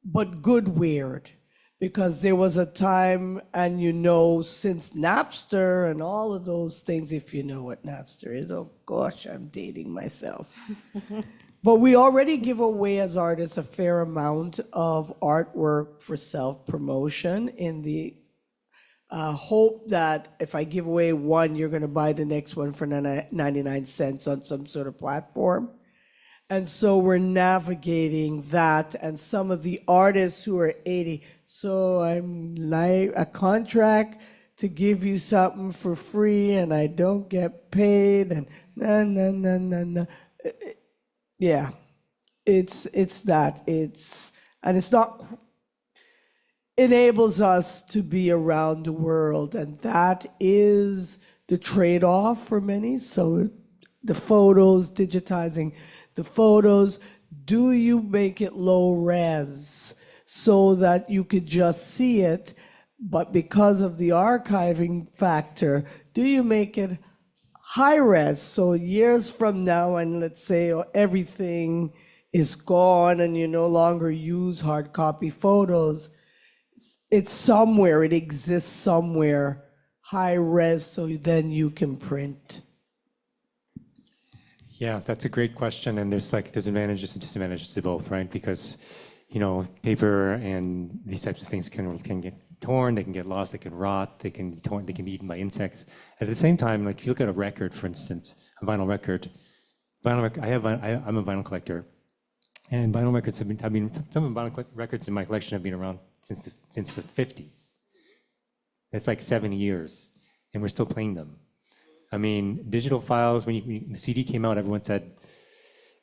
but good weird. Because there was a time, and since Napster and all of those things, if you know what Napster is, oh gosh, I'm dating myself. But we already give away as artists a fair amount of artwork for self-promotion in the hope that if I give away one, you're going to buy the next one for 99 cents on some sort of platform. And so we're navigating that, and some of the artists who are 80, so I'm like a contract to give you something for free and I don't get paid, and no. Yeah, it's that. And it's not, enables us to be around the world, and that is the trade-off for many. So the photos, digitizing the photos, do you make it low res so that you could just see it, but because of the archiving factor, do you make it high res, so years from now, and let's say everything is gone and you no longer use hard copy photos, it's somewhere, it exists somewhere, high res, so then you can print. Yeah, that's a great question, and there's advantages and disadvantages to both, right? Because paper and these types of things can get torn, they can get lost, they can rot, they can be torn, they can be eaten by insects. At the same time, like if you look at a record, for instance, a vinyl record, I'm a vinyl collector, and vinyl records some of the vinyl records in my collection have been around since the 50s. It's like 70 years, and we're still playing them. I mean, digital files, when the CD came out, everyone said,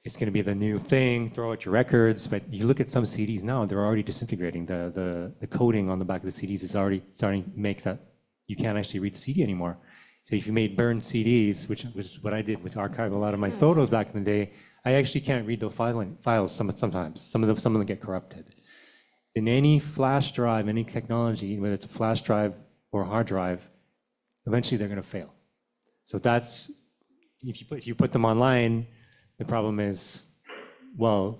it's going to be the new thing, throw out your records. But you look at some CDs now, they're already disintegrating. The coating on the back of the CDs is already starting to make that you can't actually read the CD anymore. So if you made burned CDs, which is what I did with archive a lot of my photos back in the day, I actually can't read those files sometimes. Some of them get corrupted. In any flash drive, any technology, whether it's a flash drive or a hard drive, eventually they're going to fail. So that's, if you put them online, the problem is, well,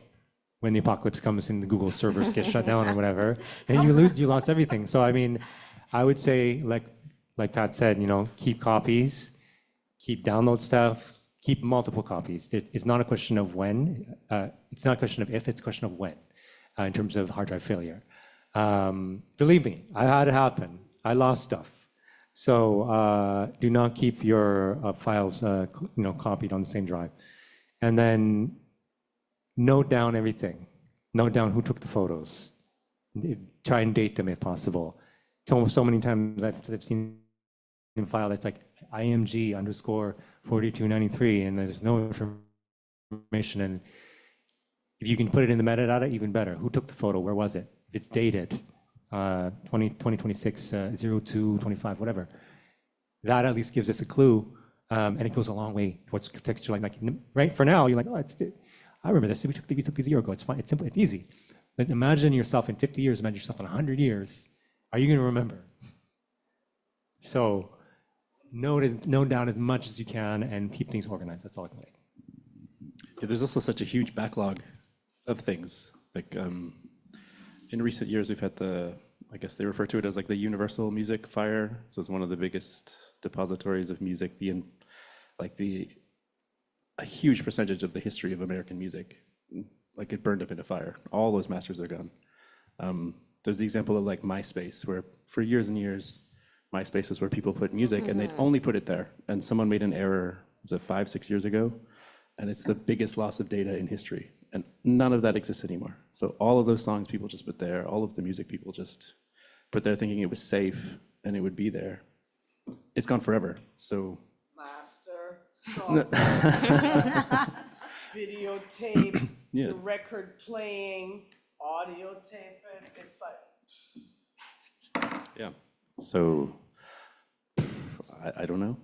when the apocalypse comes and the Google servers get shut down or whatever, and you lost everything. So I mean, I would say, like Pat said, keep copies, keep download stuff, keep multiple copies. It's not a question of when, it's not a question of if, it's a question of when, in terms of hard drive failure. Believe me, I had it happen. I lost stuff. So do not keep your files, copied on the same drive. And then note down everything. Note down who took the photos. Try and date them if possible. So many times I've seen a file that's like IMG _4293, and there's no information. And if you can put it in the metadata, even better. Who took the photo? Where was it? If it's dated, 2026, 0225, whatever. That at least gives us a clue, and it goes a long way towards contextualizing. Like, right for now, you're like, oh, I remember this. We took these a year ago. It's fine. It's simple. It's easy. But imagine yourself in 50 years. Imagine yourself in 100 years. Are you going to remember? So, note down as much as you can and keep things organized. That's all I can say. Yeah, there's also such a huge backlog of things. Like in recent years, we've had I guess they refer to it as like the universal music fire. So it's one of the biggest depositories of music. A huge percentage of the history of American music, like it burned up into fire. All those masters are gone. There's the example of like MySpace, where for years and years, MySpace was where people put music, and they'd only put it there. And someone made an error, was it 5-6 years ago? And it's the biggest loss of data in history. And none of that exists anymore. So all of those songs people just put there, all of the music people just put there thinking it was safe and it would be there. It's gone forever. So Master, videotape, yeah. the record playing, audio tape, and it's like. Yeah. So I don't know.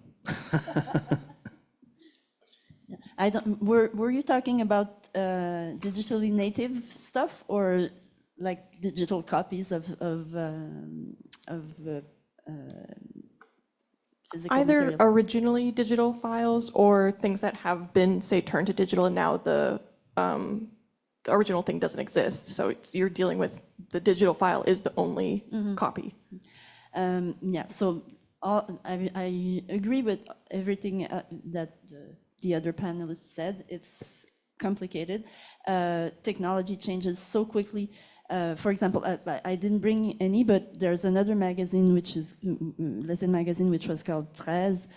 I don't. Were you talking about digitally native stuff or like digital copies of physical Either material? originally digital files or things that have been, say, turned to digital, and now the original thing doesn't exist. So you're dealing with the digital file is the only copy. Yeah. So I agree with everything that the other panelists said. It's complicated. Technology changes so quickly. For example, I didn't bring any, but there's another magazine, which is Lesbian magazine, which was called 13.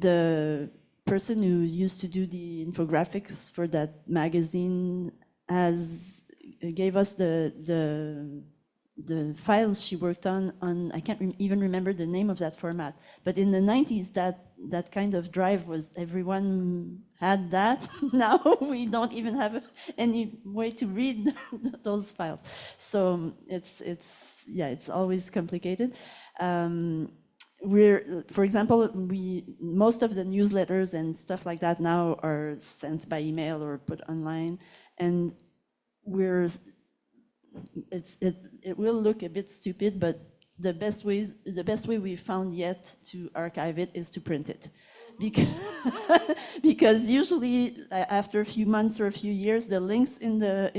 The person who used to do the infographics for that magazine gave us the files she worked on I can't even remember the name of that format. But in the 90s, that kind of drive was, everyone had that. Now we don't even have any way to read those files. So it's always complicated. For example, most of the newsletters and stuff like that now are sent by email or put online, and it will look a bit stupid, but the best way we found yet to archive it is to print it, because usually after a few months or a few years, the links in the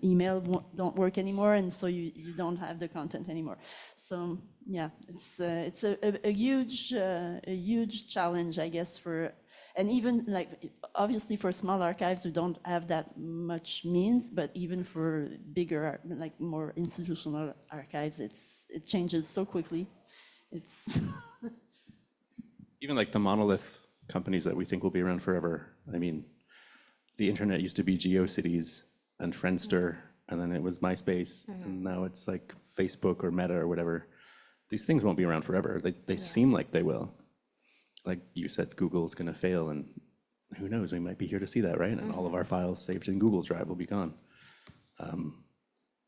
email don't work anymore, and so you don't have the content anymore. So yeah, it's a huge challenge, I guess, and even like obviously for small archives who don't have that much means, but even for bigger, like more institutional archives, it changes so quickly. It's Even like the monolith companies that we think will be around forever. I mean, the internet used to be GeoCities and Friendster, and then it was MySpace, and now it's like Facebook or Meta or whatever. These things won't be around forever. They seem like they will. Like you said, Google's going to fail, and who knows, we might be here to see that, right? And all of our files saved in Google Drive will be gone.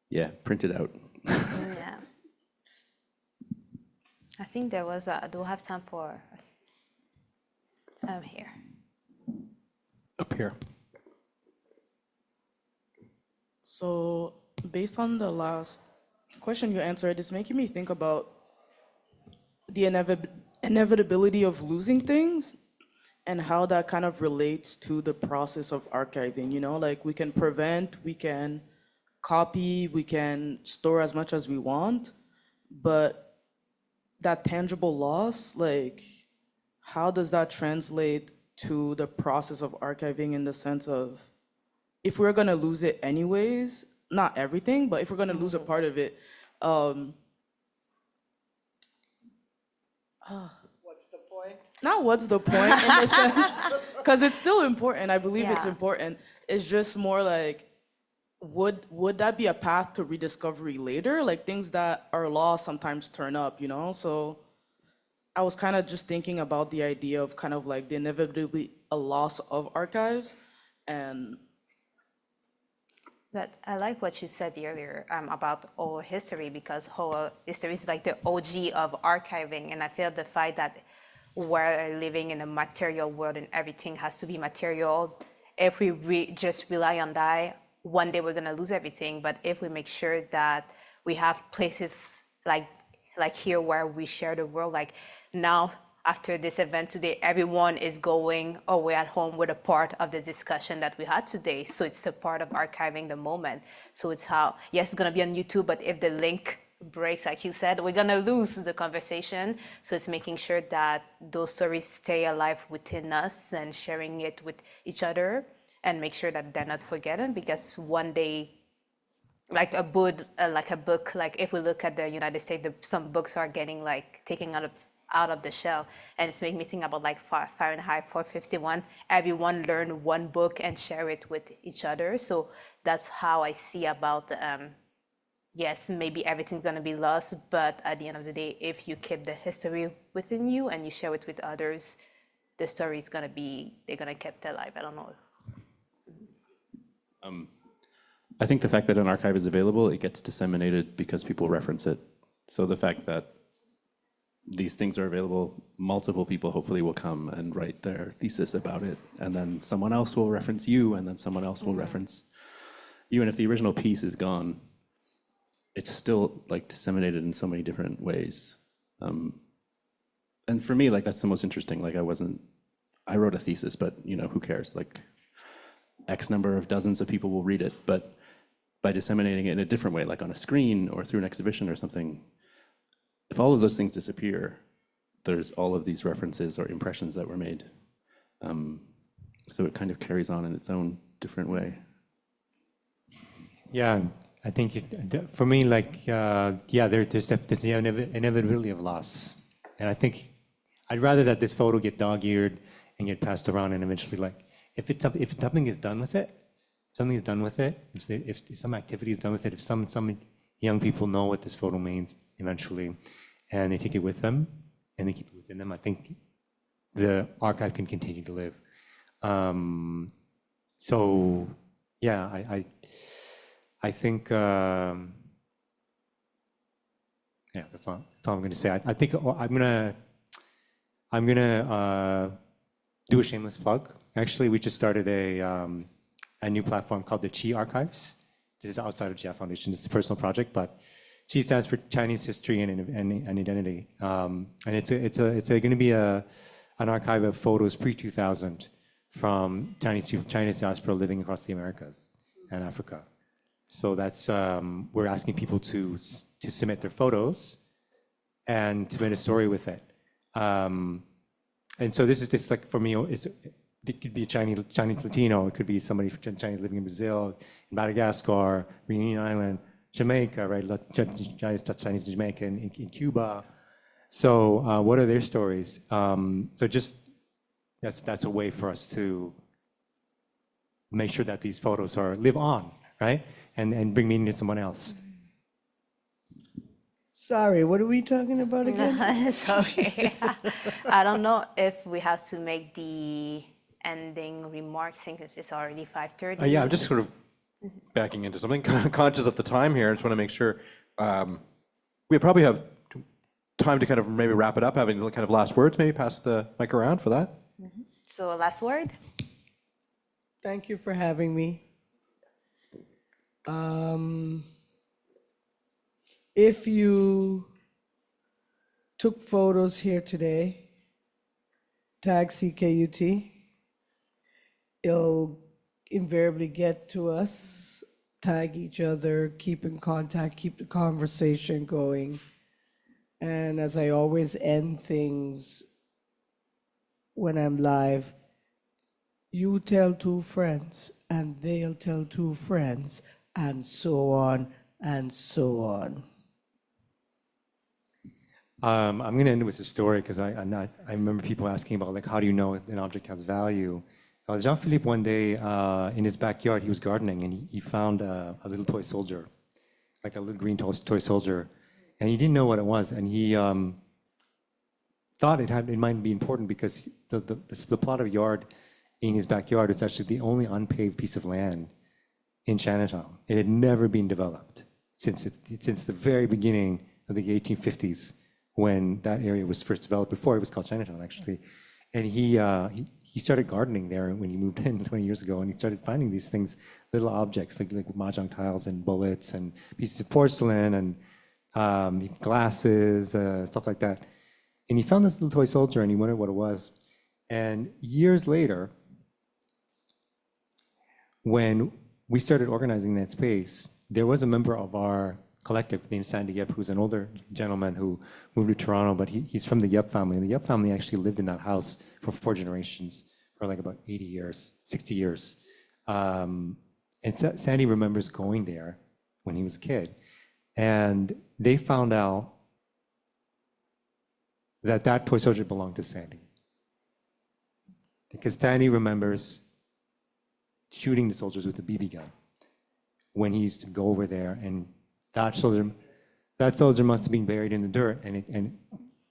Yeah, print it out. Yeah. I think there was do we have time for here? Up here. So based on the last question you answered, it's making me think about the inevitability of losing things and how that kind of relates to the process of archiving. You know, like we can prevent, we can copy, we can store as much as we want, but that tangible loss, like how does that translate to the process of archiving, in the sense of, if we're gonna lose it anyways, not everything, but if we're gonna lose a part of it, What's the point? not what's the point in the sense, because it's still important, I believe it's Yeah. important. It's just more like, would that be a path to rediscovery later? Like things that are lost sometimes turn up, you know? So I was kind of just thinking about the idea of kind of like the inevitably a loss of archives, and But I like what you said earlier about oral history, because oral history is like the OG of archiving. And I feel the fact that we're living in a material world and everything has to be material. If we just rely on that, one day we're going to lose everything. But if we make sure that we have places like here where we share the world, like now, after this event today, everyone is going away at home with a part of the discussion that we had today. So it's a part of archiving the moment. So it's how, yes, it's gonna be on YouTube, but if the link breaks, like you said, we're gonna lose the conversation. So it's making sure that those stories stay alive within us and sharing it with each other and make sure that they're not forgotten, because one day, like a book, like if we look at the United States, some books are getting like taken out of the shell, and it's making me think about like Fahrenheit 451. Everyone learn one book and share it with each other. So that's how I see about yes, maybe everything's gonna be lost, but at the end of the day, if you keep the history within you and you share it with others, the story is gonna be, they're gonna keep it alive. I don't know. I think the fact that an archive is available, it gets disseminated because people reference it. So the fact that these things are available, multiple people hopefully will come and write their thesis about it, and then someone else will reference you, and then someone else will reference you. And if the original piece is gone, it's still like disseminated in so many different ways. And for me, like that's the most interesting. Like I wrote a thesis, but you know, who cares? Like X number of dozens of people will read it, but by disseminating it in a different way, like on a screen or through an exhibition or something, if all of those things disappear, there's all of these references or impressions that were made. So it kind of carries on in its own different way. Yeah, I think for me, like, there's the inevitability of loss. And I think I'd rather that this photo get dog-eared and get passed around, and eventually, like, if something is done with it, if some activity is done with it, if some young people know what this photo means eventually, and they take it with them, and they keep it within them, I think the archive can continue to live. So, yeah, I think, yeah, that's all I'm going to say. I think I'm gonna do a shameless plug. Actually, we just started a new platform called the Chi Archives. This is outside of GI Foundation. It's a personal project, but Chi stands for Chinese History and Identity, and it's going to be an archive of photos pre-2000 from Chinese diaspora living across the Americas and Africa. So that's we're asking people to submit their photos and submit a story with it. And so this is just like, for me, it could be a Chinese Latino, it could be somebody Chinese living in Brazil, in Madagascar, Reunion Island, Jamaica, right? Chinese Jamaica, in Cuba. So what are their stories? So just that's a way for us to make sure that these photos live on, right? And bring meaning to someone else. Sorry, what are we talking about again? It's okay. I don't know if we have to make the ending remarks since it's already 5:30. Yeah, I'm just sort of backing into something, conscious of the time here. I just want to make sure we probably have time to kind of maybe wrap it up, having kind of last words, maybe pass the mic around for that. So last word? Thank you for having me. If you took photos here today, tag CKUT. It'll invariably get to us, tag each other, keep in contact, keep the conversation going. And as I always end things when I'm live, you tell two friends, and they'll tell two friends, and so on and so on. I'm going to end with a story because I remember people asking about, like, how do you know an object has value? Jean-Philippe, one day in his backyard, he was gardening, and he found a little toy soldier, like a little green toy soldier, and he didn't know what it was, and he thought it might be important because the plot of yard in his backyard is actually the only unpaved piece of land in Chinatown. It had never been developed since the very beginning of the 1850s, when that area was first developed, before it was called Chinatown, actually. And he started gardening there when he moved in 20 years ago, and he started finding these things, little objects like mahjong tiles and bullets and pieces of porcelain and glasses, stuff like that. And he found this little toy soldier, and he wondered what it was. And years later, when we started organizing that space, there was a member of our collective named Sandy Yep, who's an older gentleman who moved to Toronto, but he's from the Yep family. And the Yep family actually lived in that house for 4 generations, for like about 80 years, 60 years. And Sandy remembers going there when he was a kid. And they found out that that toy soldier belonged to Sandy. Because Sandy remembers shooting the soldiers with a BB gun when he used to go over there, and that soldier must have been buried in the dirt, and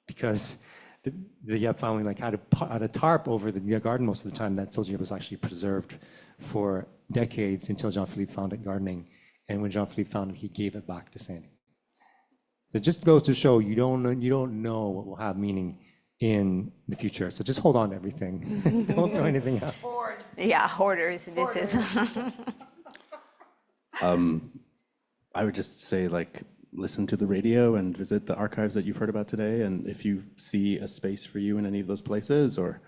because the Yep family like had a tarp over the garden most of the time, that soldier was actually preserved for decades until Jean-Philippe found it gardening, and when Jean-Philippe found it, he gave it back to Sandy. So it just goes to show you don't know what will have meaning in the future. So just hold on to everything. Don't throw anything out. Yeah, hoarders. This is. I would just say, like, listen to the radio and visit the archives that you've heard about today. And if you see a space for you in any of those places or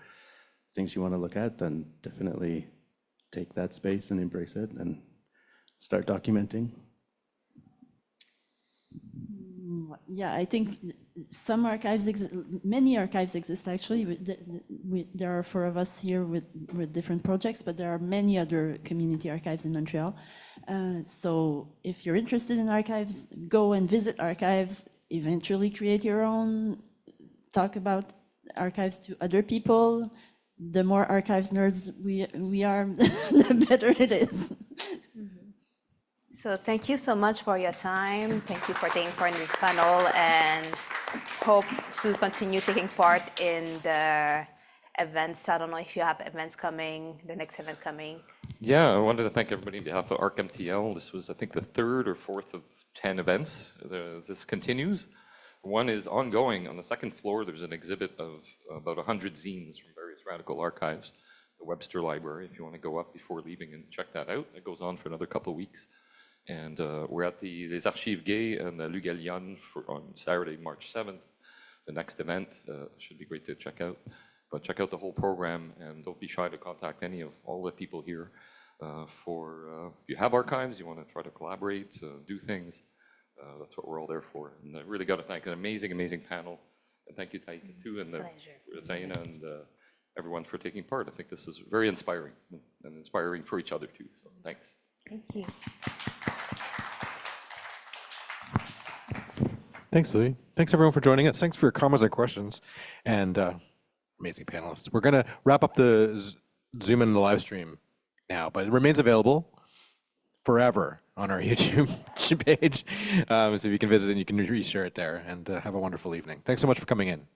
things you want to look at, then definitely take that space and embrace it and start documenting. Yeah, I think some archives, many archives exist actually. There are 4 of us here with different projects, but there are many other community archives in Montreal. So if you're interested in archives, go and visit archives, eventually create your own, talk about archives to other people. The more archives nerds we are, the better it is. So thank you so much for your time. Thank you for taking part in this panel, and hope to continue taking part in the events. I don't know if you have events coming, the next event coming. Yeah, I wanted to thank everybody on behalf of ArcMTL. This was, I think, the 3rd or 4th of 10 events. This continues. One is ongoing. On the 2nd floor, there's an exhibit of about 100 zines from various radical archives, the Webster Library, if you want to go up before leaving and check that out. It goes on for another couple of weeks. And we're at the Les Archives Gays and the Lugalion on Saturday, March 7th. The next event should be great to check out. But check out the whole program, and don't be shy to contact any of all the people here. If you have archives, you want to try to collaborate, do things, that's what we're all there for. And I really got to thank an amazing, amazing panel. And thank you, Taïna, too, and Taïna and everyone for taking part. I think this is very inspiring, and inspiring for each other, too. So thanks. Thank you. Thanks, Louis. Thanks, everyone, for joining us. Thanks for your comments and questions. And amazing panelists. We're going to wrap up the Zoom and the live stream now, but it remains available forever on our YouTube page. So if you can visit it, you can reshare it there, and have a wonderful evening. Thanks so much for coming in.